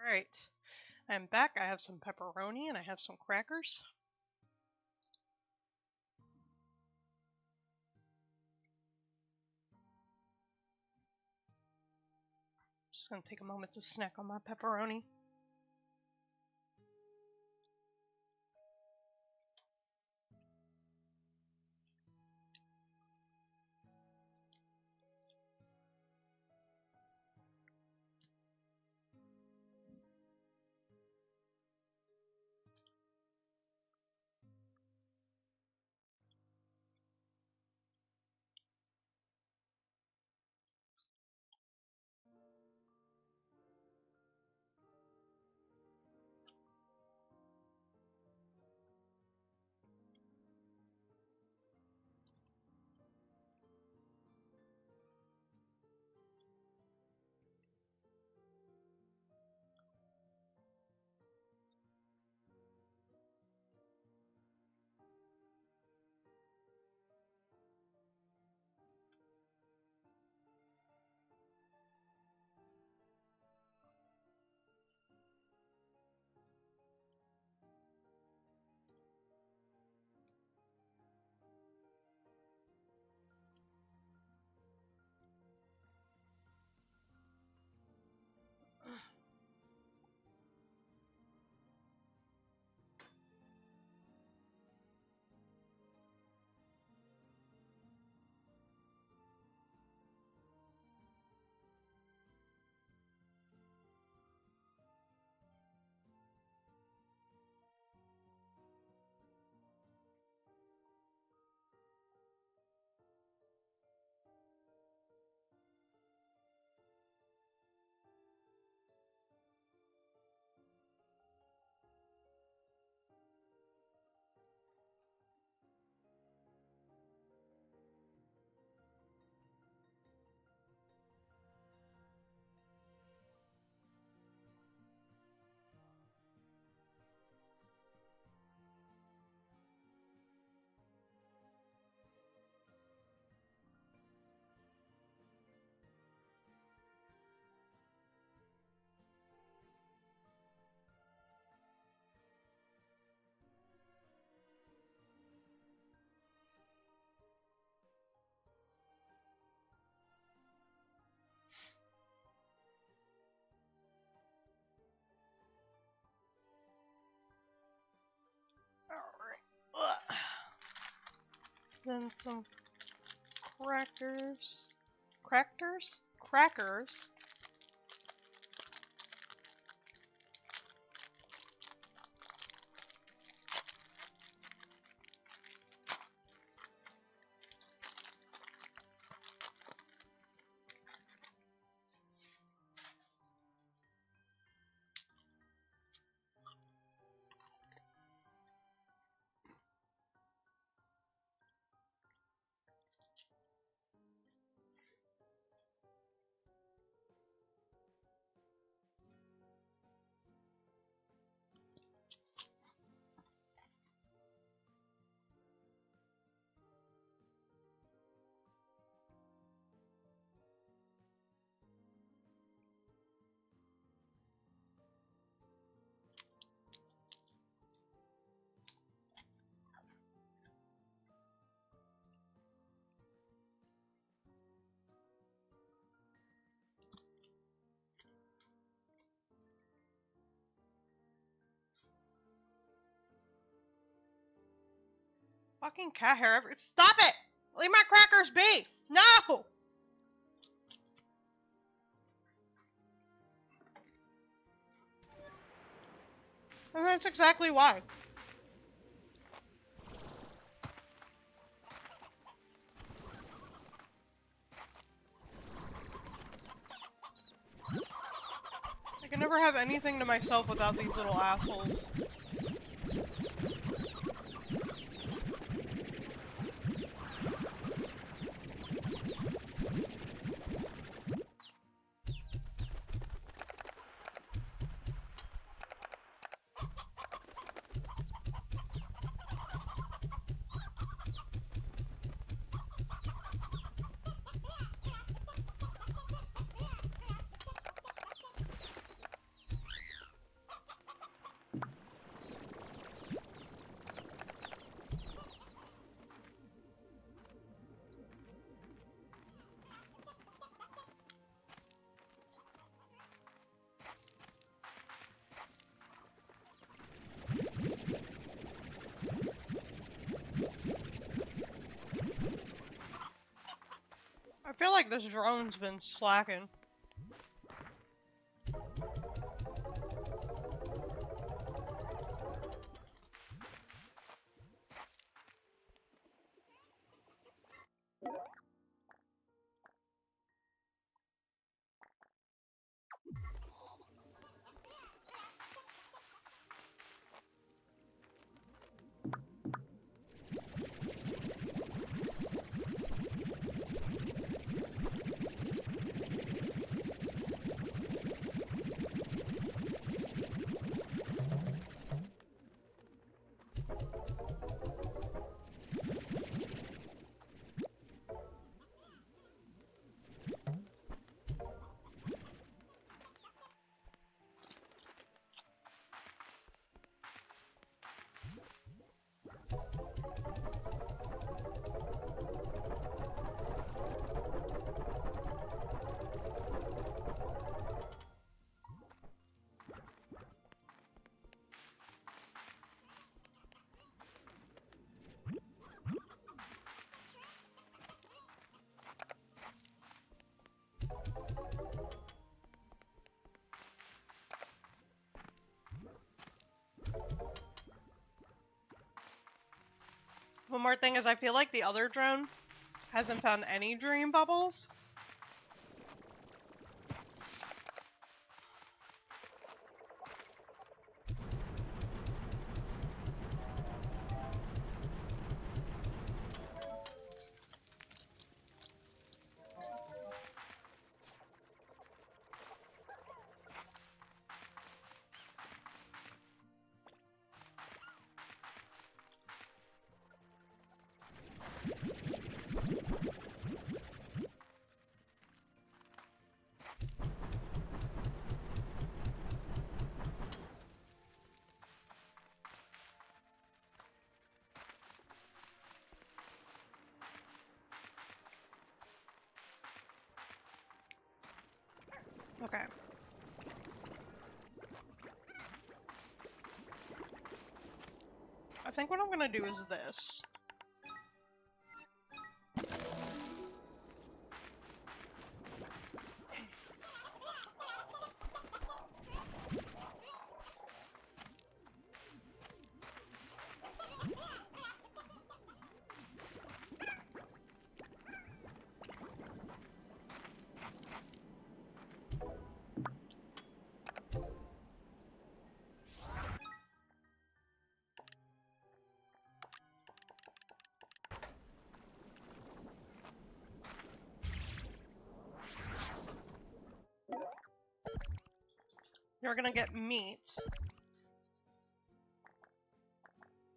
Alright. I'm back. I have some pepperoni and I have some crackers. Just gonna take a moment to snack on my pepperoni. Alright. Then some crackers. Crackers? Crackers. Fucking cat hair every- Stop it! Leave my crackers be! No! And that's exactly why. I can never have anything to myself without these little assholes. feel like this drone's been slacking. One more thing is I feel like the other drone hasn't found any dream bubbles. Okay. I think what I'm gonna do is this. You're gonna get meat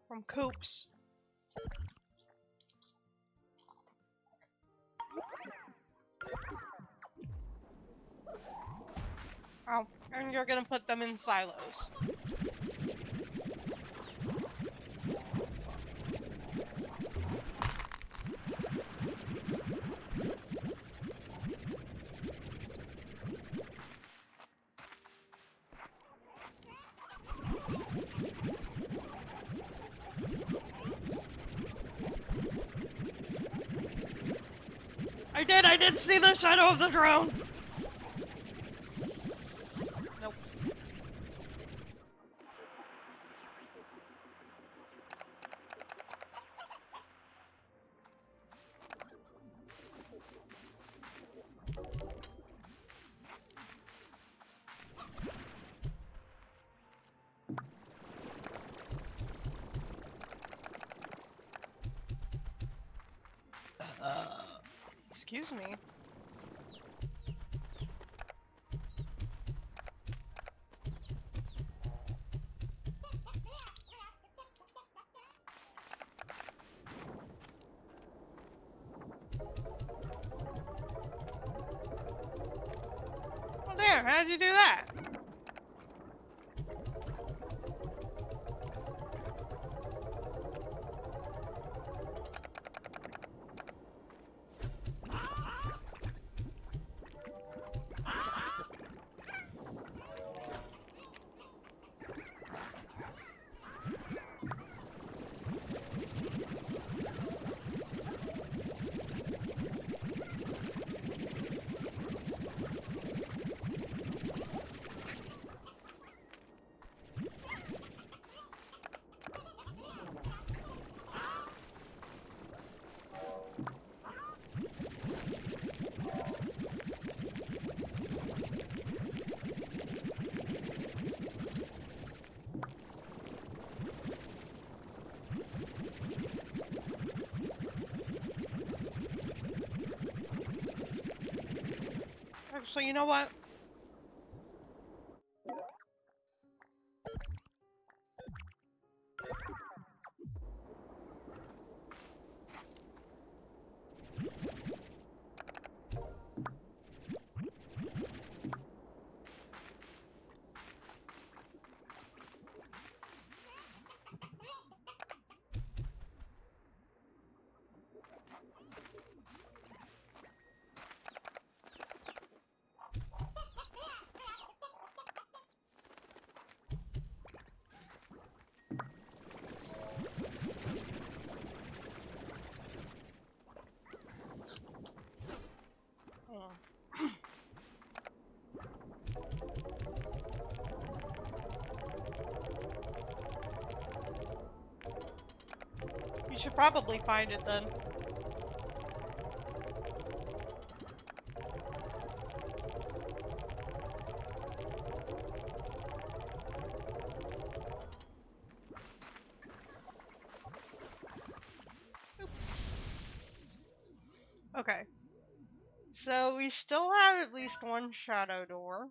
from Coops. Oh, and you're gonna put them in silos. I did see the shadow of the drone! Nope. Excuse me. Oh damn, how'd you do that? So you know what? You should probably find it then. Okay. So we still have at least one shadow door.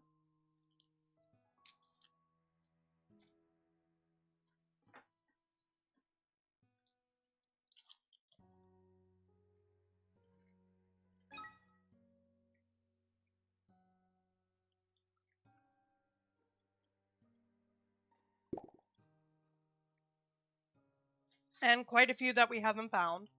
And quite a few that we haven't found.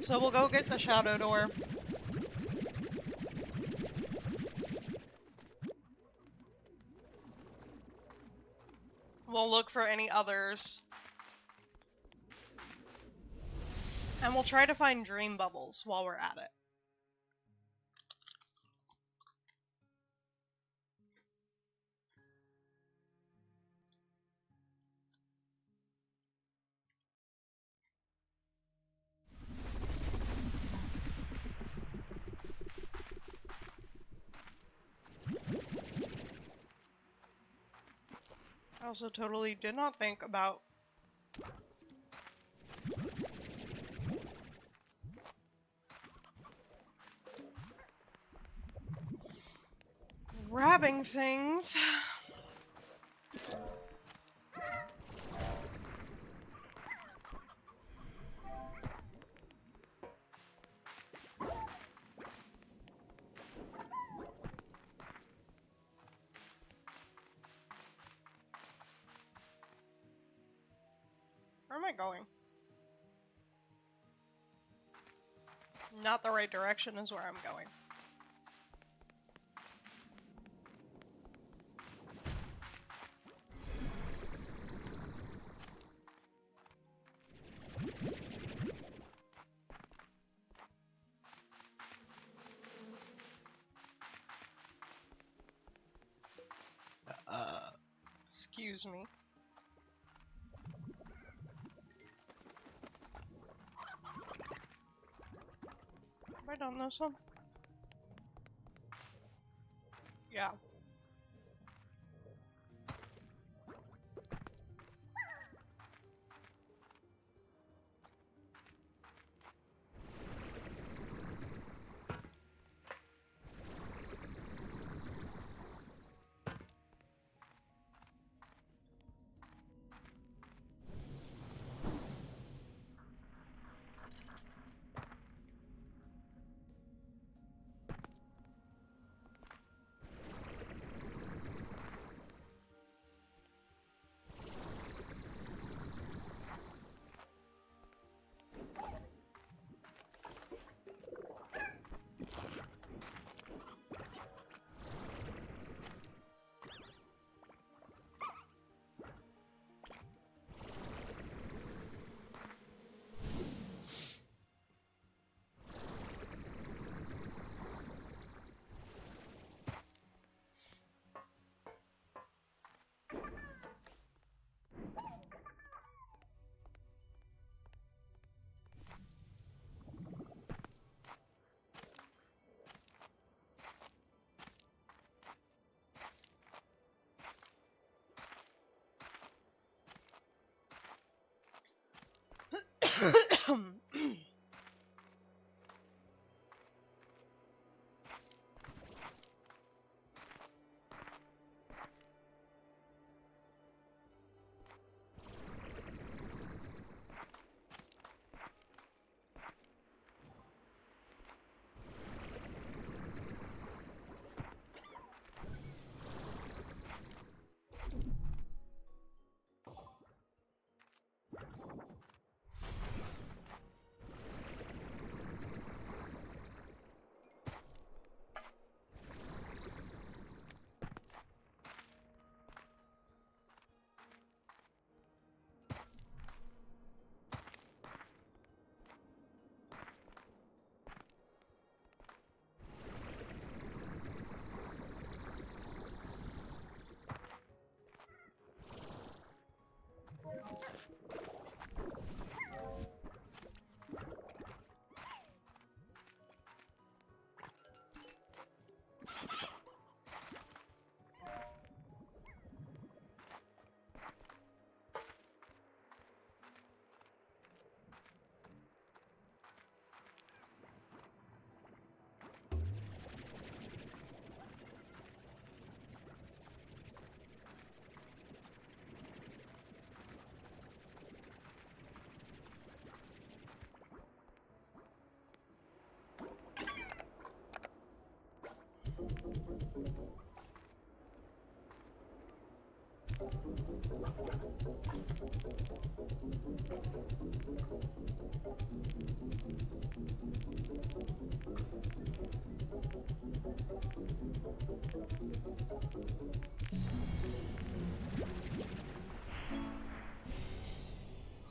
So we'll go get the shadow door. We'll look for any others. And we'll try to find dream bubbles while we're at it. I also totally did not think about grabbing things. Where am I going? Not the right direction is where I'm going. Excuse me. Have I done this one? Yeah.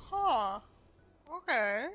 Huh. Okay.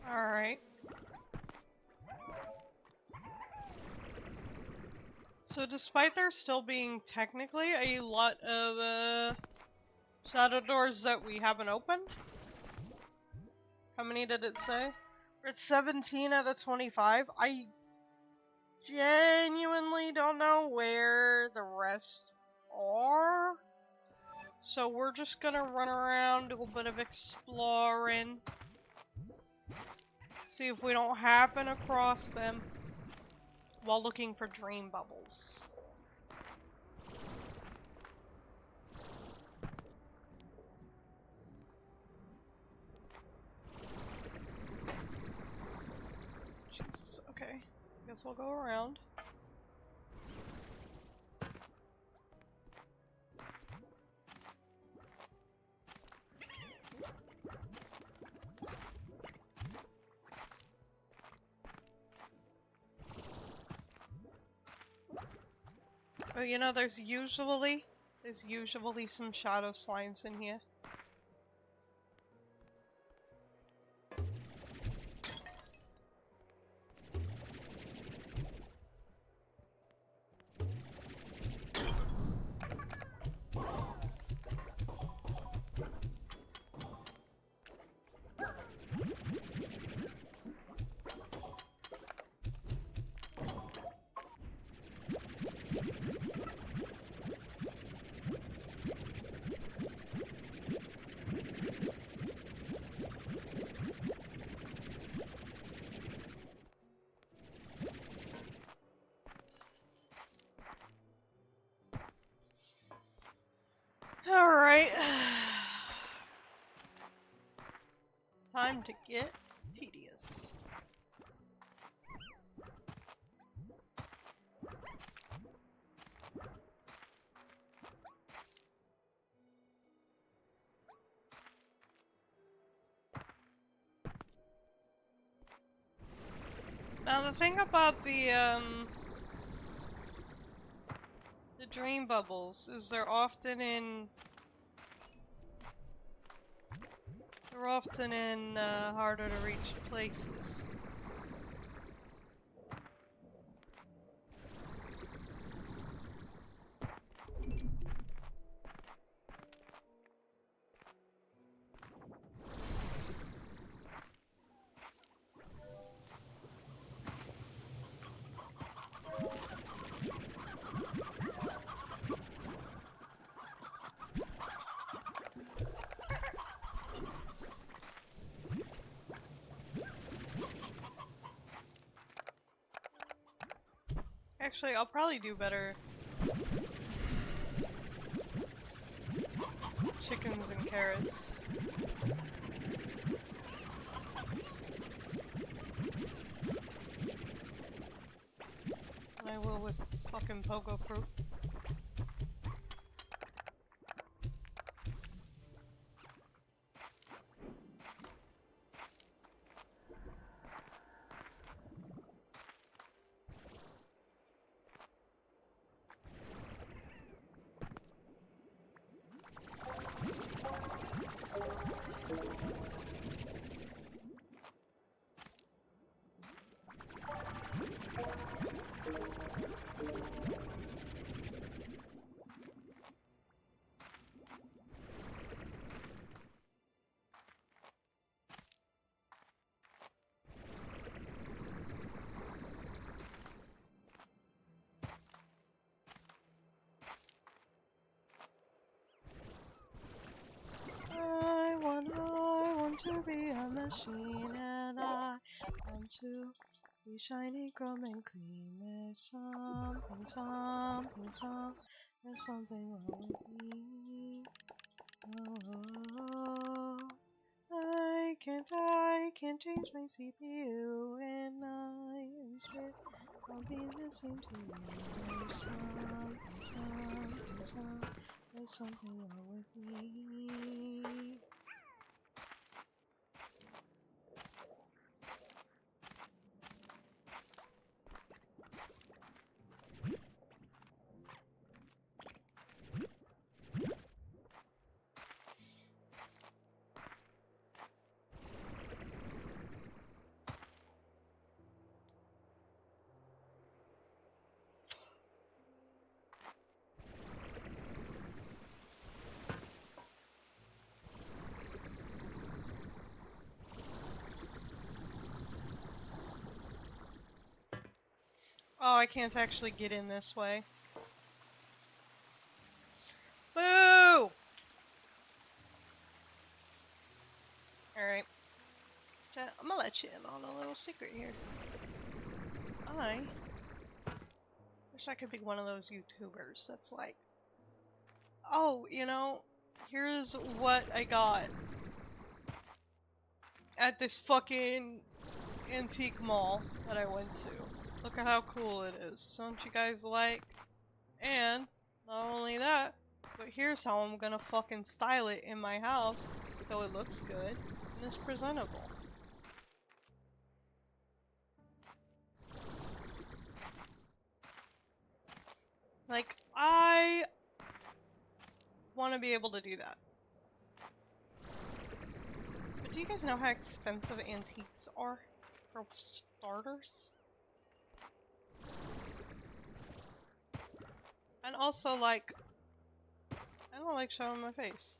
Alright. So despite there still being technically a lot of shadow doors that we haven't opened, how many did it say? We're at 17 out of 25. I genuinely don't know where the rest are. So we're just gonna run around, do a bit of exploring. See if we don't happen across them while looking for dream bubbles. Jesus, okay. Guess I'll go around. But you know, there's usually some shadow slimes in here. Alright. Time to get tedious. Now the thing about the dream bubbles is they're often in harder to reach places. Actually, I'll probably do better. Chickens and carrots. Than I will with fucking pogo fruit. I want to be a machine, and I want to be shiny, chrome, and clean. There's there's something wrong with me. Oh, I can't change my CPU, and I instead I'll be listening to you. There's something wrong with me. Oh, I can't actually get in this way. Boo! Alright. I'm gonna let you in on a little secret here. I wish I could be one of those YouTubers that's like, oh, you know, here's what I got at this fucking antique mall that I went to. Look at how cool it is. Don't you guys like? And not only that, but here's how I'm gonna fucking style it in my house so it looks good and is presentable. Like, I want to be able to do that. But do you guys know how expensive antiques are? For starters? And also, like, I don't like showing my face.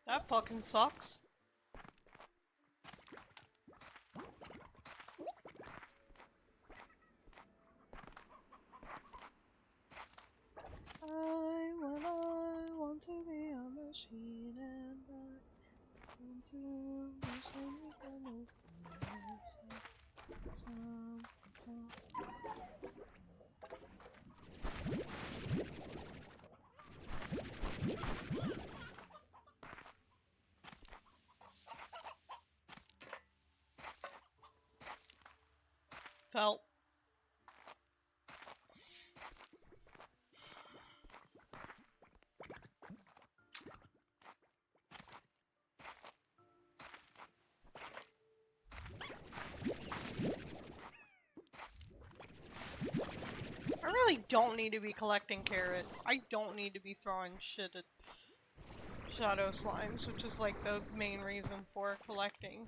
That fucking sucks. I want to be a machine, and I want to be shiny from Felt. really don't need to be collecting carrots. I don't need to be throwing shit at shadow slimes, which is like the main reason for collecting.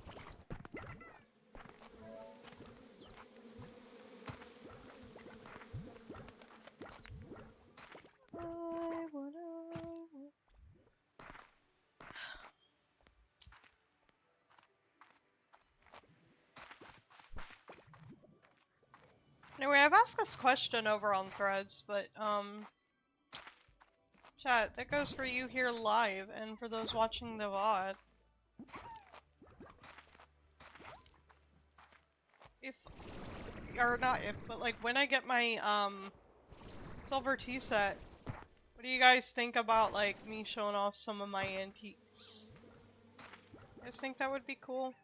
Anyway, I've asked this question over on Threads, but, chat, that goes for you here live, and for those watching the VOD. If, or not if, but like, when I get my, silver tea set, what do you guys think about, like, me showing off some of my antiques? You guys think that would be cool?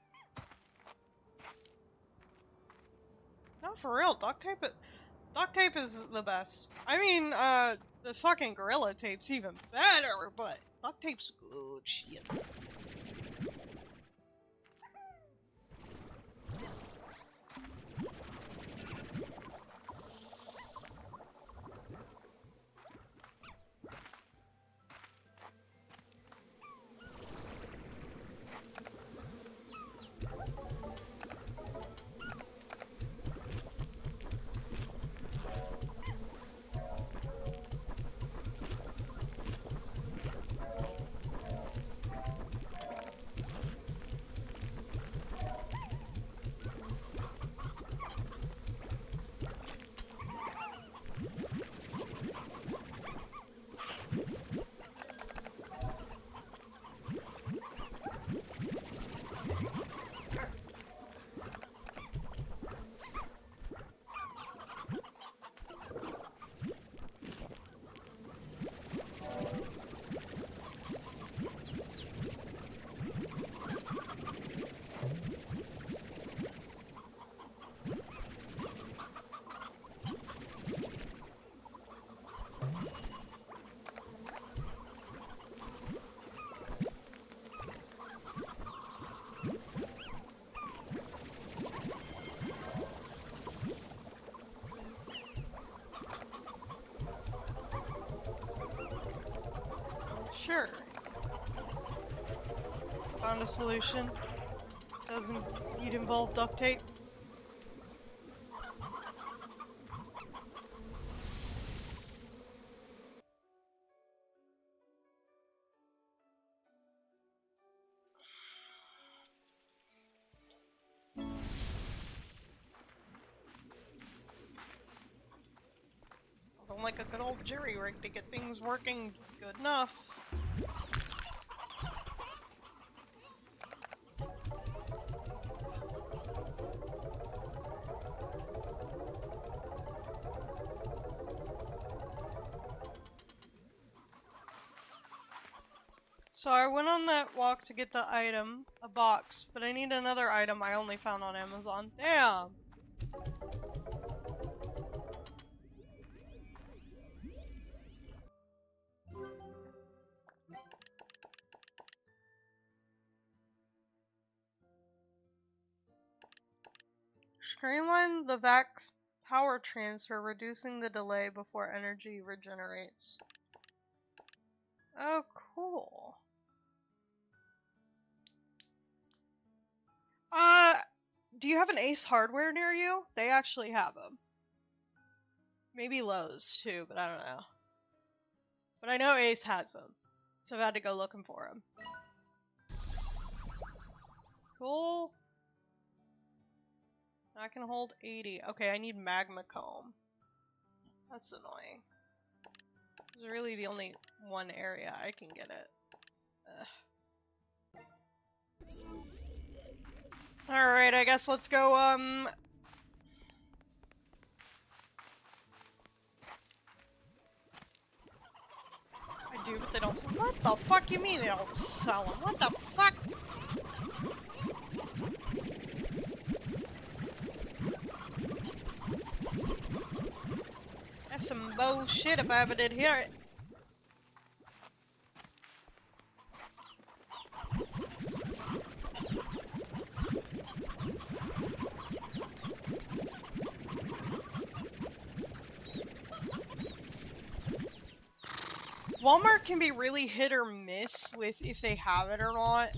No, for real, duct tape is the best. I mean, the fucking Gorilla Tape's even better, but duct tape's good shit. Sure. Found a solution. Doesn't need involve duct tape. Don't like a good old jury rig to get things working good enough. So I went on that walk to get the item, a box, but I need another item I only found on Amazon. Damn! Streamline the VAX power transfer, reducing the delay before energy regenerates. Oh, cool. Do you have an Ace Hardware near you? They actually have them. Maybe Lowe's too, but I don't know. But I know Ace has them, so I've had to go looking for them. Cool. I can hold 80. Okay, I need Magma Comb. That's annoying. It's really the only one area I can get it. Ugh. Alright, I guess let's go, I do, but they don't sell. What the fuck you mean they don't sell them? What the fuck? That's some bullshit if I ever did hear it. Walmart can be really hit or miss with if they have it or not.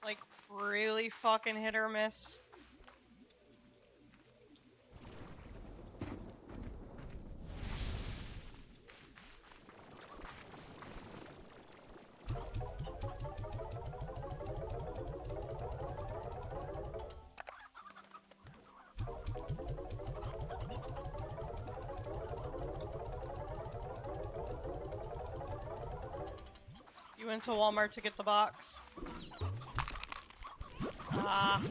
Like, really fucking hit or miss. You went to Walmart to get the box? Ah.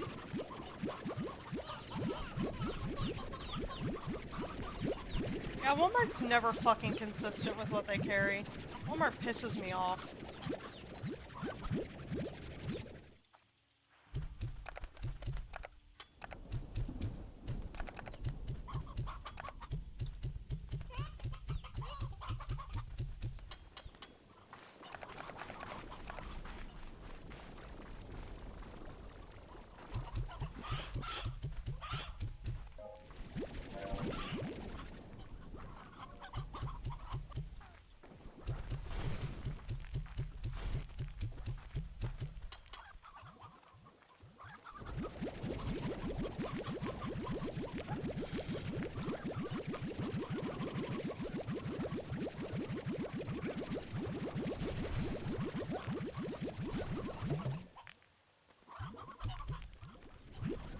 Yeah, Walmart's never fucking consistent with what they carry. Walmart pisses me off.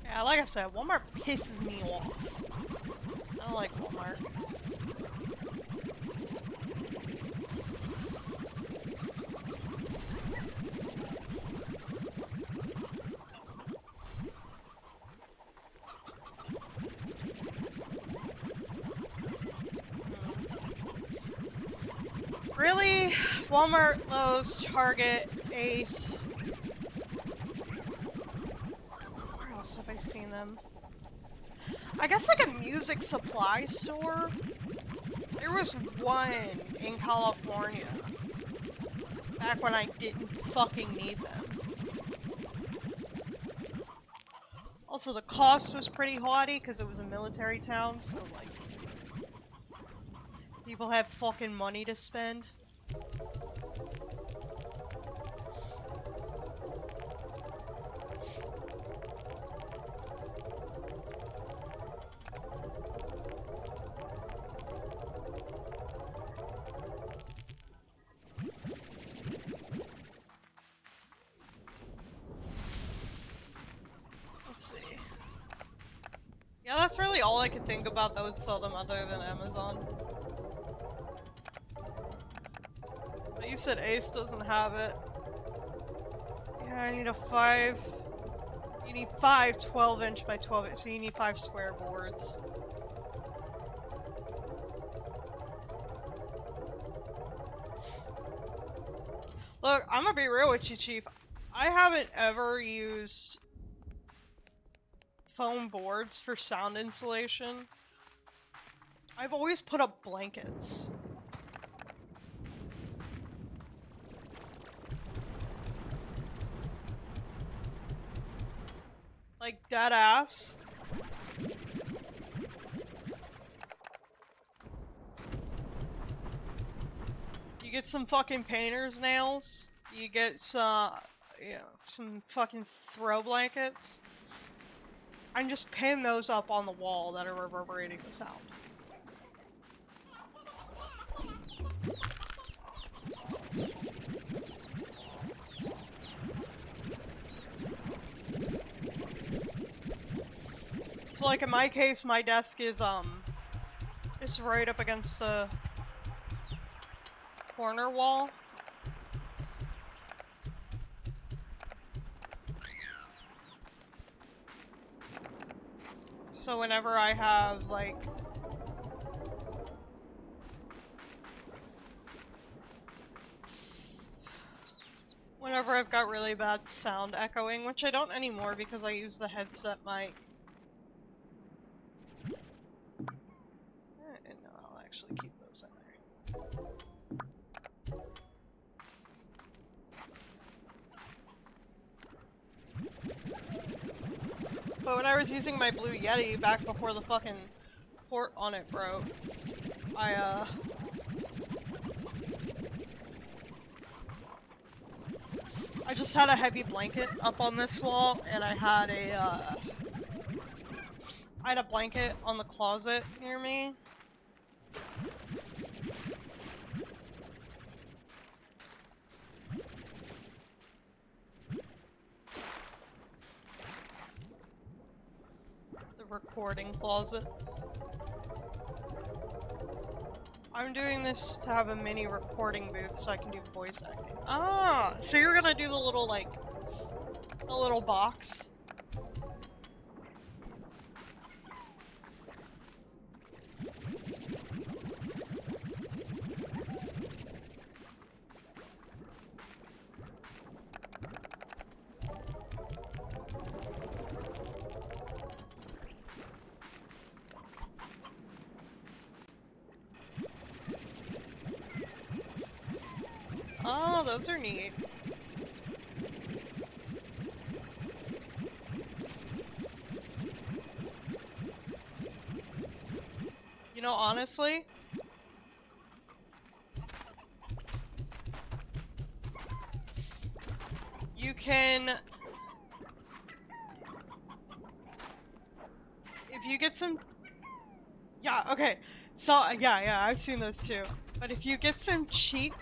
Yeah, like I said, Walmart pisses me off. I don't like Walmart. Really? Walmart, Lowe's, Target, Ace. Where else have I seen them? I guess like a music supply store. There was one in California. Back when I didn't fucking need them. Also, the cost was pretty haughty because it was a military town, so like... people had fucking money to spend. Let's see. Yeah, that's really all I could think about that would sell them other than Amazon. But you said Ace doesn't have it. Yeah, I need a 5... You need 5 12-inch by 12-inch, so you need 5 square boards. Look, I'm gonna be real with you, Chief. I haven't ever used foam boards for sound insulation. I've always put up blankets. Like, dead ass. You get some fucking painter's nails. You get some, some fucking throw blankets. And just pin those up on the wall that are reverberating the sound. So like in my case, my desk is, it's right up against the corner wall. So whenever I have, like... whenever I've got really bad sound echoing, which I don't anymore because I use the headset mic. No, I'll actually keep those in there. But when I was using my Blue Yeti back before the fucking port on it broke, I just had a heavy blanket up on this wall, and I had a blanket on the closet near me. The recording closet. I'm doing this to have a mini recording booth so I can do voice acting. Ah, so you're gonna do the little, like, the little box? Oh, those are neat. You know, honestly, you can... If you get some... Yeah, okay. So, yeah, I've seen those too. But if you get some cheap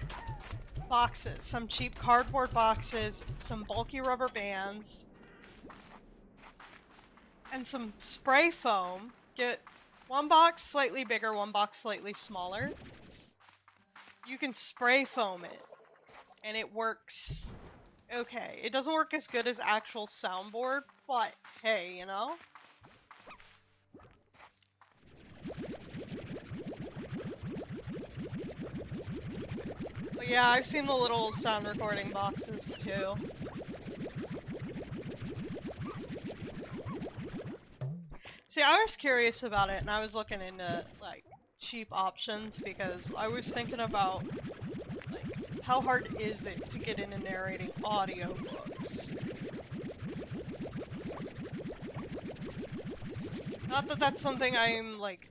boxes, some cheap cardboard boxes, some bulky rubber bands, and some spray foam, get one box slightly bigger, one box slightly smaller. You can spray foam it, and it works okay. It doesn't work as good as actual soundboard, but hey, you know? But yeah, I've seen the little sound recording boxes too. See, I was curious about it, and I was looking into, like, cheap options, because I was thinking about, like, how hard is it to get into narrating audiobooks? Not that that's something I'm, like,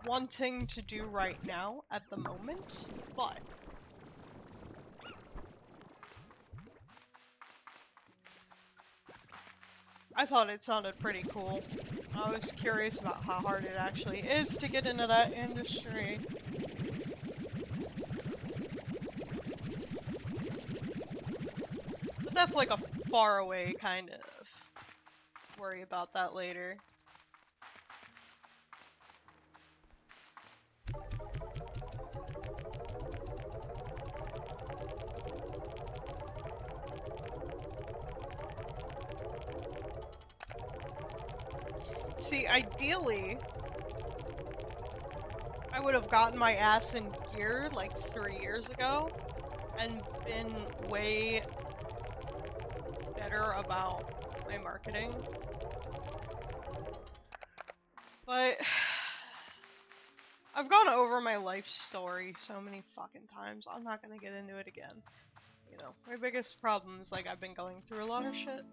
wanting to do right now, at the moment, but... I thought it sounded pretty cool. I was curious about how hard it actually is to get into that industry. But that's like a far away kind of. Worry about that later. See, ideally, I would have gotten my ass in gear like 3 years ago and been way better about my marketing. But I've gone over my life story so many fucking times, I'm not gonna get into it again. You know, my biggest problem is, like, I've been going through a lot of shit.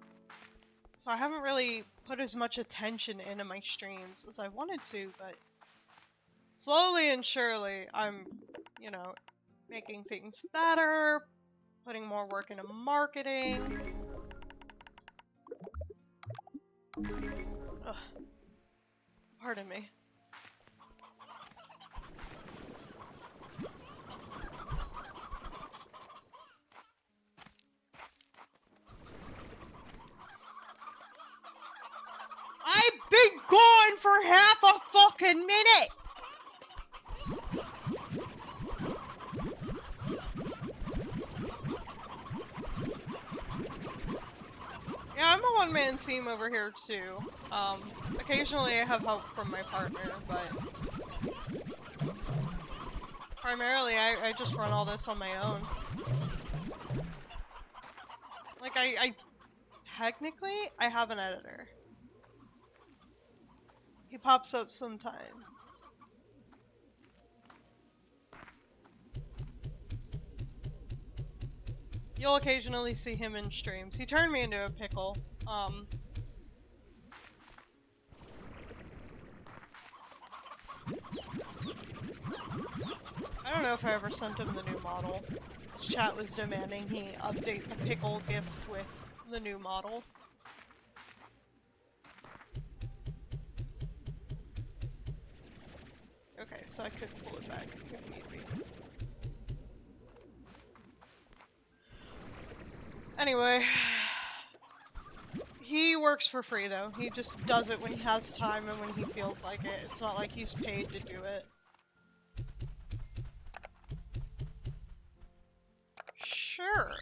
So I haven't really put as much attention into my streams as I wanted to, but slowly and surely I'm, you know, making things better, putting more work into marketing. Ugh. Pardon me. I've been gone for half a fucking minute! Yeah, I'm a one-man team over here too. Occasionally I have help from my partner, but primarily I just run all this on my own. Like, I technically, I have an editor. He pops up sometimes. You'll occasionally see him in streams. He turned me into a pickle. I don't know if I ever sent him the new model. His chat was demanding he update the pickle gif with the new model. Okay, so I could pull it back if need be. Anyway, he works for free though. He just does it when he has time and when he feels like it. It's not like he's paid to do it. Sure.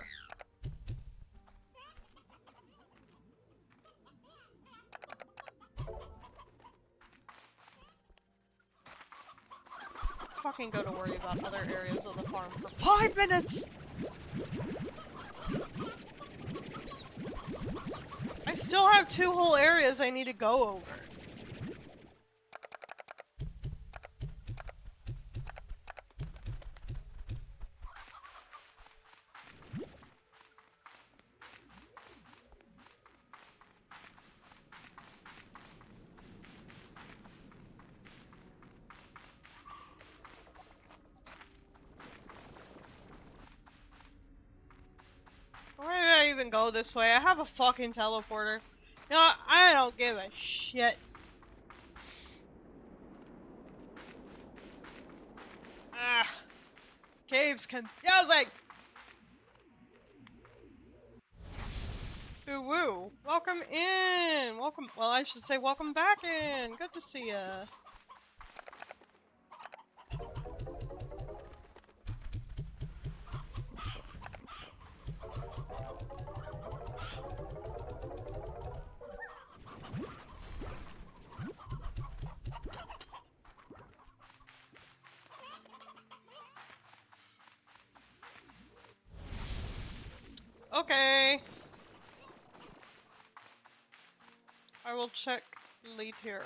Fucking go to worry about other areas of the farm for 5 minutes! I still have 2 whole areas I need to go over. Why did I even go this way? I have a fucking teleporter. You know what? I don't give a shit. Ah. Caves confusing! Ooh woo. Welcome in! Welcome- well, I should say welcome back in! Good to see ya. Okay. I will check later.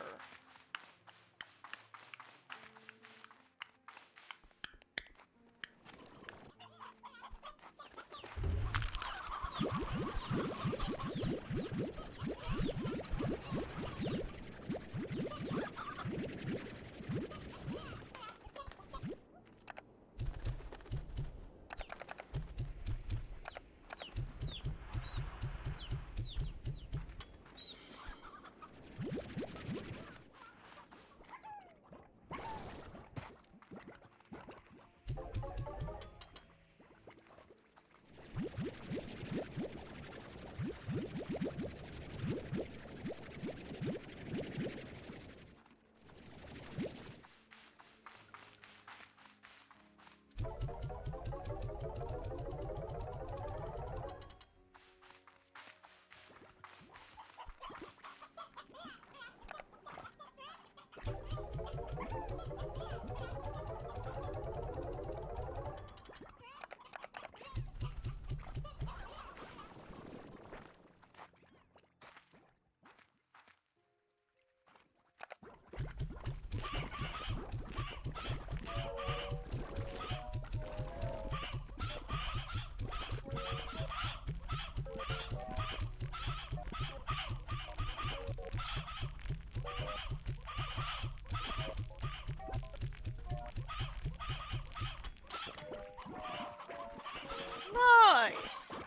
Nice!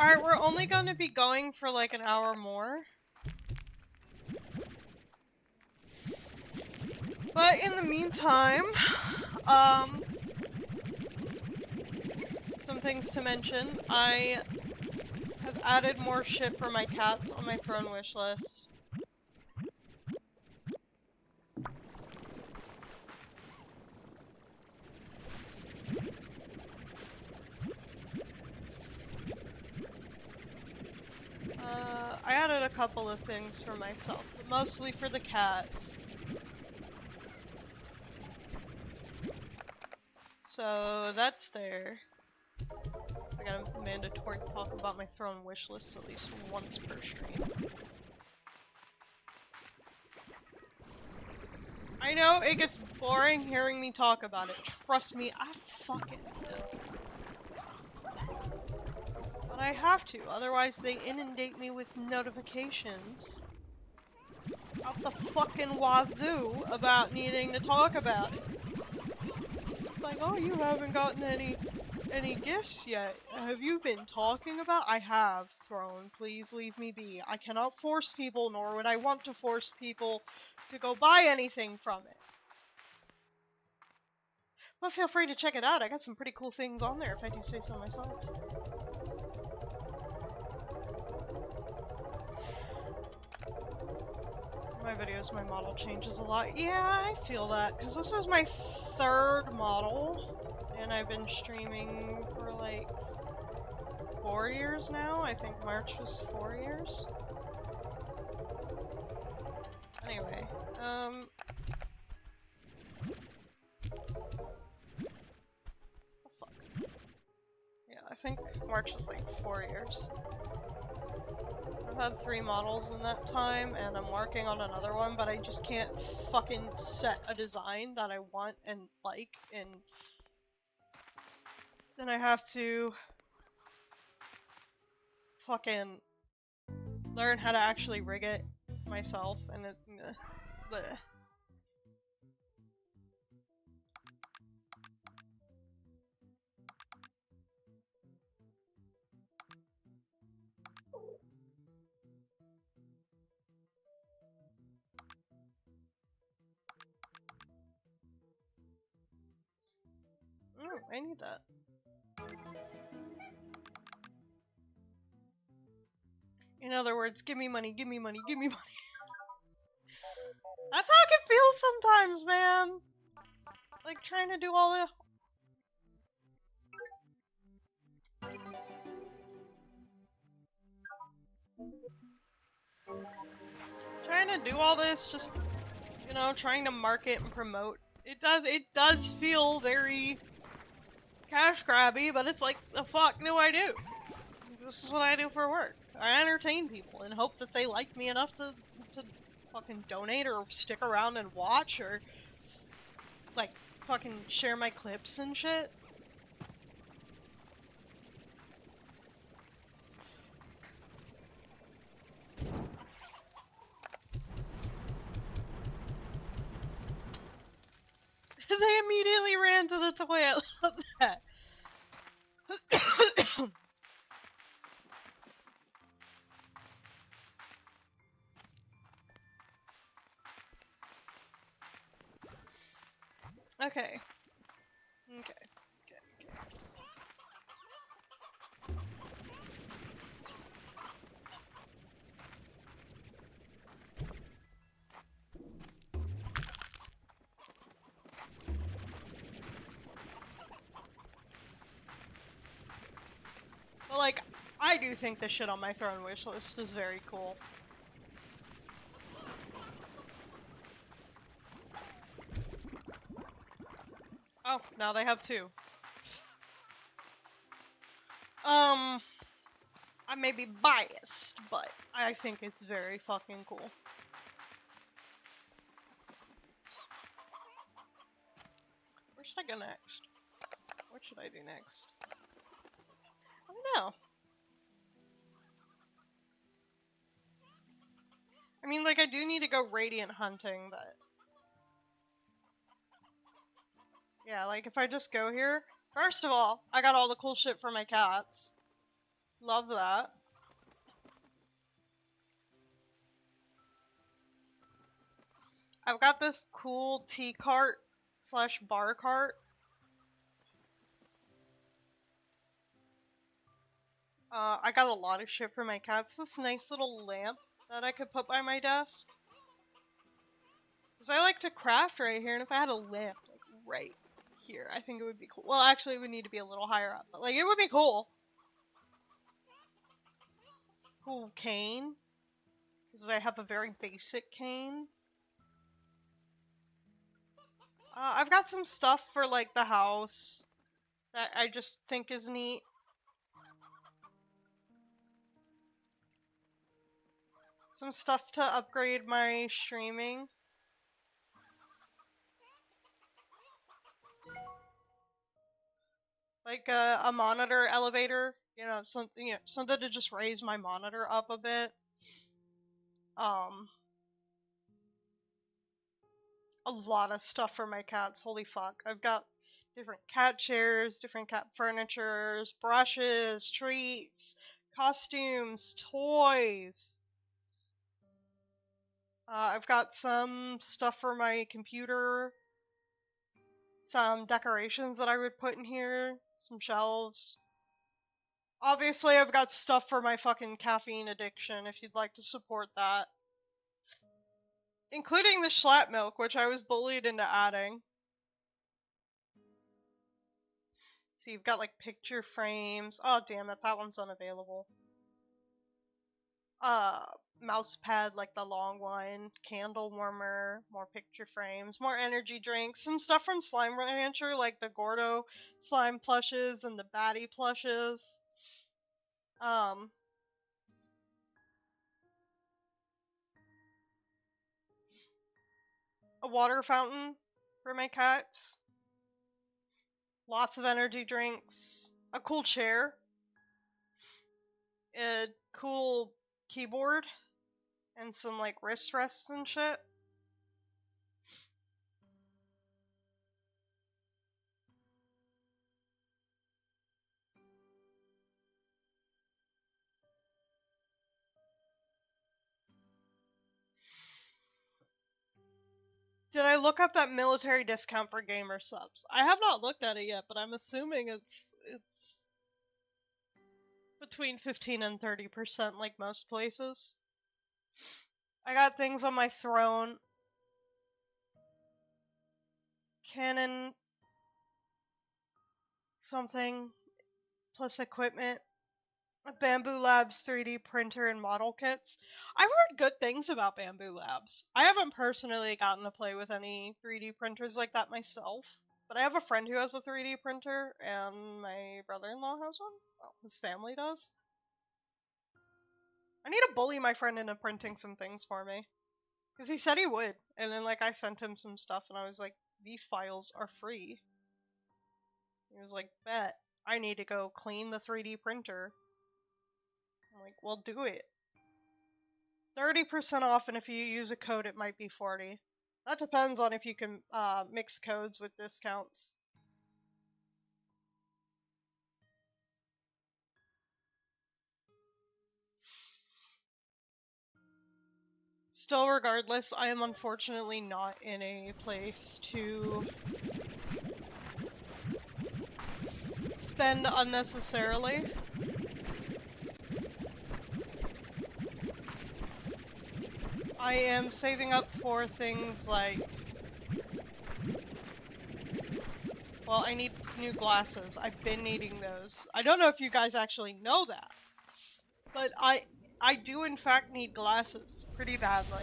Alright, we're only gonna be going for like an hour more. But in the meantime, some things to mention. I have added more shit for my cats on my throne wish list. I added a couple of things for myself, but mostly for the cats. So that's there. I got a mandatory talk about my throne wish list at least once per stream. I know it gets boring hearing me talk about it. Trust me, I fucking will. But I have to, otherwise they inundate me with notifications out the fucking wazoo about needing to talk about it. It's like, oh, you haven't gotten any gifts yet. Have you been talking about? I have, Throne. Please leave me be. I cannot force people, nor would I want to force people to go buy anything from it. But feel free to check it out. I got some pretty cool things on there, if I do say so myself. My videos, my model changes a lot. Yeah, I feel that, because this is my third model, and I've been streaming for like 4 years now. I think March was 4 years. Anyway, oh, fuck. Yeah, I think March was like 4 years. I've had 3 models in that time, and I'm working on another one, but I just can't fucking set a design that I want and like, and then I have to fucking learn how to actually rig it myself, and it... bleh. Oh, I need that. In other words, give me money, give me money, give me money. That's how it can feel sometimes, man! Like, trying to do all the... Trying to do all this, just, you know, trying to market and promote. It does feel very cash grabby, but it's like, the fuck do I do? This is what I do for work. I entertain people and hope that they like me enough to fucking donate or stick around and watch or, like, fucking share my clips and shit. They immediately ran to the toy. I love that. Okay. Okay. But, like, I do think the shit on my throne wish list is very cool. Oh, now they have 2. I may be biased, but I think it's very fucking cool. Where should I go next? What should I do next? I don't know. I mean, like, I do need to go radiant hunting, but... yeah, like, if I just go here... First of all, I got all the cool shit for my cats. Love that. I've got this cool tea cart / bar cart. I got a lot of shit for my cats. This nice little lamp that I could put by my desk. Because I like to craft right here, and if I had a lamp, like, right here, I think it would be cool. Well, actually, it would need to be a little higher up, but, like, it would be cool. Cool cane. Because I have a very basic cane. I've got some stuff for like the house that I just think is neat. Some stuff to upgrade my streaming. Like a monitor elevator, something to just raise my monitor up a bit. A lot of stuff for my cats. Holy fuck. I've got different cat chairs, different cat furnitures, brushes, treats, costumes, toys. I've got some stuff for my computer, some decorations that I would put in here, some shelves. Obviously, I've got stuff for my fucking caffeine addiction if you'd like to support that. Including the Schlatt milk, which I was bullied into adding. So you've got like picture frames. Oh, damn it, that one's unavailable. Mouse pad, like the long one, candle warmer, more picture frames, more energy drinks, some stuff from Slime Rancher, like the Gordo slime plushes and the Batty plushes. A water fountain for my cats. Lots of energy drinks. A cool chair. A cool keyboard. And some, like, wrist rests and shit. Did I look up that military discount for gamer subs? I have not looked at it yet, but I'm assuming it's between 15 and 30% like most places. I got things on my throne. Canon something plus equipment. Bamboo Labs 3D printer and model kits. I've heard good things about Bamboo Labs. I haven't personally gotten to play with any 3D printers like that myself, but I have a friend who has a 3D printer, and my brother-in-law has one. Well, his family does. I need to bully my friend into printing some things for me. Because he said he would, and then like I sent him some stuff, and I was like, these files are free. He was like, bet. I need to go clean the 3D printer. I'm like, well, do it. 30% off, and if you use a code, it might be 40. That depends on if you can mix codes with discounts. Still, regardless, I am unfortunately not in a place to spend unnecessarily. I am saving up for things like... Well, I need new glasses. I've been needing those. I don't know if you guys actually know that, but I do in fact need glasses pretty badly.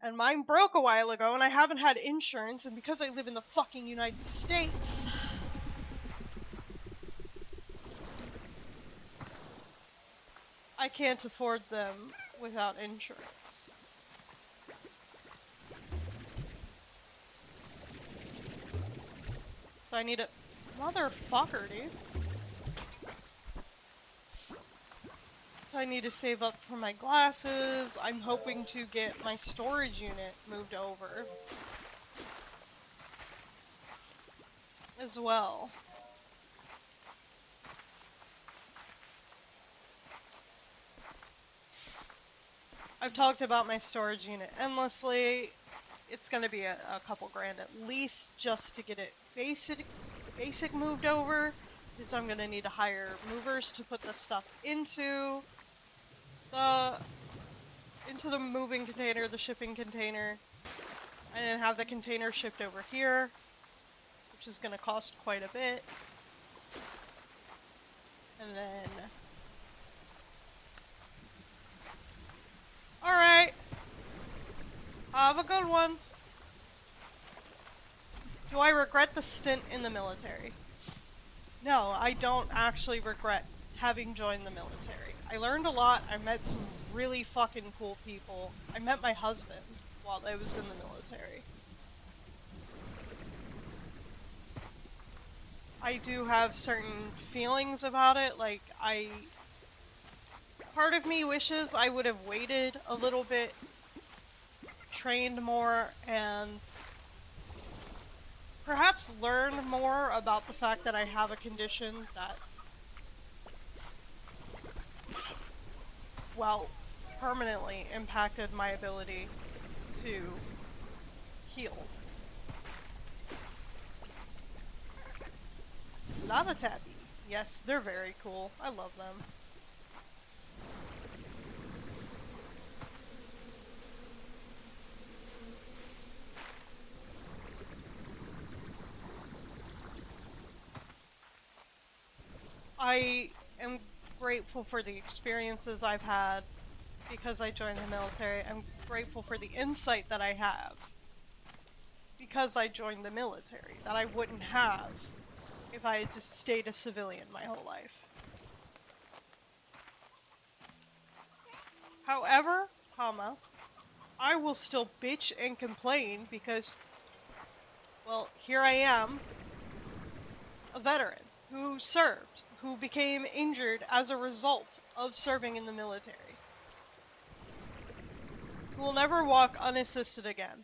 And mine broke a while ago, and I haven't had insurance, and because I live in the fucking United States... I can't afford them without insurance. So I need a... Motherfucker, dude. So I need to save up for my glasses. I'm hoping to get my storage unit moved over as well. I've talked about my storage unit endlessly. It's gonna be a couple grand at least just to get it basic moved over, because I'm gonna need to hire movers to put the stuff into the moving container, the shipping container, and then have the container shipped over here, which is gonna cost quite a bit. And then... Alright. Have a good one. Do I regret the stint in the military? No, I don't actually regret having joined the military. I learned a lot. I met some really fucking cool people. I met my husband while I was in the military. I do have certain feelings about it. Part of me wishes I would have waited a little bit, trained more, and perhaps learned more about the fact that I have a condition that, well, permanently impacted my ability to heal. Lava Tappy. Yes, they're very cool. I love them. I am grateful for the experiences I've had because I joined the military. I'm grateful for the insight that I have because I joined the military that I wouldn't have if I had just stayed a civilian my whole life. However, I will still bitch and complain because, well, here I am, a veteran who served, who became injured as a result of serving in the military, who will never walk unassisted again.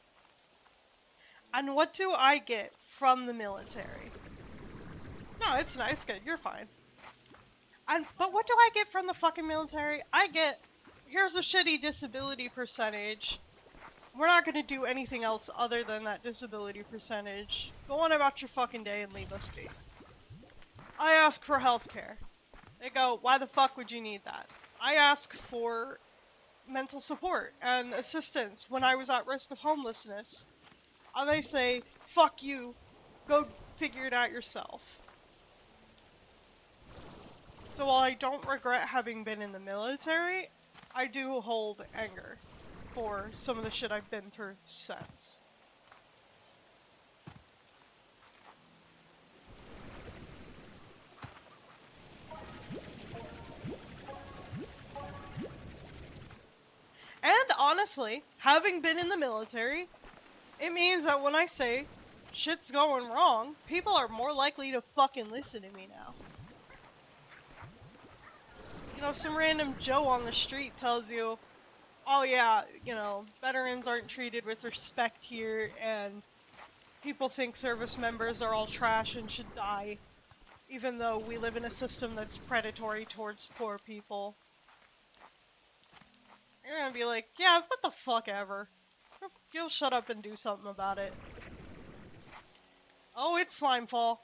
And what do I get from the military? No, it's nice, good, you're fine. But what do I get from the fucking military? Here's a shitty disability percentage. We're not gonna do anything else other than that disability percentage. Go on about your fucking day and leave us be. I ask for healthcare. They go, why the fuck would you need that? I ask for mental support and assistance when I was at risk of homelessness. And they say, fuck you, go figure it out yourself. So while I don't regret having been in the military, I do hold anger for some of the shit I've been through since. And honestly, having been in the military, it means that when I say shit's going wrong, people are more likely to fucking listen to me now. You know, if some random Joe on the street tells you, oh yeah, veterans aren't treated with respect here, and people think service members are all trash and should die, even though we live in a system that's predatory towards poor people. You're gonna be like, yeah, what the fuck ever. You'll shut up and do something about it. Oh, it's Slimefall.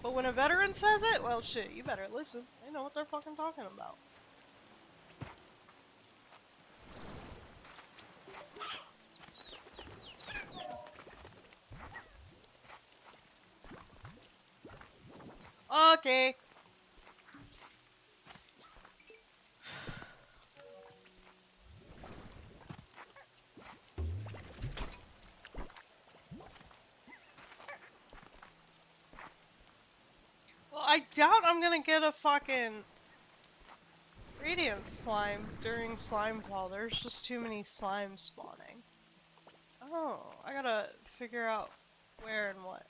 But when a veteran says it, well shit, you better listen. They know what they're fucking talking about. Okay. Well, I doubt I'm gonna get a fucking radiant slime during Slimefall. There's just too many slimes spawning. Oh, I gotta figure out where and what.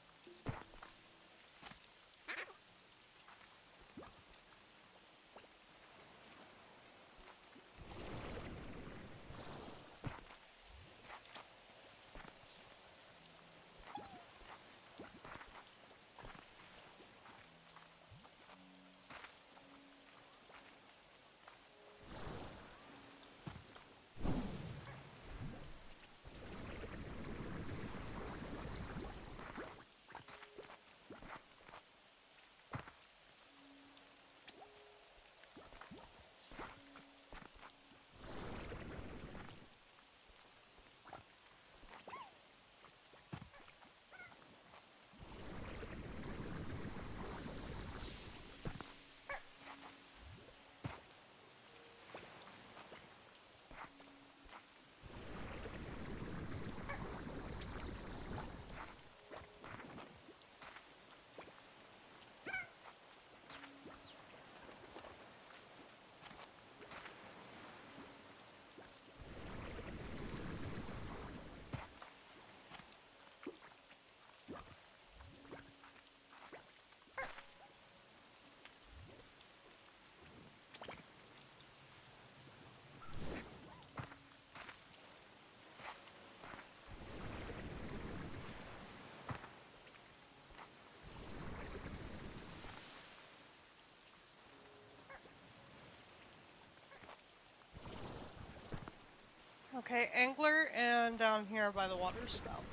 Okay, angler and down here by the water spout.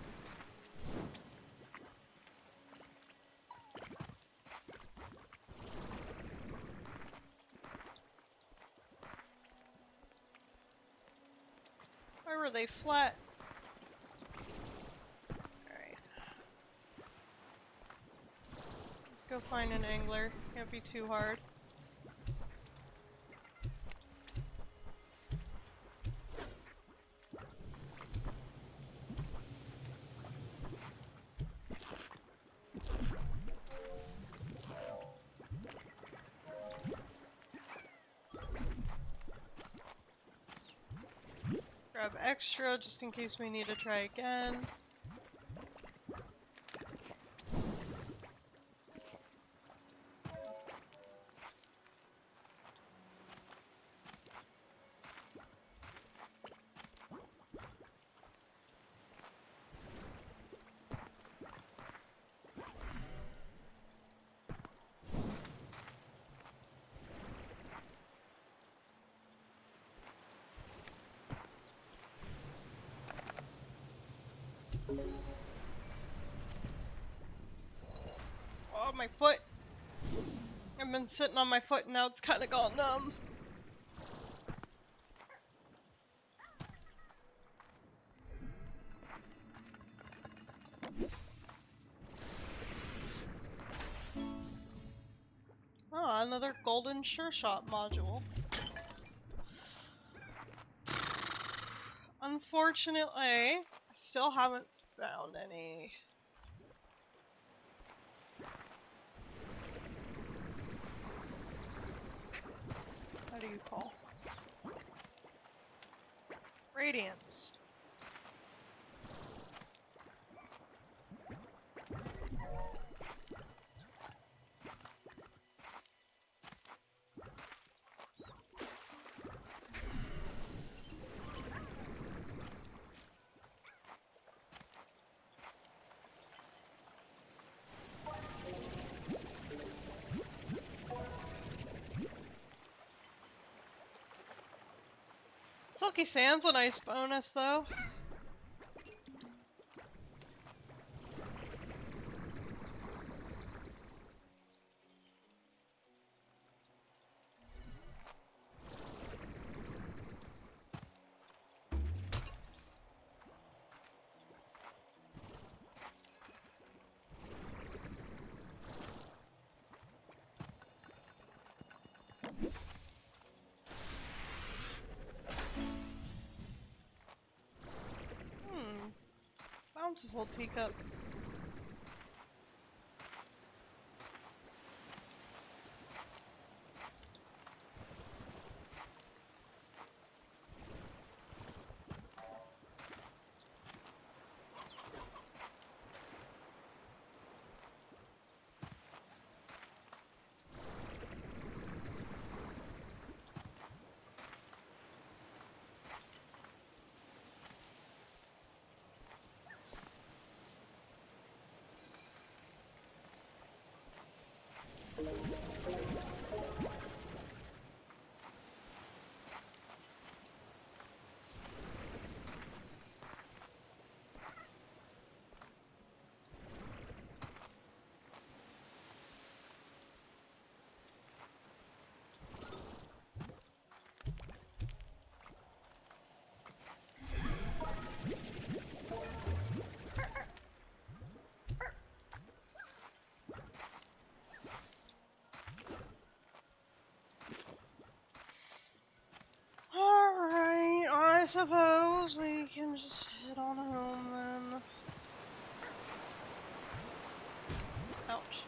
Why were they flat? Alright. Let's go find an angler. Can't be too hard. Grab extra just in case we need to try again. Oh, my foot! I've been sitting on my foot and now it's kind of gone numb. Oh, another golden sure shot module. Unfortunately, I still haven't found any. How do you call? Radiance. Silky Sand's a nice bonus, though. Bountiful teacup. Alright, I suppose we can just head on home then. Ouch.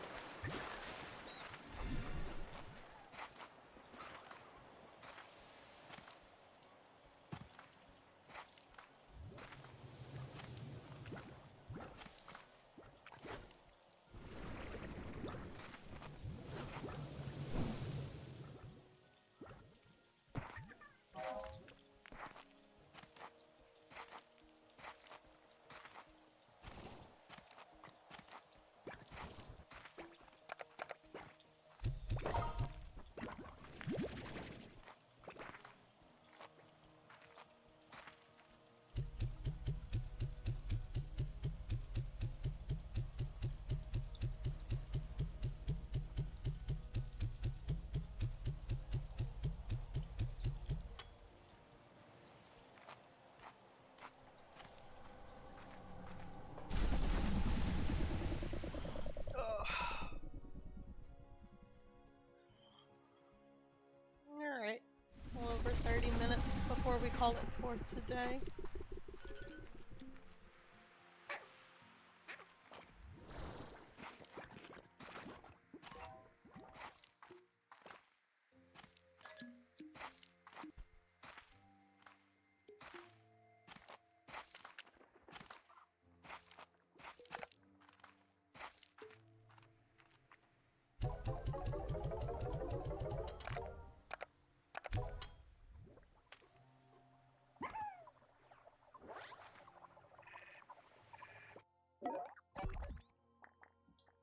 call it for today.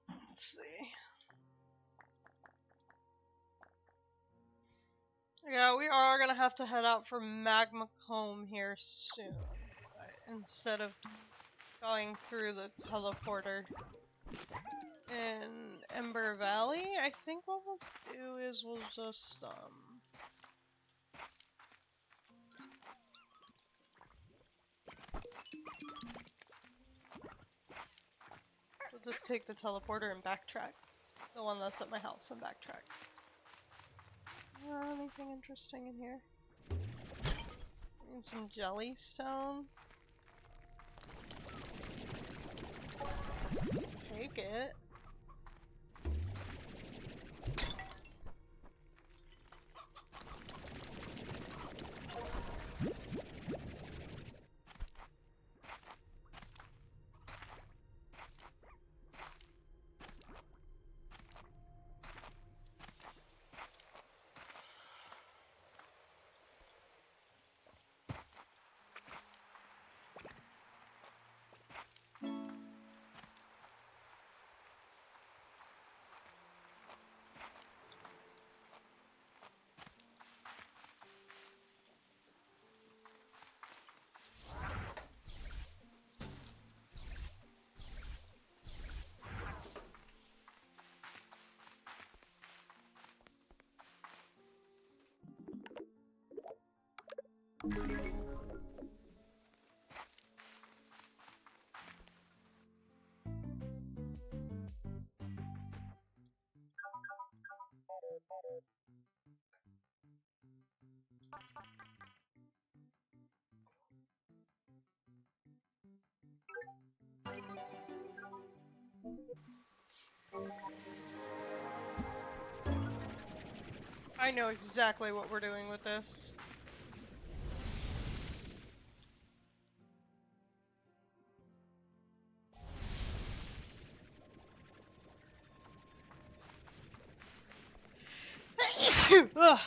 Let's see. Yeah, we are gonna have to head out for Magma Comb here soon. But instead of going through the teleporter in Ember Valley, I think what we'll do is we'll just, we'll just take the teleporter and backtrack. The one that's at my house and backtrack. Anything interesting in here? Need some jellystone. Take it. I know exactly what we're doing with this. Ugh.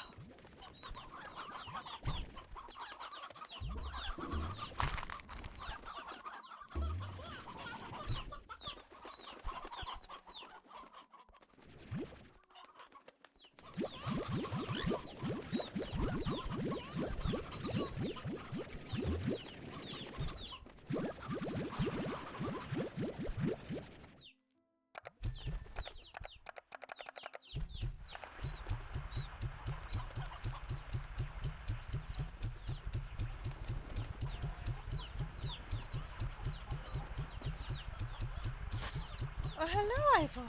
Oh, hello, Ivor.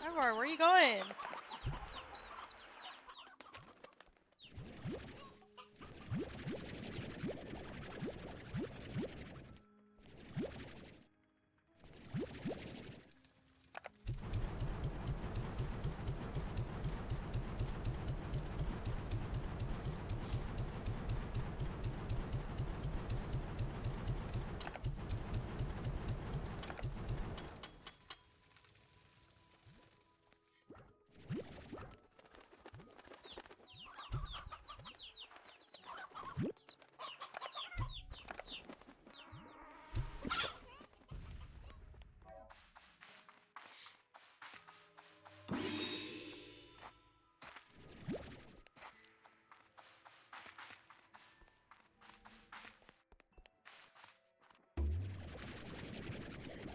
Ivor, where are you going?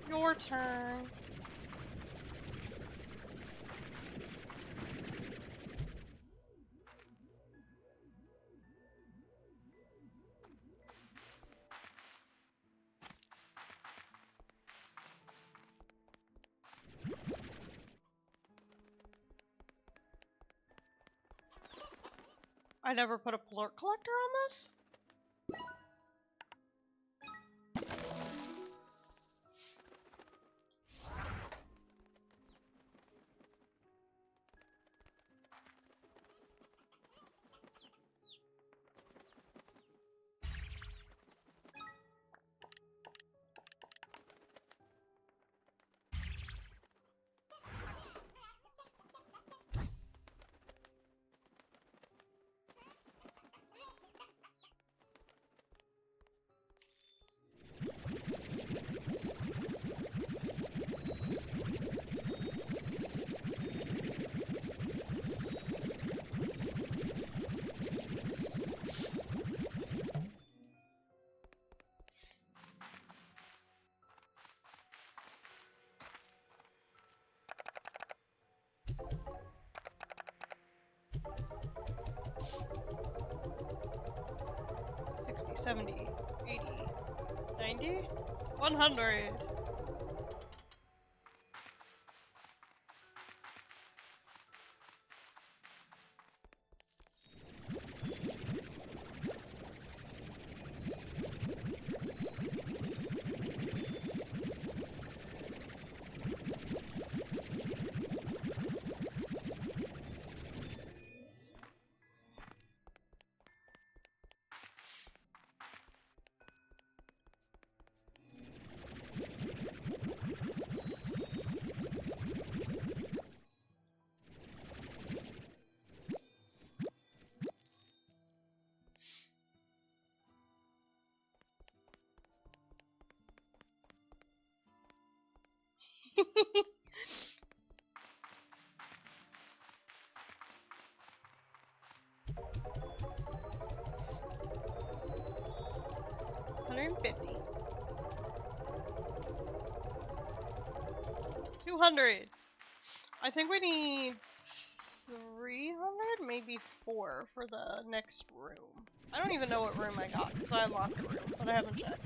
Your turn. I never put a plort collector on this? $60, $70, $80, $90, $100. $150. $200. I think we need 300, maybe 4 for the next room. I don't even know what room I got because I unlocked a room, but I haven't checked.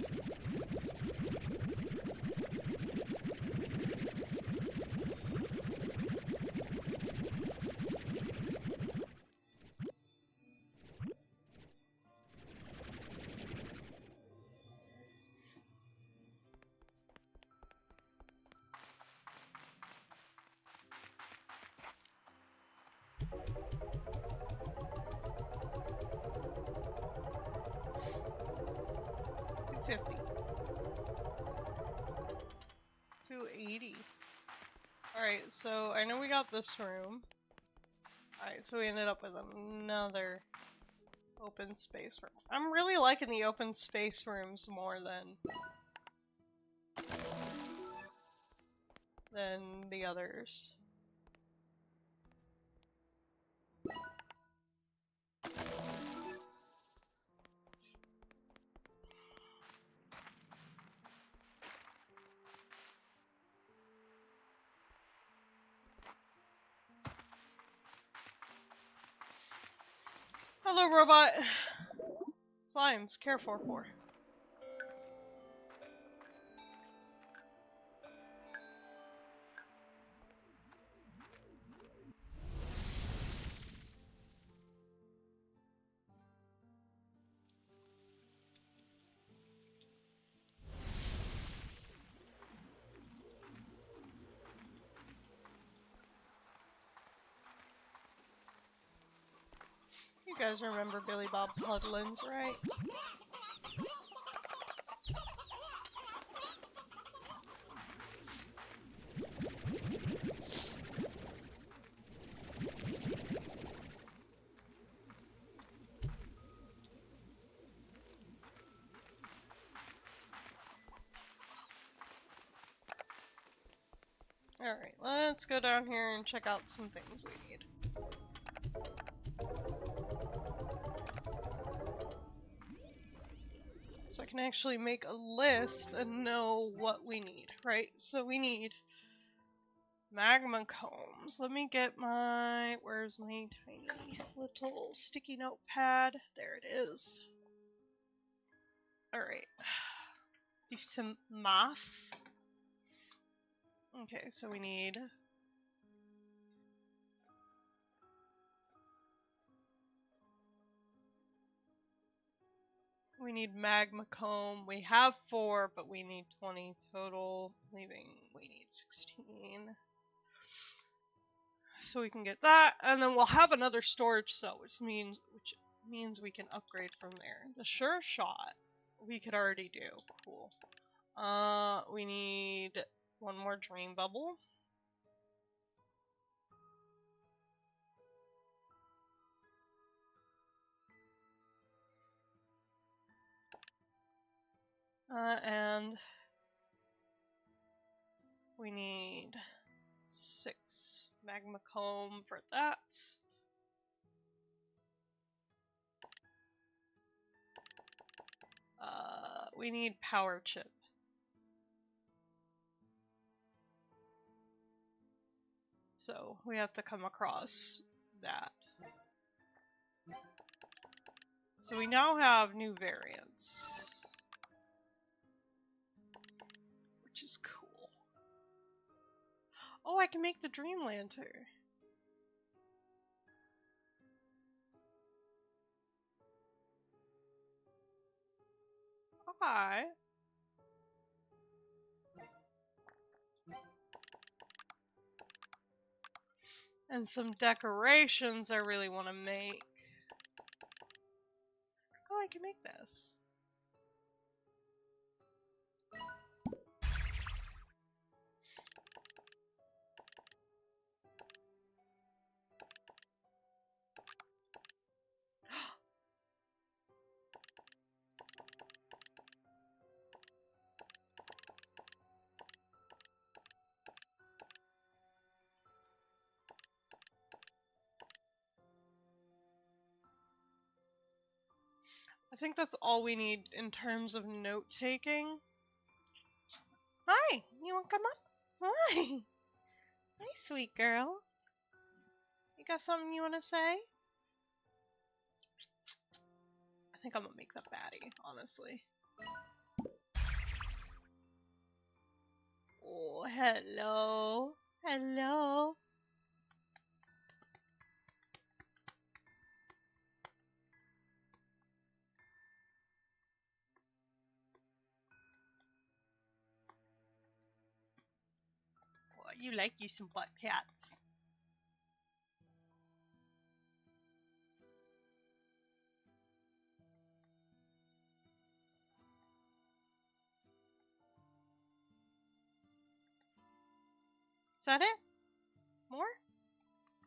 $250. $280. Alright, so I know we got this room. Alright, so we ended up with another open space room. I'm really liking the open space rooms more than the others. Hello, robot. Slimes, care for. You guys remember Billy Bob Puddlins, right? Alright, let's go down here and check out some things we need. So I can actually make a list and know what we need, right? So we need magma combs. Let me get my... Where's my tiny little sticky notepad? There it is. Alright. Do some maths. Okay, so we need... We need magma comb. We have 4, but we need 20 total, leaving we need 16. So we can get that, and then we'll have another storage cell, which means we can upgrade from there. The sure shot we could already do. Cool. We need one more dream bubble. And we need 6 magma comb for that. We need power chip. So we have to come across that. So we now have new variants, which is cool. Oh, I can make the Dream Lantern. Hi. And some decorations I really want to make. Oh, I can make this. I think that's all we need in terms of note-taking. Hi! You wanna come up? Hi! Hi, sweet girl. You got something you wanna say? I think I'm gonna make that baddie, honestly. Oh, hello. Hello. Oh, you like you some butt pats. Is that it? More?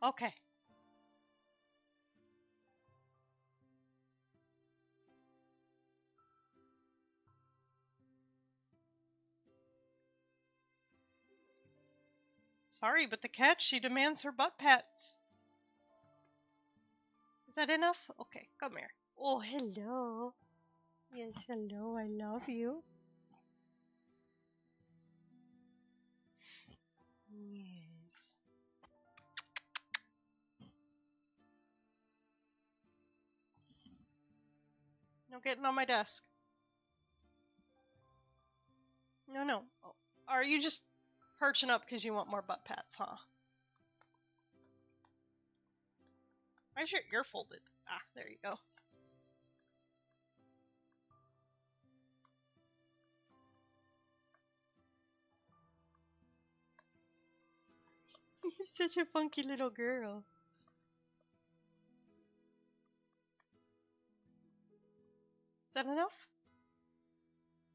Okay. Sorry, but the cat, she demands her butt pats. Is that enough? Okay, come here. Oh, hello. Yes, hello, I love you. Yes. No getting on my desk. No, no. Oh, are you just perching up because you want more butt pats, huh? Why is your ear folded? Ah, there you go. You're such a funky little girl. Is that enough?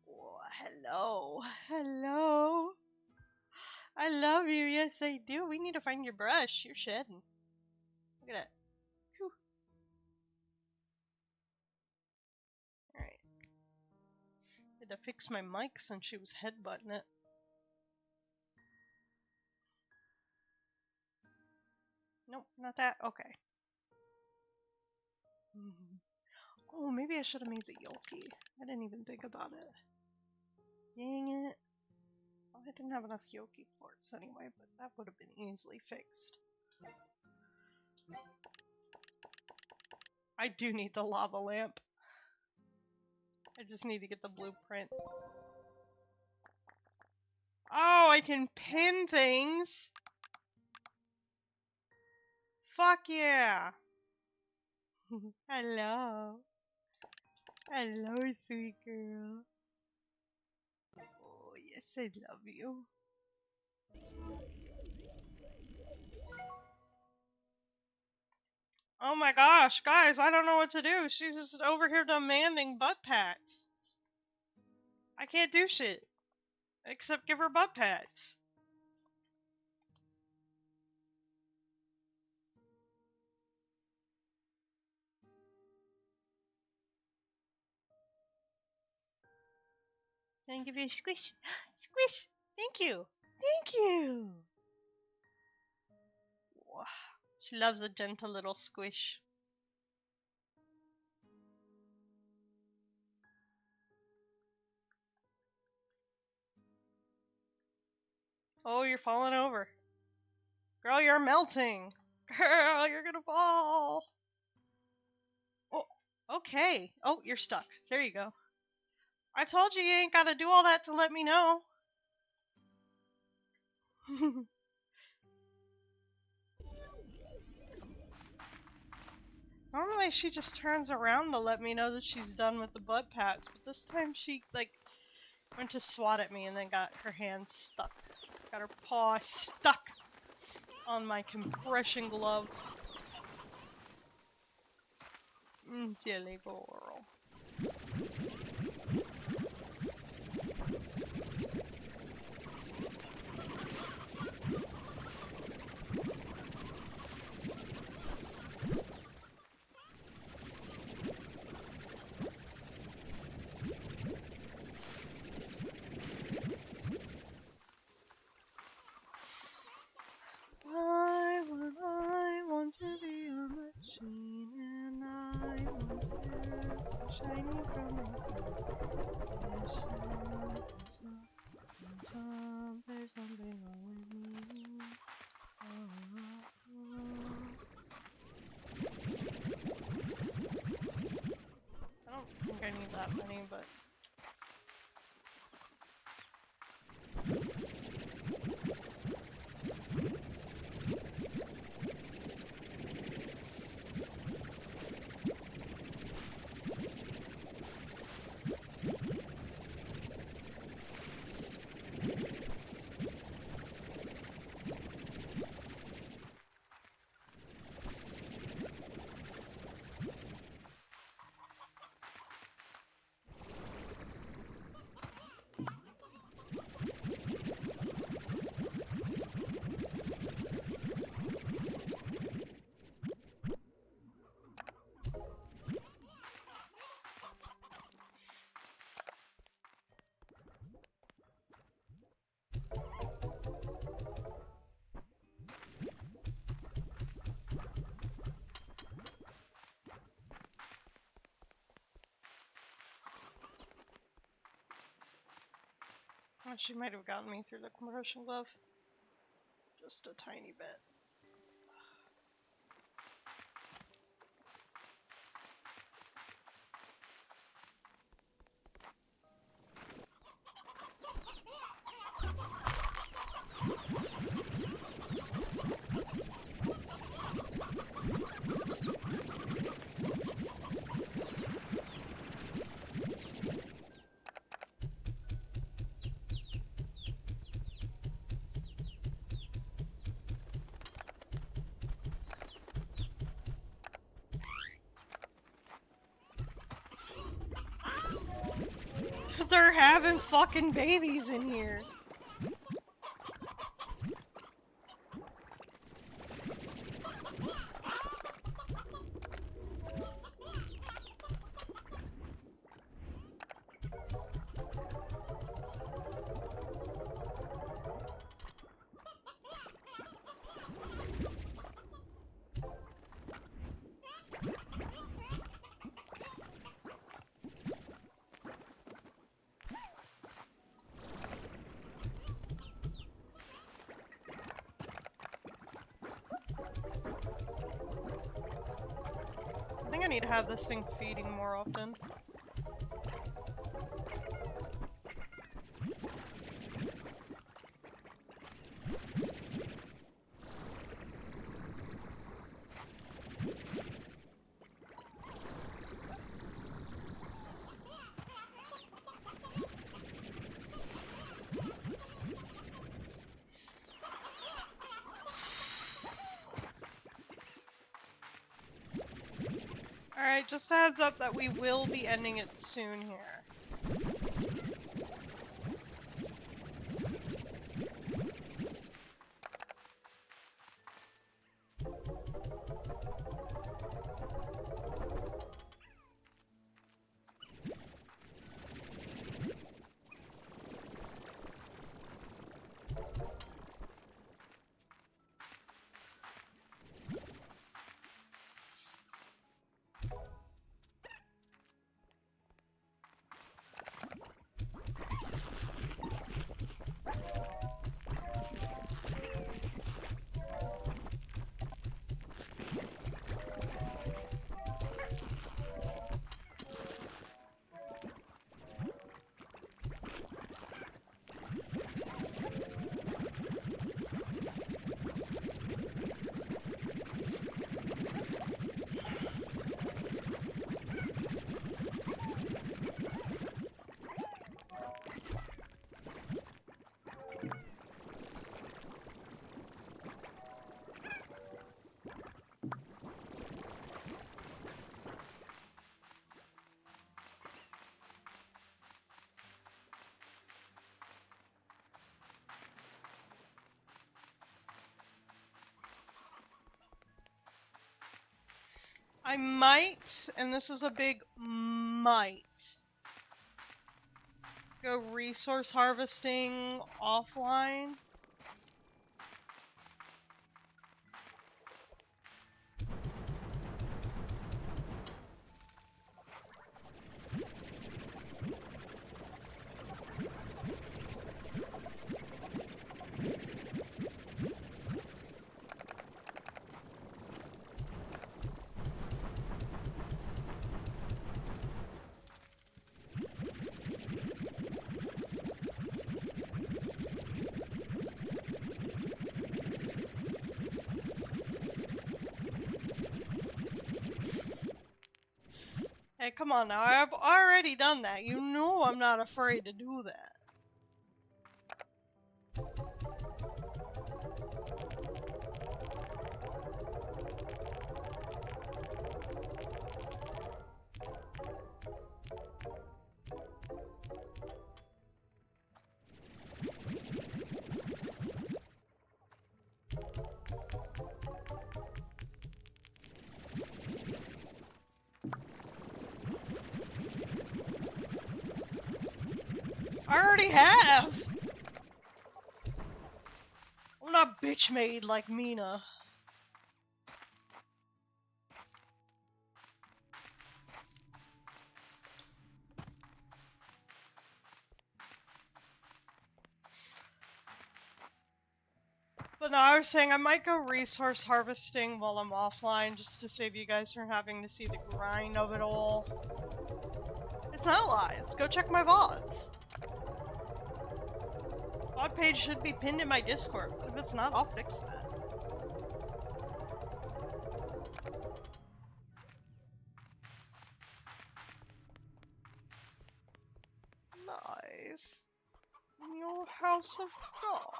Oh, hello. Hello. I love you. Yes, I do. We need to find your brush. You're shedding. Look at that. Whew. Alright. Had to fix my mic since she was headbutting it. Nope, not that. Okay. Oh, maybe I should have made the Yoki. I didn't even think about it. Dang it. Well, I didn't have enough Yoki ports anyway, but that would have been easily fixed. I do need the lava lamp. I just need to get the blueprint. Oh, I can pin things! Fuck yeah! Hello. Hello, sweet girl. Oh, yes, I love you. Oh my gosh, guys, I don't know what to do. She's just over here demanding butt pats. I can't do shit except give her butt pats. Can I give you a squish? Squish! Thank you! Thank you! Wow. She loves a gentle little squish. Oh, you're falling over. Girl, you're melting. Girl, you're gonna fall. Oh, okay. Oh, you're stuck. There you go. I told you ain't gotta do all that to let me know. Normally she just turns around to let me know that she's done with the butt pats, but this time she, like, went to swat at me and then got her hand stuck. Got her paw stuck on my compression glove. Silly girl. I want to be a machine, and I want to be shiny from there's something wrong with me. I don't think I need that many, but she might have gotten me through the compression glove. Just a tiny bit. They're having fucking babies in here. I think I need to have this thing feeding more often. Alright, just a heads up that we will be ending it soon here. I might, and this is a big might, go resource harvesting offline. Hey, come on now, I've already done that. You know I'm not afraid to do that. I already have! I'm not bitch made like Mina. But no, I was saying I might go resource harvesting while I'm offline just to save you guys from having to see the grind of it all. It's not lies. Go check my VODs. VOD page should be pinned in my Discord, but if it's not, I'll fix that. Nice. In your house of God.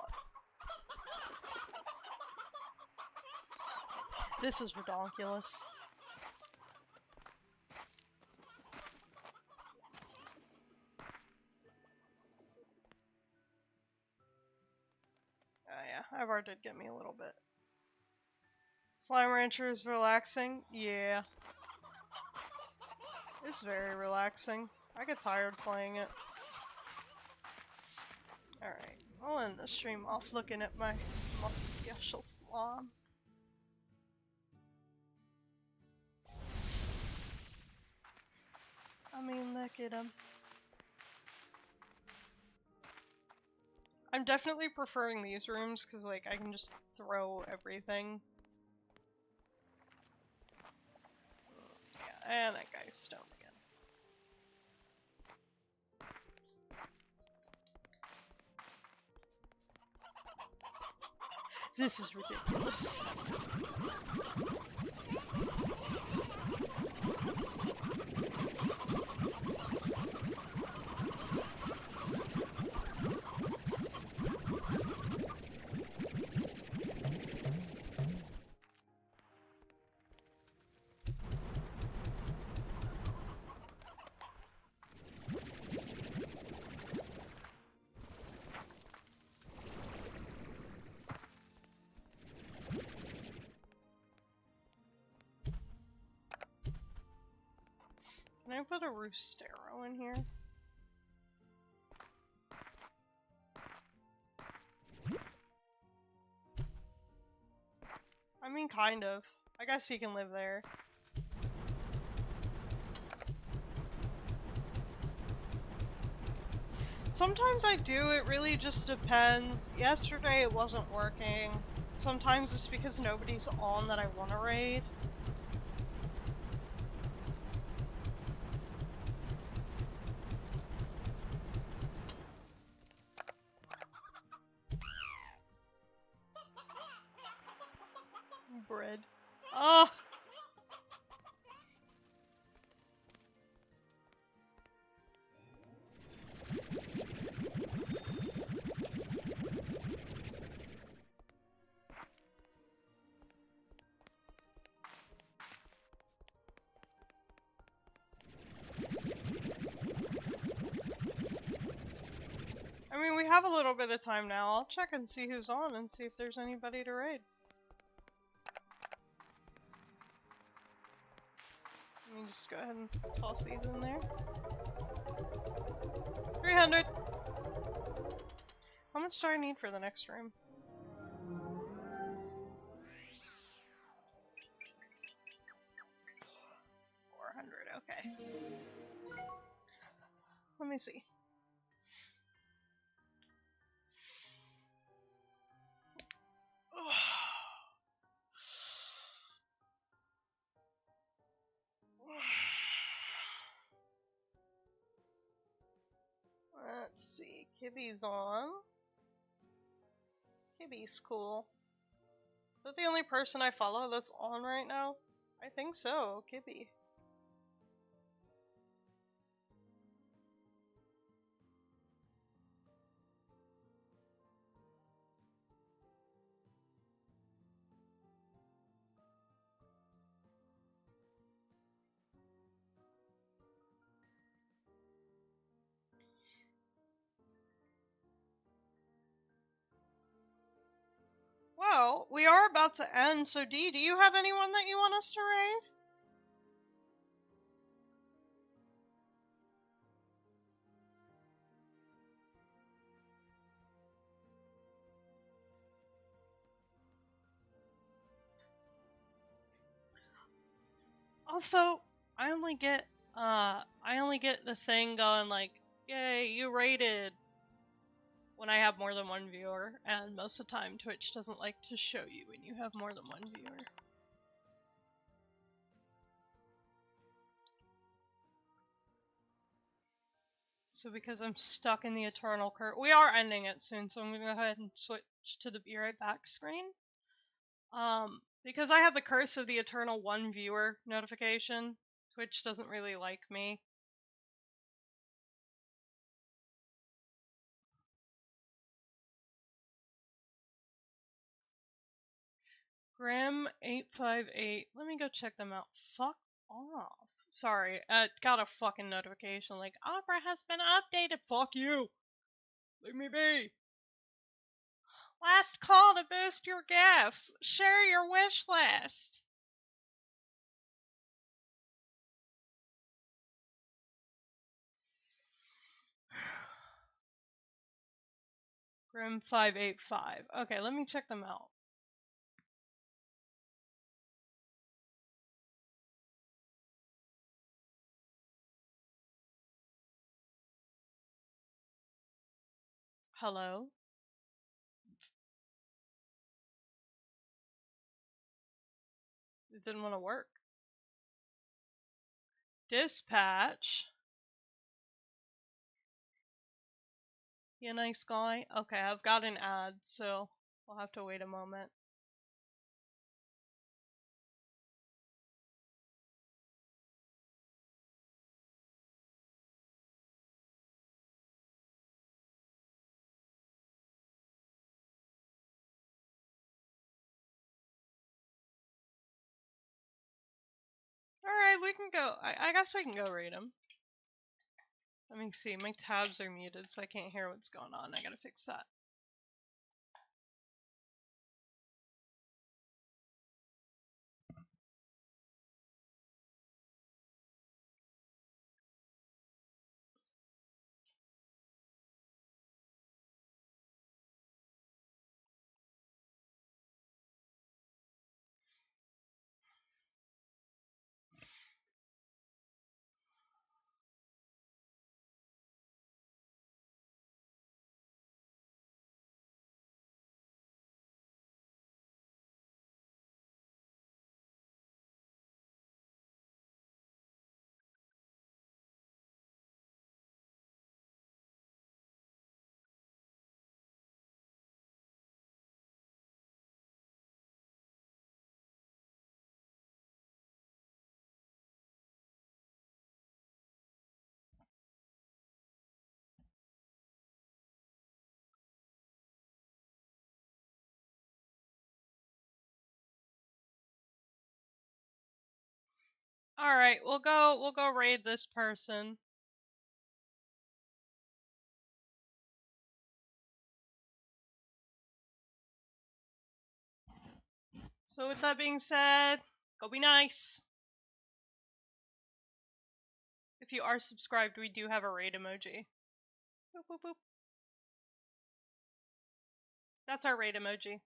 This is redonkulous. Oh yeah, Ivar did get me a little bit. Slime Rancher is relaxing? Yeah. It's very relaxing. I get tired playing it. Alright, I'll end the stream off looking at my special slimes. I mean, look at him. I'm definitely preferring these rooms because, like, I can just throw everything. Yeah, and that guy's stoned again. This is ridiculous. I put a Roostero in here? I mean, kind of. I guess he can live there. Sometimes I do, it really just depends. Yesterday it wasn't working. Sometimes it's because nobody's on that I want to raid. Bread. Oh! I mean, we have a little bit of time now. I'll check and see who's on and see if there's anybody to raid. Let me just go ahead and toss these in there. 300! How much do I need for the next room? 400, okay. Let me see. Let's see. Kibby's on. Kibby's cool. Is that the only person I follow that's on right now? I think so, Kibby. Well, we are about to end, so Dee, do you have anyone that you want us to raid? Also, I only get the thing going like, yay, you raided when I have more than one viewer, and most of the time Twitch doesn't like to show you when you have more than one viewer. So because I'm stuck in the eternal curse, we are ending it soon, so I'm gonna go ahead and switch to the be right back screen. Because I have the curse of the eternal one viewer notification, Twitch doesn't really like me. Grim858. Let me go check them out. Fuck off. Sorry, got a fucking notification like, Opera has been updated. Fuck you. Leave me be. Last call to boost your gifts. Share your wish list. Grim585. Okay, let me check them out. Hello? It didn't want to work. Dispatch. You a nice guy? Okay, I've got an ad, so we'll have to wait a moment. Alright, we can go. I guess we can go read them. Let me see, my tabs are muted, so I can't hear what's going on. I gotta fix that. Alright, we'll go raid this person. So with that being said, go be nice. If you are subscribed, we do have a raid emoji. Boop, boop, boop. That's our raid emoji.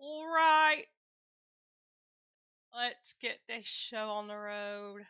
Alright. Let's get this show on the road.